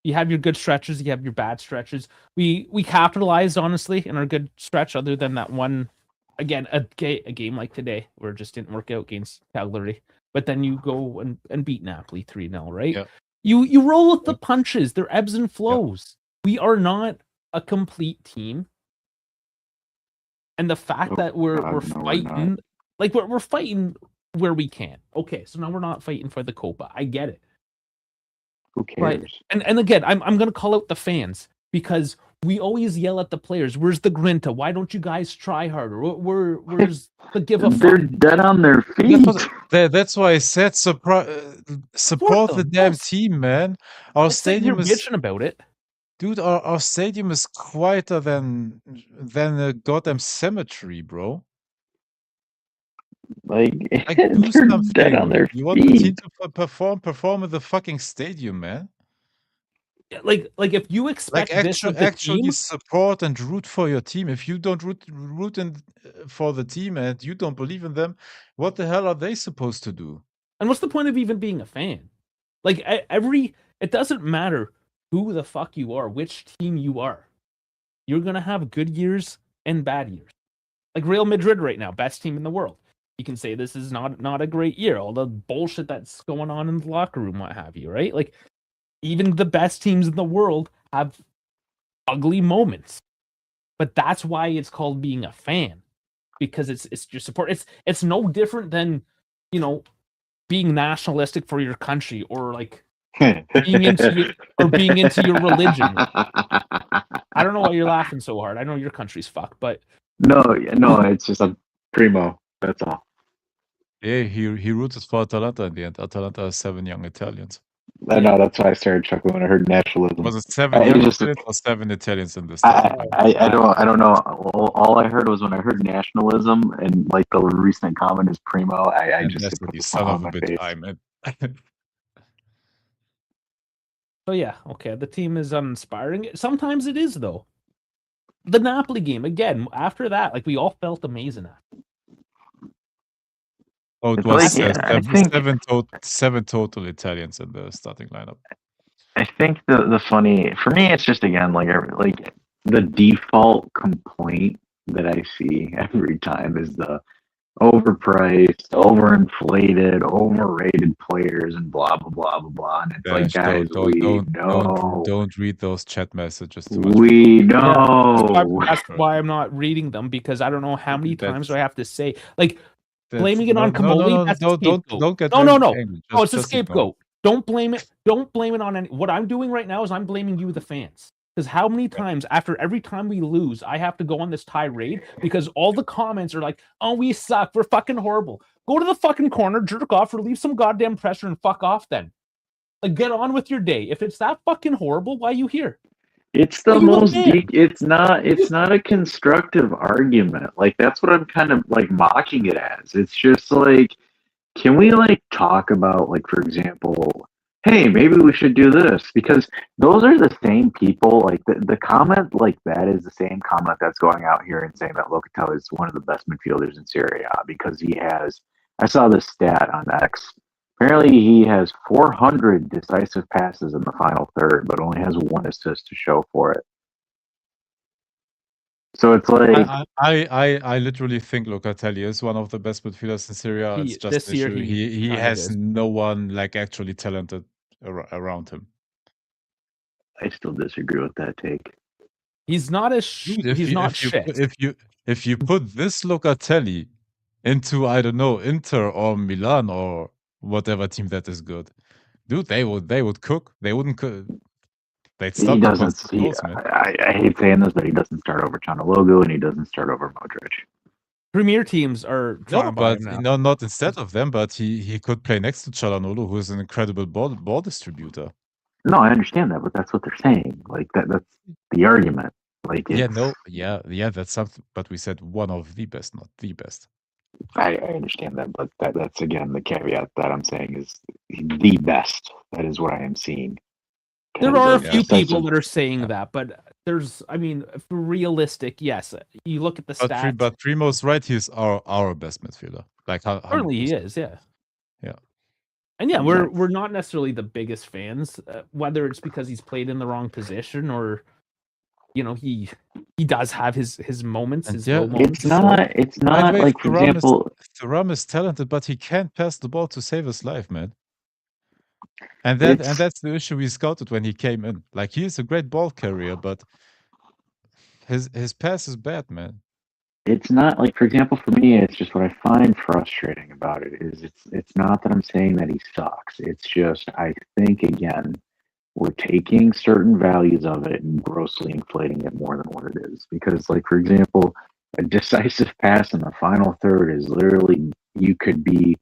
A: You have your good stretches, you have your bad stretches. We capitalized honestly in our good stretch, other than that one. Again, a game like today where it just didn't work out against Cagliari. But then you go and beat Napoli 3-0, right?
B: Yep.
A: You roll with the punches. They're ebbs and flows. Yep. We are not a complete team. And the fact that we're fighting, like we're fighting where we can. Okay, so now we're not fighting for the Coppa. I get it.
C: Who cares?
A: But, and again, I'm gonna call out the fans because we always yell at the players. Where's the grinta? Why don't you guys try harder? Where's the give a fuck?
C: They're dead on their feet.
B: That's why I said support the damn team, man. Our stadium is
A: bitching about it.
B: Dude, our stadium is quieter than a goddamn cemetery, bro.
C: Like
B: do something.
C: Dead on their
B: you want the team to perform in the fucking stadium, man.
A: Like if you expect
B: actually support and root for your team. If you don't root for the team and you don't believe in them, what the hell are they supposed to do?
A: And what's the point of even being a fan? Like it doesn't matter who the fuck you are, which team you are. You're gonna have good years and bad years. Like Real Madrid right now, best team in the world. You can say this is not a great year. All the bullshit that's going on in the locker room, what have you, right? Like even the best teams in the world have ugly moments. But that's why it's called being a fan. Because it's your support. It's no different than, being nationalistic for your country or like being into your religion. I don't know why you're laughing so hard. I know your country's fucked, but
C: no, it's just a Primo. That's all.
B: Yeah, he rooted for Atalanta in the end. Atalanta has 7 young Italians.
C: I know, that's why I started chuckling when I heard nationalism.
B: Was it 7 young Italians or 7 Italians in this?
C: I don't know. All I heard was when I heard nationalism and like the recent comment is Primo. I just put the
B: son of a bitch.
A: So yeah, okay. The team is uninspiring. Sometimes it is though. The Napoli game again. After that, like we all felt amazing at.
B: Oh, it was 7 total Italians in the starting lineup.
C: I think the funny for me, it's just again like the default complaint that I see every time is the overpriced, overinflated, overrated players and blah blah blah blah blah. And it's guys,
B: don't read those chat messages too much.
C: We know.
A: That's why I'm not reading them because I don't know how many times do I have to say like. Blaming it on Kamoli, that's a scapegoat.
B: Don't get
A: no, it's a scapegoat. Don't blame it. Don't blame it on any. What I'm doing right now is I'm blaming you, the fans. Because how many times after every time we lose, I have to go on this tirade because all the comments are like, "Oh, we suck. We're fucking horrible." Go to the fucking corner, jerk off, relieve some goddamn pressure, and fuck off. Then, like, get on with your day. If it's that fucking horrible, why are you here?
C: It's the most deep. It's not a constructive argument. Like, that's what I'm kind of like mocking it as. It's just like, can we like talk about, like, for example, hey, maybe we should do this, because those are the same people. Like, the comment like that is the same comment that's going out here and saying that Locatelli is one of the best midfielders in Serie A because he has. I saw this stat on X. Apparently, he has 400 decisive passes in the final third, but only has 1 assist to show for it. So it's like,
B: I literally think Locatelli is one of the best midfielders in Serie A. It's just
A: this
B: an
A: year
B: issue.
A: he
B: He
A: kind of
B: has
A: is.
B: no one like actually talented around him.
C: I still disagree with that take.
A: He's not as
B: Dude,
A: he's not shit.
B: if you put this Locatelli into, I don't know, Inter or Milan or whatever team that is good, dude, they would cook. They wouldn't cook. They'd
C: He
B: stop the
C: doesn't.
B: constant goals, man.
C: I hate saying this, but he doesn't start over Chanaloglu and he doesn't start over Modric.
A: Premier teams are
B: No,
A: trying to buy
B: but
A: him now.
B: not instead of them. But he could play next to Çalhanoğlu, who is an incredible ball distributor.
C: No, I understand that, but that's what they're saying. Like, that's the argument. Like,
B: That's something. But we said one of the best, not the best.
C: I understand that, but that's again the caveat that I'm saying is the best. That is what I am seeing.
A: There are a few people that are saying that, but there's, I mean, for realistic, yes. You look at the stats.
B: But Primo's right. He's our best midfielder. Like,
A: certainly he is, yeah.
B: Yeah.
A: And yeah, we're not necessarily the biggest fans, whether it's because he's played in the wrong position or, you know, he does have his moments. His low moments.
C: It's not like, for example,
B: Thuram is talented, but he can't pass the ball to save his life, man. And that's the issue we scouted when he came in. Like, he is a great ball carrier, but his pass is bad, man.
C: It's not like, for example, for me, it's just what I find frustrating about it is it's not that I'm saying that he sucks. It's just, I think, again, we're taking certain values of it and grossly inflating it more than what it is. Because, like, for example, a decisive pass in the final third is literally, you could be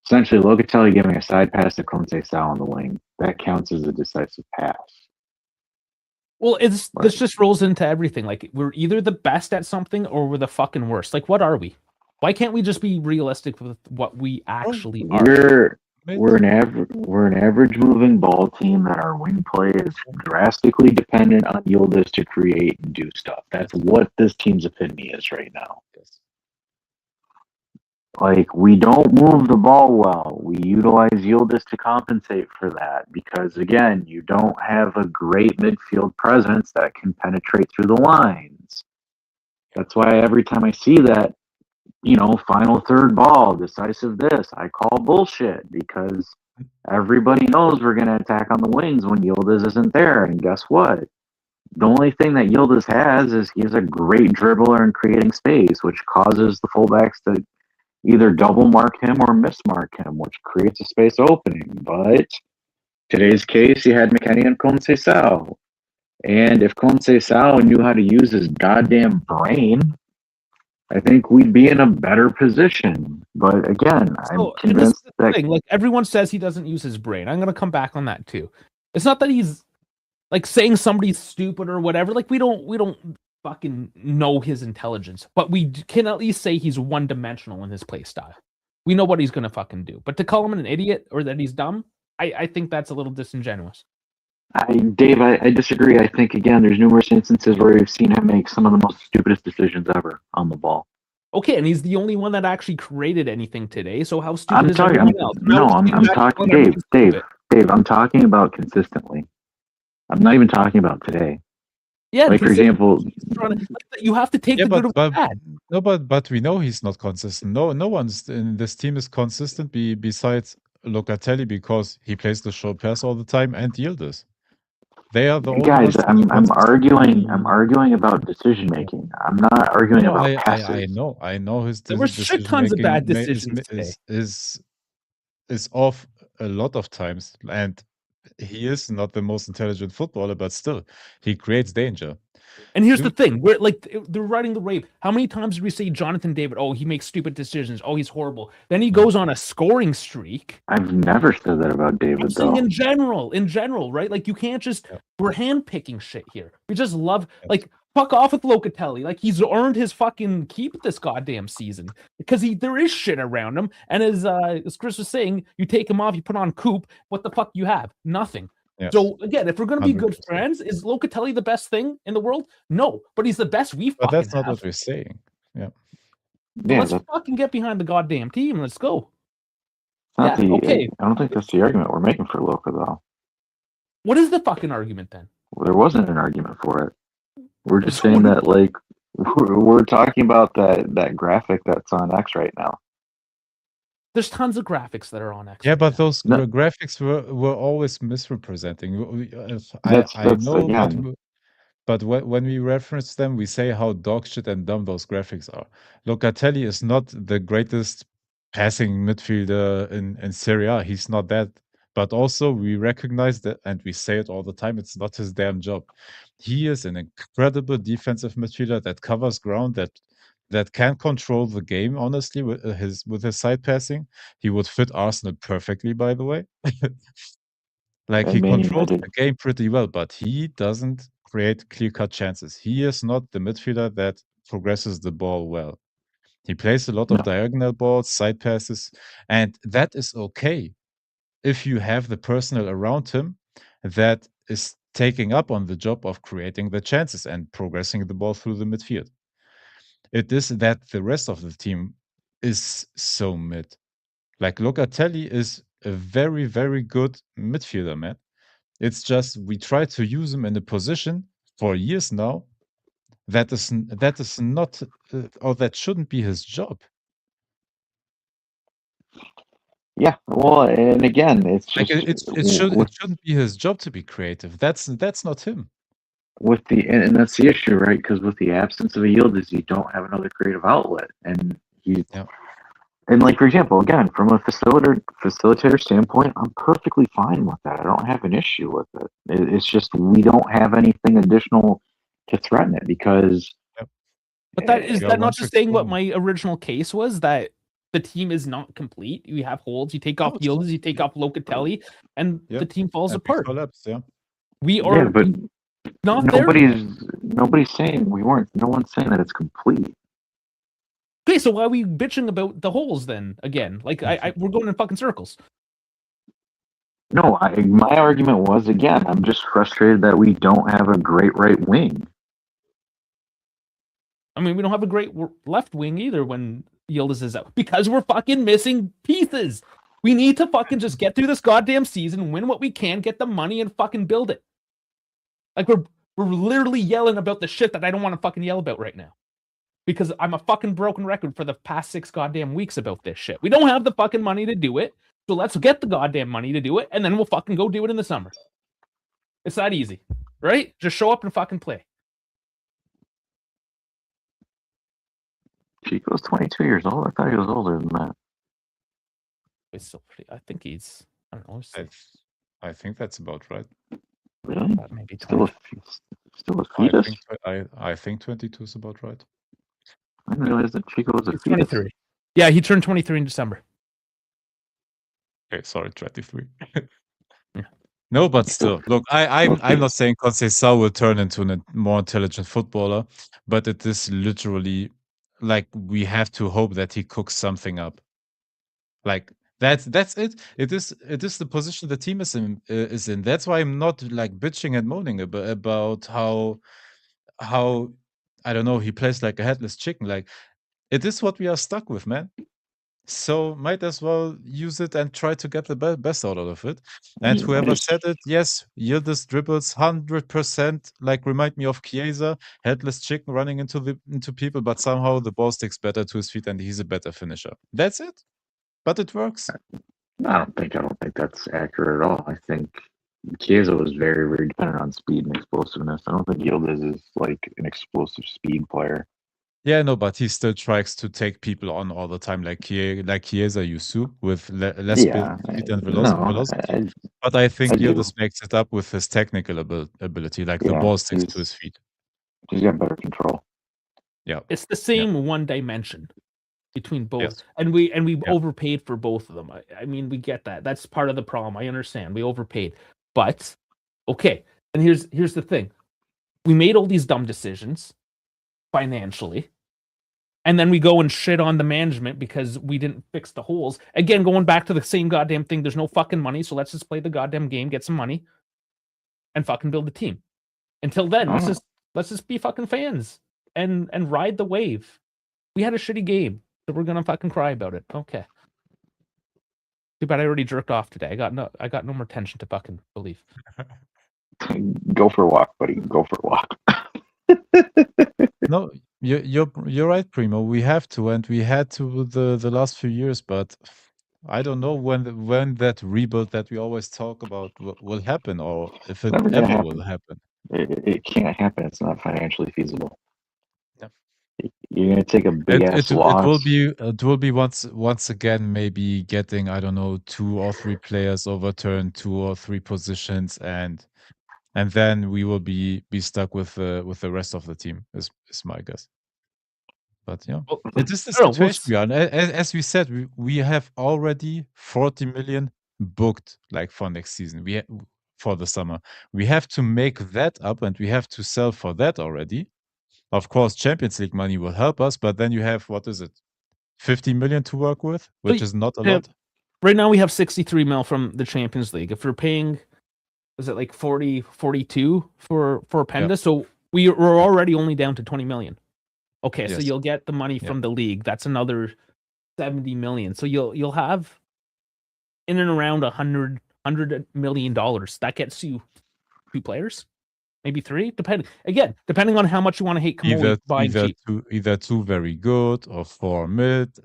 C: essentially Locatelli giving a side pass to Conceição on the wing. That counts as a decisive pass.
A: Well, this just rolls into everything. Like, we're either the best at something or we're the fucking worst. Like, what are we? Why can't we just be realistic with what we actually are?
C: We're an average moving ball team that our wing play is drastically dependent on Yildiz to create and do stuff. That's what this team's epitome is right now. Like, we don't move the ball well. We utilize Yildiz to compensate for that because, again, you don't have a great midfield presence that can penetrate through the lines. That's why every time I see that, you know, final third ball, decisive this, I call bullshit because everybody knows we're going to attack on the wings when Yildiz isn't there. And guess what? The only thing that Yildiz has is he's a great dribbler in creating space, which causes the fullbacks to either double mark him or mismark him, which creates a space opening. But today's case, you had McKennie and Conceição. And if Conceição knew how to use his goddamn brain, I think we'd be in a better position. But again, I'm convinced that
A: like, everyone says he doesn't use his brain. I'm gonna come back on that too. It's not that he's like saying somebody's stupid or whatever. Like, we don't fucking know his intelligence, but we can at least say he's one-dimensional in his play style. We know what he's gonna fucking do. But to call him an idiot or that he's dumb, I think that's a little disingenuous.
C: Dave, I disagree. I think, again, there's numerous instances where we've seen him make some of the most stupidest decisions ever on the ball.
A: Okay, and he's the only one that actually created anything today. So how stupid is
C: everyone else? I'm talking, Dave. I'm talking about consistently. I'm not even talking about today.
A: Yeah,
C: like, for example,
A: you have to take the good with the bad.
B: No, but we know he's not consistent. No one's in this team is consistent besides Locatelli because he plays the short pass all the time and Yildiz. They are the only
C: guys. I'm arguing about decision making. I'm not arguing about passes.
B: I know his.
A: There were shit tons of bad decisions today.
B: Is off a lot of times, and he is not the most intelligent footballer, but still, he creates danger.
A: And here's the thing: we're like they're riding the wave. How many times did we say Jonathan David? Oh, he makes stupid decisions. Oh, he's horrible. Then he goes on a scoring streak.
C: I've never said that about David, though.
A: In general, right? Like you can't just we're handpicking shit here. We just love like fuck off with Locatelli. Like he's earned his fucking keep this goddamn season because there is shit around him. And as Chris was saying, you take him off, you put on Coop. What the fuck you have? Nothing.
B: Yes.
A: So again, if we're gonna be
B: 100%.
A: good friends, is Locatelli the best thing in the world? No, but he's the best we
B: But
A: fucking
B: that's not
A: have.
B: what we're saying. Yeah.
A: So let's fucking get behind the goddamn team. Let's go.
C: Okay. I don't think that's the argument we're making for Loca, though.
A: What is the fucking argument then?
C: Well, there wasn't an argument for it. We're just saying that, like, we're talking about that graphic that's on X right now.
A: There's tons of graphics that are on X.
B: Yeah, but those graphics were always misrepresenting. I know, but when we reference them, we say how dog shit and dumb those graphics are. Locatelli is not the greatest passing midfielder in Serie A. He's not that. But also, we recognize that, and we say it all the time, it's not his damn job. He is an incredible defensive midfielder that covers ground, that can control the game, honestly, with his side passing. He would fit Arsenal perfectly, by the way. Like, he controls the game pretty well, but he doesn't create clear-cut chances. He is not the midfielder that progresses the ball well. He plays a lot of diagonal balls, side passes, and that is okay if you have the personnel around him that is taking up on the job of creating the chances and progressing the ball through the midfield. It is that the rest of the team is so mid. Like, Locatelli is a very, very good midfielder, man. It's just we try to use him in a position for years now that is not, or that shouldn't be his job.
C: Yeah, well, and again, it's just
B: like it shouldn't be his job to be creative. That's not him.
C: And that's the issue, right? Because with the absence of a Yildiz, you don't have another creative outlet, and and like, for example, again, from a facilitator standpoint, I'm perfectly fine with that. I don't have an issue with it. It's just we don't have anything additional to threaten it because.
A: But is that not just saying what my original case was, that the team is not complete? You have holes. You take off Yildiz, you take off Locatelli, and the team falls apart. We are
C: but
A: not
C: nobody's saying we weren't. No one's saying that it's complete.
A: Okay, so why are we bitching about the holes then again? Like we're going in fucking circles.
C: No, my argument was, again, I'm just frustrated that we don't have a great right wing.
A: I mean, we don't have a great left wing either when Yildiz is out because we're fucking missing pieces. We need to fucking just get through this goddamn season, win what we can, get the money, and fucking build it. Like we're literally yelling about the shit that I don't want to fucking yell about right now. Because I'm a fucking broken record for the past 6 goddamn weeks about this shit. We don't have the fucking money to do it, so let's get the goddamn money to do it, and then we'll fucking go do it in the summer. It's that easy, right? Just show up and fucking play.
C: Chico's 22 years old. I thought he was older than that.
A: He's still pretty. I think he's. I don't know.
B: I think that's about right.
C: Really?
A: Maybe
C: still a fetus.
B: I think 22 is about right.
C: I didn't realize that Chico was a fetus.
A: 23. Yeah, he turned 23 in December.
B: Okay, sorry, 23. No, but still, look, I'm not saying Conceição will turn into a more intelligent footballer, but it is literally like we have to hope that he cooks something up. Like that's it. It is the position the team is in. That's why I'm not like bitching and moaning about how I don't know, he plays like a headless chicken. Like, it is what we are stuck with, man. So might as well use it and try to get the best out of it. And whoever said it, yes, Yildiz dribbles 100%, like remind me of Chiesa, headless chicken running into people, but somehow the ball sticks better to his feet and he's a better finisher. That's it. But it works.
C: I don't think that's accurate at all. I think Chiesa was very, very dependent on speed and explosiveness. I don't think Yildiz is like an explosive speed player.
B: Yeah, no, but he still tries to take people on all the time, like Chiesa used to, with less
C: Yeah,
B: speed and
C: no,
B: velocity. But I think
C: I do.
B: Yildiz makes it up with his technical ability, like the
C: Yeah,
B: ball sticks to his feet.
C: He's got better control.
B: Yeah,
A: It's the same one dimension between both,
B: yes.
A: and we
B: Yeah.
A: overpaid for both of them. I mean, we get that. That's part of the problem. I understand. We overpaid, but okay. And here's the thing: we made all these dumb decisions financially, and then we go and shit on the management because we didn't fix the holes. Again, going back to the same goddamn thing. There's no fucking money, so let's just play the goddamn game, get some money, and fucking build a team. Until then, let's just be fucking fans and ride the wave. We had a shitty game, so we're gonna fucking cry about it. Okay. Too bad I already jerked off today. I got no more tension to fucking believe.
C: Go for a walk, buddy. Go for a walk.
B: No, you're right, Primo. We have to, and we had to the last few years, but I don't know when that rebuild that we always talk about will happen, or if it ever will happen.
C: It can't happen. It's not financially feasible.
B: Yeah.
C: You're gonna take a big ass loss.
B: It will be once again maybe getting, I don't know, 2 or 3 players overturned, 2 or 3 positions, and then we will be stuck with the rest of the team. Is my guess. But yeah, it is the situation we are. As we said, we have already 40 million booked, like, for next season. For the summer, we have to make that up, and we have to sell for that already. Of course, Champions League money will help us, but then you have, what is it, 50 million to work with, which is not a lot.
A: Right now we have 63 mil from the Champions League. If we're paying, is it like 40, 42 for Penda?
B: Yeah.
A: So we're already only down to 20 million. Okay,
B: Yes.
A: so you'll get the money from the league. That's another 70 million. So you'll have in and around $100 million. That gets you 2 players, maybe 3, depending on how much you want to hate Kamoli buying cheap.
B: Either 2 very good or 4 mid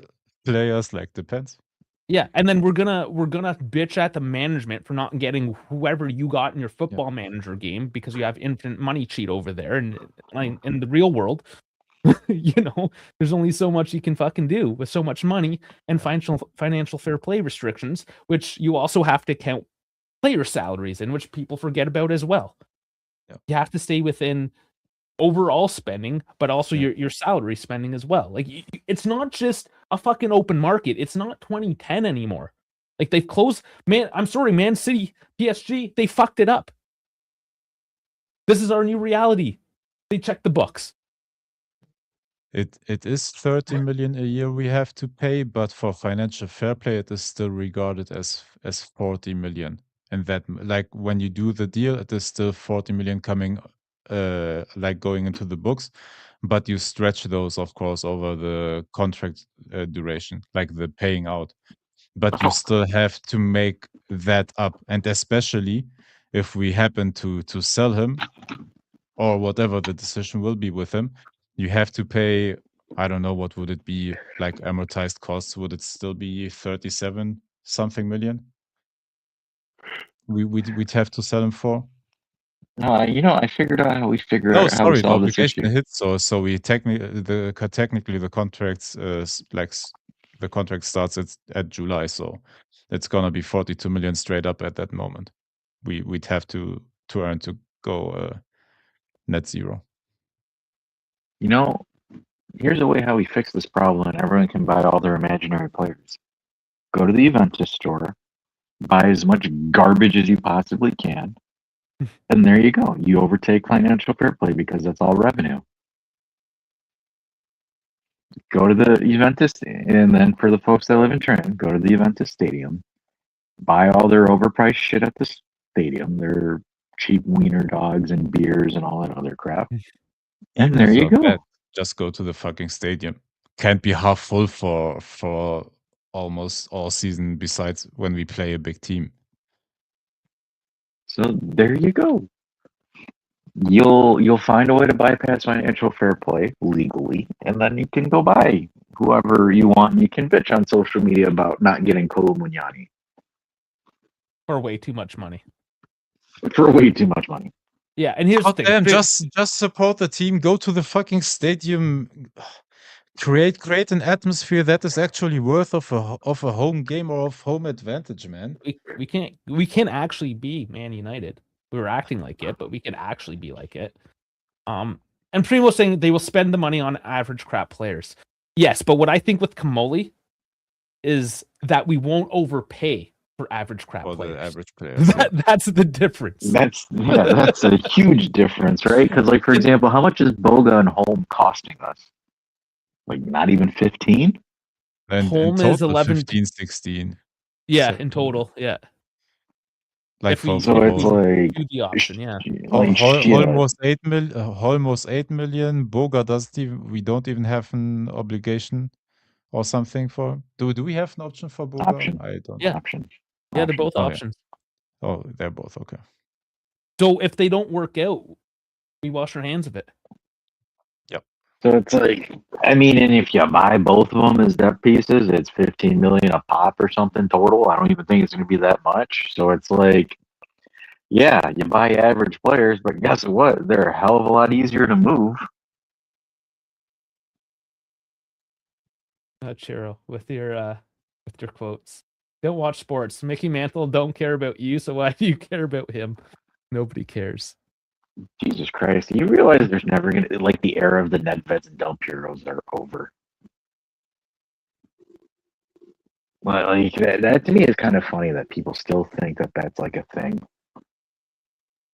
B: players, like, depends.
A: Yeah, and then we're gonna bitch at the management for not getting whoever you got in your football manager game because you have infinite money cheat over there, and in the real world, there's only so much you can fucking do with so much money and financial fair play restrictions, which you also have to count player salaries in, which people forget about as well.
B: Yeah.
A: You have to stay within overall spending, but also your salary spending as well. Like, it's not just a fucking open market. It's not 2010 anymore. Like, they've closed. Man, I'm sorry, Man City, PSG, they fucked it up. This is our new reality. They checked the books.
B: It is 30 million a year we have to pay, but for financial fair play, it is still regarded as 40 million. And that, like, when you do the deal, it is still 40 million coming, like, going into the books, but you stretch those, of course, over the contract duration, like the paying out. But you still have to make that up, and especially if we happen to sell him, or whatever the decision will be with him, you have to pay, I don't know, what would it be, like, amortized costs? Would it still be 37 something million? We'd have to sell him for?
C: I figured out how we figure
B: No,
C: out how we
B: sorry, the
C: solve this
B: obligation
C: issue.
B: hits, so we technically the contracts, the contract starts at July, so it's gonna be 42 million straight up at that moment. We'd have to earn to go net zero.
C: Here's a way how we fix this problem, and everyone can buy all their imaginary players. Go to the Juventus store, buy as much garbage as you possibly can, and there you go. You overtake financial fair play because that's all revenue. Go to the Juventus, and then for the folks that live in Trenton, go to the Juventus stadium, buy all their overpriced shit at the stadium, their cheap wiener dogs and beers and all that other crap. And there you go.
B: Just go to the fucking stadium. Can't be half full for almost all season, besides when we play a big team.
C: So there you go. You'll find a way to bypass financial fair play legally, and then you can go buy whoever you want, and you can bitch on social media about not getting Kolo Munyani.
A: For way too much money.
C: For way too much money.
A: Yeah, and here's the thing.
B: Just support the team. Go to the fucking stadium. create an atmosphere that is actually worth of a home game or of home advantage, man.
A: We can't actually be Man United. We were acting like it, but we can actually be like it. And Primo's saying they will spend the money on average crap players. Yes, but what I think with Kamoli is that we won't overpay for average crap
B: For
A: players.
B: the average players.
A: That's the difference.
C: That's a huge difference, right? Because, like, for example, how much is Boga and Holm costing us? Like, not even 15?
B: And
A: Home
B: in
A: is
B: total,
A: 11
B: 15, 16.
A: Yeah,
B: So,
A: in total, yeah.
B: Like
A: If we-
B: for
C: So
A: if
C: it's
B: football.
C: like
A: Do the option, yeah.
C: like shit.
B: Almost 8 million. Boga doesn't even. We don't even have an obligation or something for. Do we have an option for Boga?
C: Option.
B: I don't.
A: Yeah.
C: Option.
A: Yeah, they're both
B: Oh, yeah.
A: options.
B: Oh, they're both okay.
A: So if they don't work out, we wash our hands of it.
C: So it's like, I mean, and if you buy both of them as depth pieces, it's 15 million a pop or something total. I don't even think it's going to be that much. So it's like, yeah, you buy average players, but guess what? They're a hell of a lot easier to move.
A: Chiro, with your quotes. Don't watch sports. Mickey Mantle don't care about you, so why do you care about him? Nobody cares.
C: Jesus Christ. You realize there's never going to, like, the era of the Nedveds and Del Pieros are over. Like, that to me is kind of funny that people still think that that's like a thing.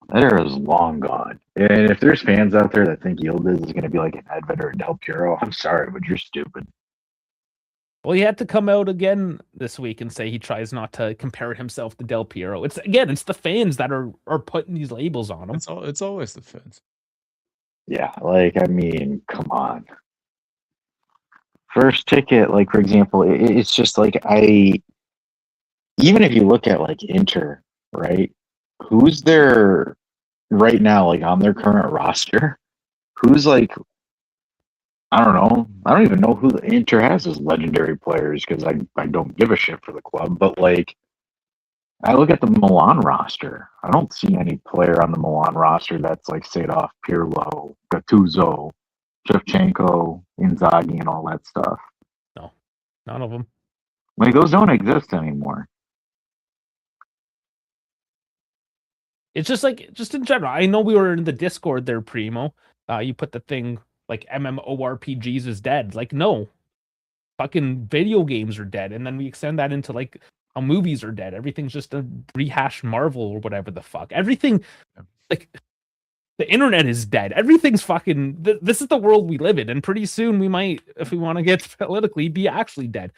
C: That era is long gone. And if there's fans out there that think Yildiz is going to be like an Nedved or a Del Piero, I'm sorry, but you're stupid.
A: Well, he had to come out again this week and say he tries not to compare himself to Del Piero. It's the fans that are putting these labels on him.
B: It's always the fans.
C: Yeah, like, I mean, come on. First ticket, like, for example, it's just like, even if you look at like Inter, right? Who's there right now, like on their current roster? Who's like, I don't know. I don't even know who the Inter has as legendary players because I don't give a shit for the club. But like, I look at the Milan roster. I don't see any player on the Milan roster that's like Seedorf, Pirlo, Gattuso, Shevchenko, Inzaghi, and all that stuff.
A: No, none of them.
C: Like, those don't exist anymore.
A: It's just like, just in general. I know we were in the Discord there, Primo. You put the thing like MMORPGs is dead. Like, no, fucking video games are dead, and then we extend that into like how movies are dead. Everything's just a rehashed Marvel or whatever the fuck. Everything, like, the internet is dead. Everything's fucking. This is the world we live in, and pretty soon we might, if we want to get politically, be actually dead.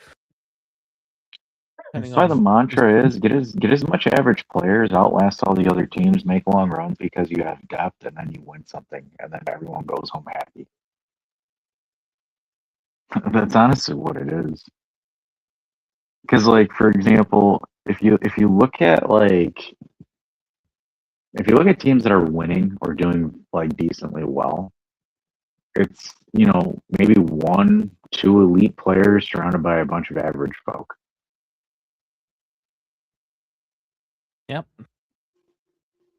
C: That's why the mantra is get as much average players, outlast all the other teams, make long runs because you have depth, and then you win something, and then everyone goes home happy. That's honestly what it is. Because, like, for example, if you look at teams that are winning or doing like decently well, it's, maybe 1-2 elite players surrounded by a bunch of average folk.
A: Yep.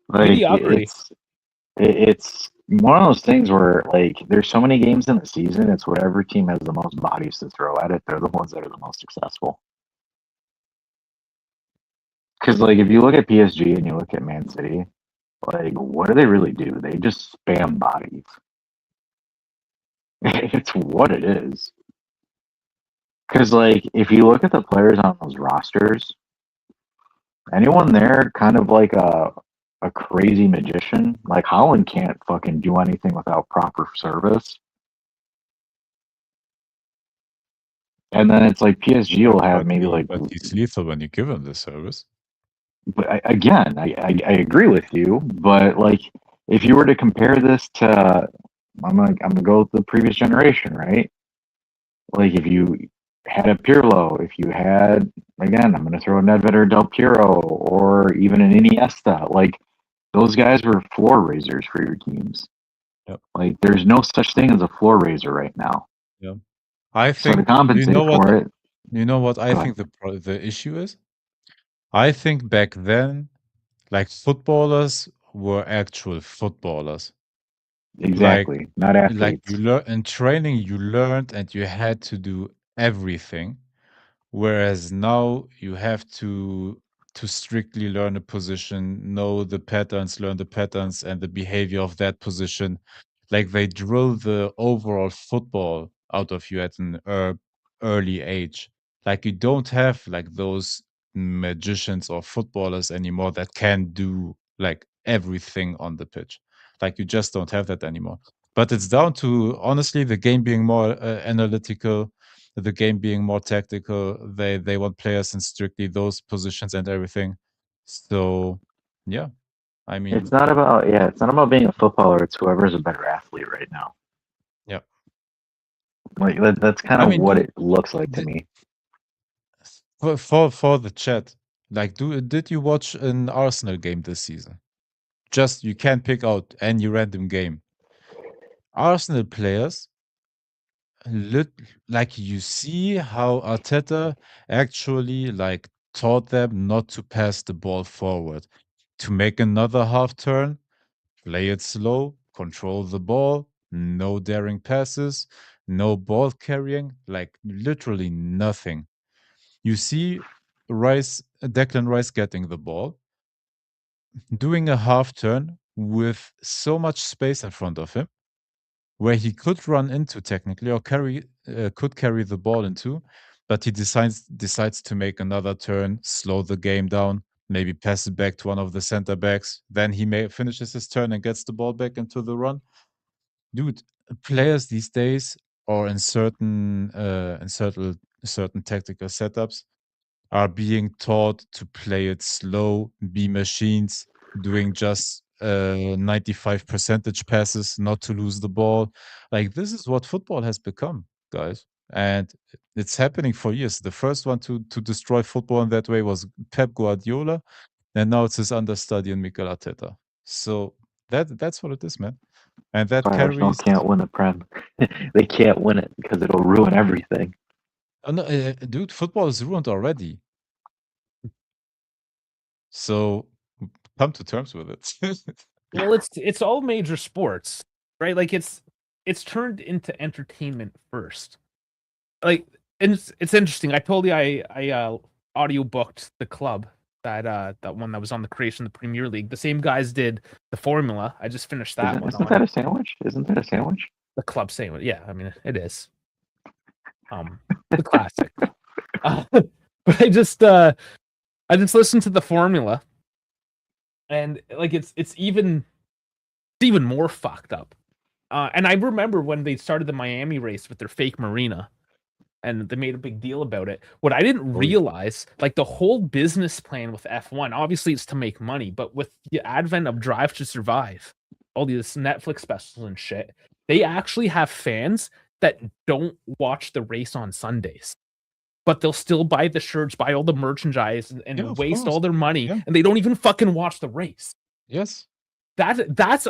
C: Like,
A: Mediocrity.
C: it's one of those things where, like, there's so many games in the season, it's whatever team has the most bodies to throw at it, they're the ones that are the most successful. Because, like, if you look at PSG and you look at Man City, like, what do they really do? They just spam bodies. It's what it is. Because, like, if you look at the players on those rosters, anyone there kind of like a crazy magician. Like, Holland can't fucking do anything without proper service. And then it's like PSG will have maybe like.
B: But he's lethal when you give him the service.
C: But I agree with you. But like, if you were to compare this to, I'm gonna go with the previous generation, right? Like, if you had a Pirlo, if you had, again, I'm gonna throw a Nedved or Del Piero or even an Iniesta, like, those guys were floor raisers for your teams.
B: Yep.
C: Like, there's no such thing as a floor raiser right now.
B: Yeah, I think.
C: So to compensate for it,
B: you know what I think the issue is? I think back then, like, footballers were actual footballers.
C: Exactly. Not
B: Like
C: athletes.
B: you learn in training, you learned and you had to do everything. Whereas now you have to strictly learn a position, know the patterns, learn the patterns and the behavior of that position. Like they drill the overall football out of you at an early age. Like you don't have like those magicians or footballers anymore that can do like everything on the pitch. Like you just don't have that anymore. But it's down to honestly the game being more analytical, the game being more tactical. They want players in strictly those positions and everything. So yeah, I mean,
C: It's not about being a footballer. It's whoever's a better athlete right now.
B: yeah.
C: Like that's kind
B: I
C: of
B: mean,
C: what
B: dude,
C: it looks like to me.
B: for the chat, like, did you watch an Arsenal game this season? Just you can't pick out any random game. Arsenal players, like you see how Arteta actually like taught them not to pass the ball forward, to make another half turn, play it slow, control the ball, no daring passes, no ball carrying, like literally nothing. You see Declan Rice getting the ball, doing a half turn with so much space in front of him where he could run into technically or could carry the ball into, but he decides to make another turn, slow the game down, maybe pass it back to one of the center backs. Then he finishes his turn and gets the ball back into the run. Dude, players these days or in certain tactical setups are being taught to play it slow, be machines, doing just 95 percentage passes, not to lose the ball. Like this is what football has become, guys. And it's happening for years. The first one to destroy football in that way was Pep Guardiola, and now it's his understudy in Mikel Arteta. So that's what it is, man. And that
C: That's why Arsenal
B: carries.
C: can't win the Prem. They can't win it because it'll ruin everything.
B: Oh, no, dude, football is ruined already. So come to terms with it.
A: Well, it's all major sports, right? Like it's turned into entertainment first. Like, and it's interesting. I told you I audio booked the club, that one that was on the creation of the Premier League. The same guys did the formula. I just finished that one.
C: Isn't that a sandwich? Isn't that a sandwich?
A: The club sandwich? Yeah, I mean it is. The classic. But I just listened to the formula, and like it's even more fucked up. And I remember when they started the Miami race with their fake marina, and they made a big deal about it. What I didn't realize, like the whole business plan with F1, obviously it's to make money, but with the advent of Drive to Survive, all these Netflix specials and shit, they actually have fans that don't watch the race on Sundays, but they'll still buy the shirts, buy all the merchandise, and
B: Yeah,
A: waste
B: course.
A: all their money,
B: Yeah.
A: and they don't even fucking watch the race.
B: Yes.
A: That's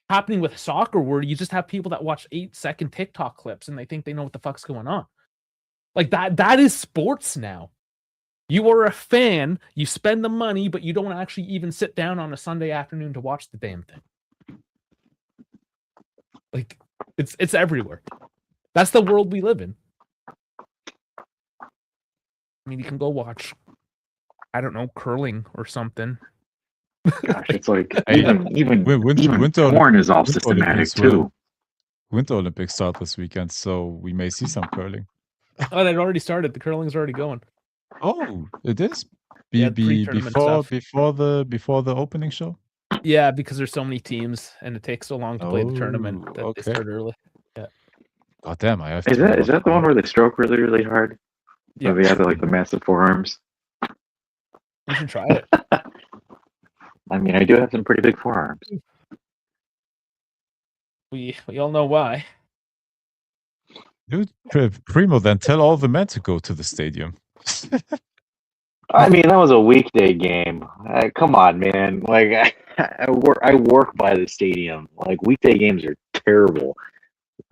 A: happening with soccer, where you just have people that watch 8-second TikTok clips and they think they know what the fuck's going on. Like that is sports now. You are a fan, you spend the money, but you don't actually even sit down on a Sunday afternoon to watch the damn thing. Like it's everywhere. That's the world we live in. I mean, you can go watch, I don't know, curling or something.
C: Gosh, it's like
B: Hey,
C: even
B: Winter
C: porn is all
B: Winter
C: systematic
B: Olympics
C: too.
B: Winter Olympics start this weekend, so we may see some curling.
A: Oh, that already started. The curling's already going.
B: Oh, it is
A: Yeah, pre-tournament
B: before
A: stuff.
B: before the opening show.
A: Yeah, because there's so many teams and it takes so long to play the tournament that
B: okay.
A: they start early. Yeah.
B: God damn, I have
C: Is
B: to.
C: that the one where they stroke really, really hard?
A: Yeah.
C: Where they have like the massive forearms.
A: You should try it.
C: I mean, I do have some pretty big forearms.
A: We all know why.
B: Dude, Primo, then tell all the men to go to the stadium.
C: I mean, that was a weekday game. Come on, man. Like, I work by the stadium. Like, weekday games are terrible.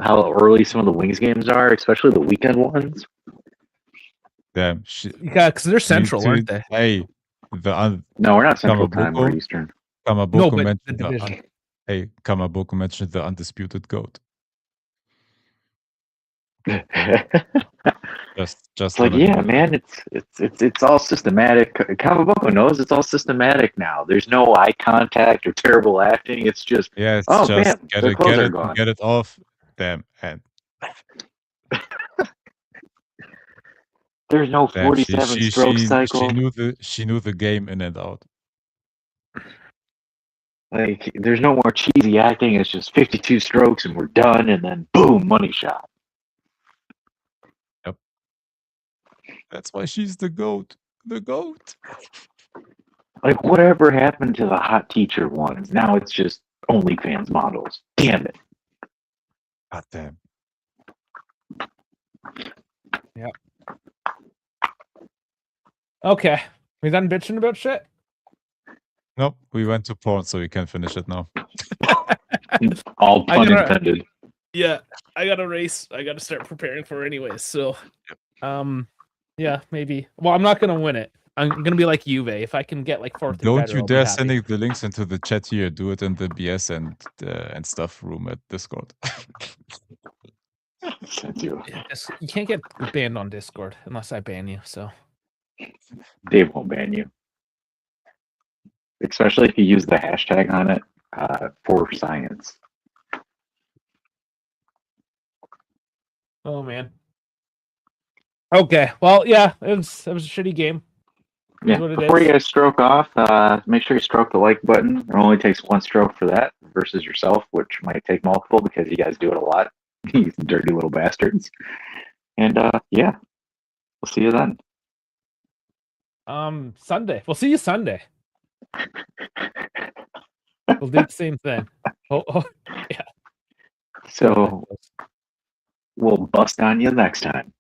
C: How early some of the Wings games are, especially the weekend ones.
B: Damn.
A: Yeah, because they're central, aren't they?
B: Hey,
C: No, we're not central time. We're Eastern.
A: No,
B: Kamaboko
A: but
B: mentioned
A: the division.
B: Hey, Kamaboko mentioned the undisputed GOAT. Just
C: It's like,
B: wanna
C: yeah,
B: do
C: man, it's all systematic. Kawaboko knows it's all systematic now. There's no eye contact or terrible acting. It's just,
B: Yeah, it's
C: oh,
B: just
C: bam,
B: get
C: their
B: it,
C: clothes
B: get
C: are
B: it,
C: gone.
B: get it off. Damn, and
C: There's no
B: damn,
C: 47 stroke cycle.
B: she knew the game in and out.
C: Like, there's no more cheesy acting. It's just 52 strokes and we're done, and then boom, money shot.
B: Yep. That's why she's the GOAT. The GOAT.
C: Like, whatever happened to the hot teacher ones? Now it's just OnlyFans models. Damn it.
B: God damn.
A: Okay. We done bitching about shit?
B: Nope, we went to porn, so we can finish it now.
C: All
A: I
C: pun
A: gotta-
C: intended.
A: Yeah, I got a race. I got to start preparing for it anyways. So, yeah, maybe. Well, I'm not gonna win it. I'm gonna be like Juve. If I can get like fourth or
B: Don't
A: better,
B: you
A: I'll be
B: dare
A: happy.
B: sending the links into the chat here. Do it in the BS and stuff room at Discord.
C: You
A: can't get banned on Discord unless I ban you. So
C: Dave won't ban you. Especially if you use the hashtag on it for science.
A: oh man. Okay. Well, yeah, it was a shitty game.
C: Yeah.
A: What it
C: Before
A: is.
C: you guys stroke off, make sure you stroke the like button. It only takes one stroke for that versus yourself, which might take multiple because you guys do it a lot. You dirty little bastards. And yeah, we'll see you then.
A: Sunday. We'll see you Sunday. We'll do the same thing. Oh, yeah.
C: So we'll bust on you next time.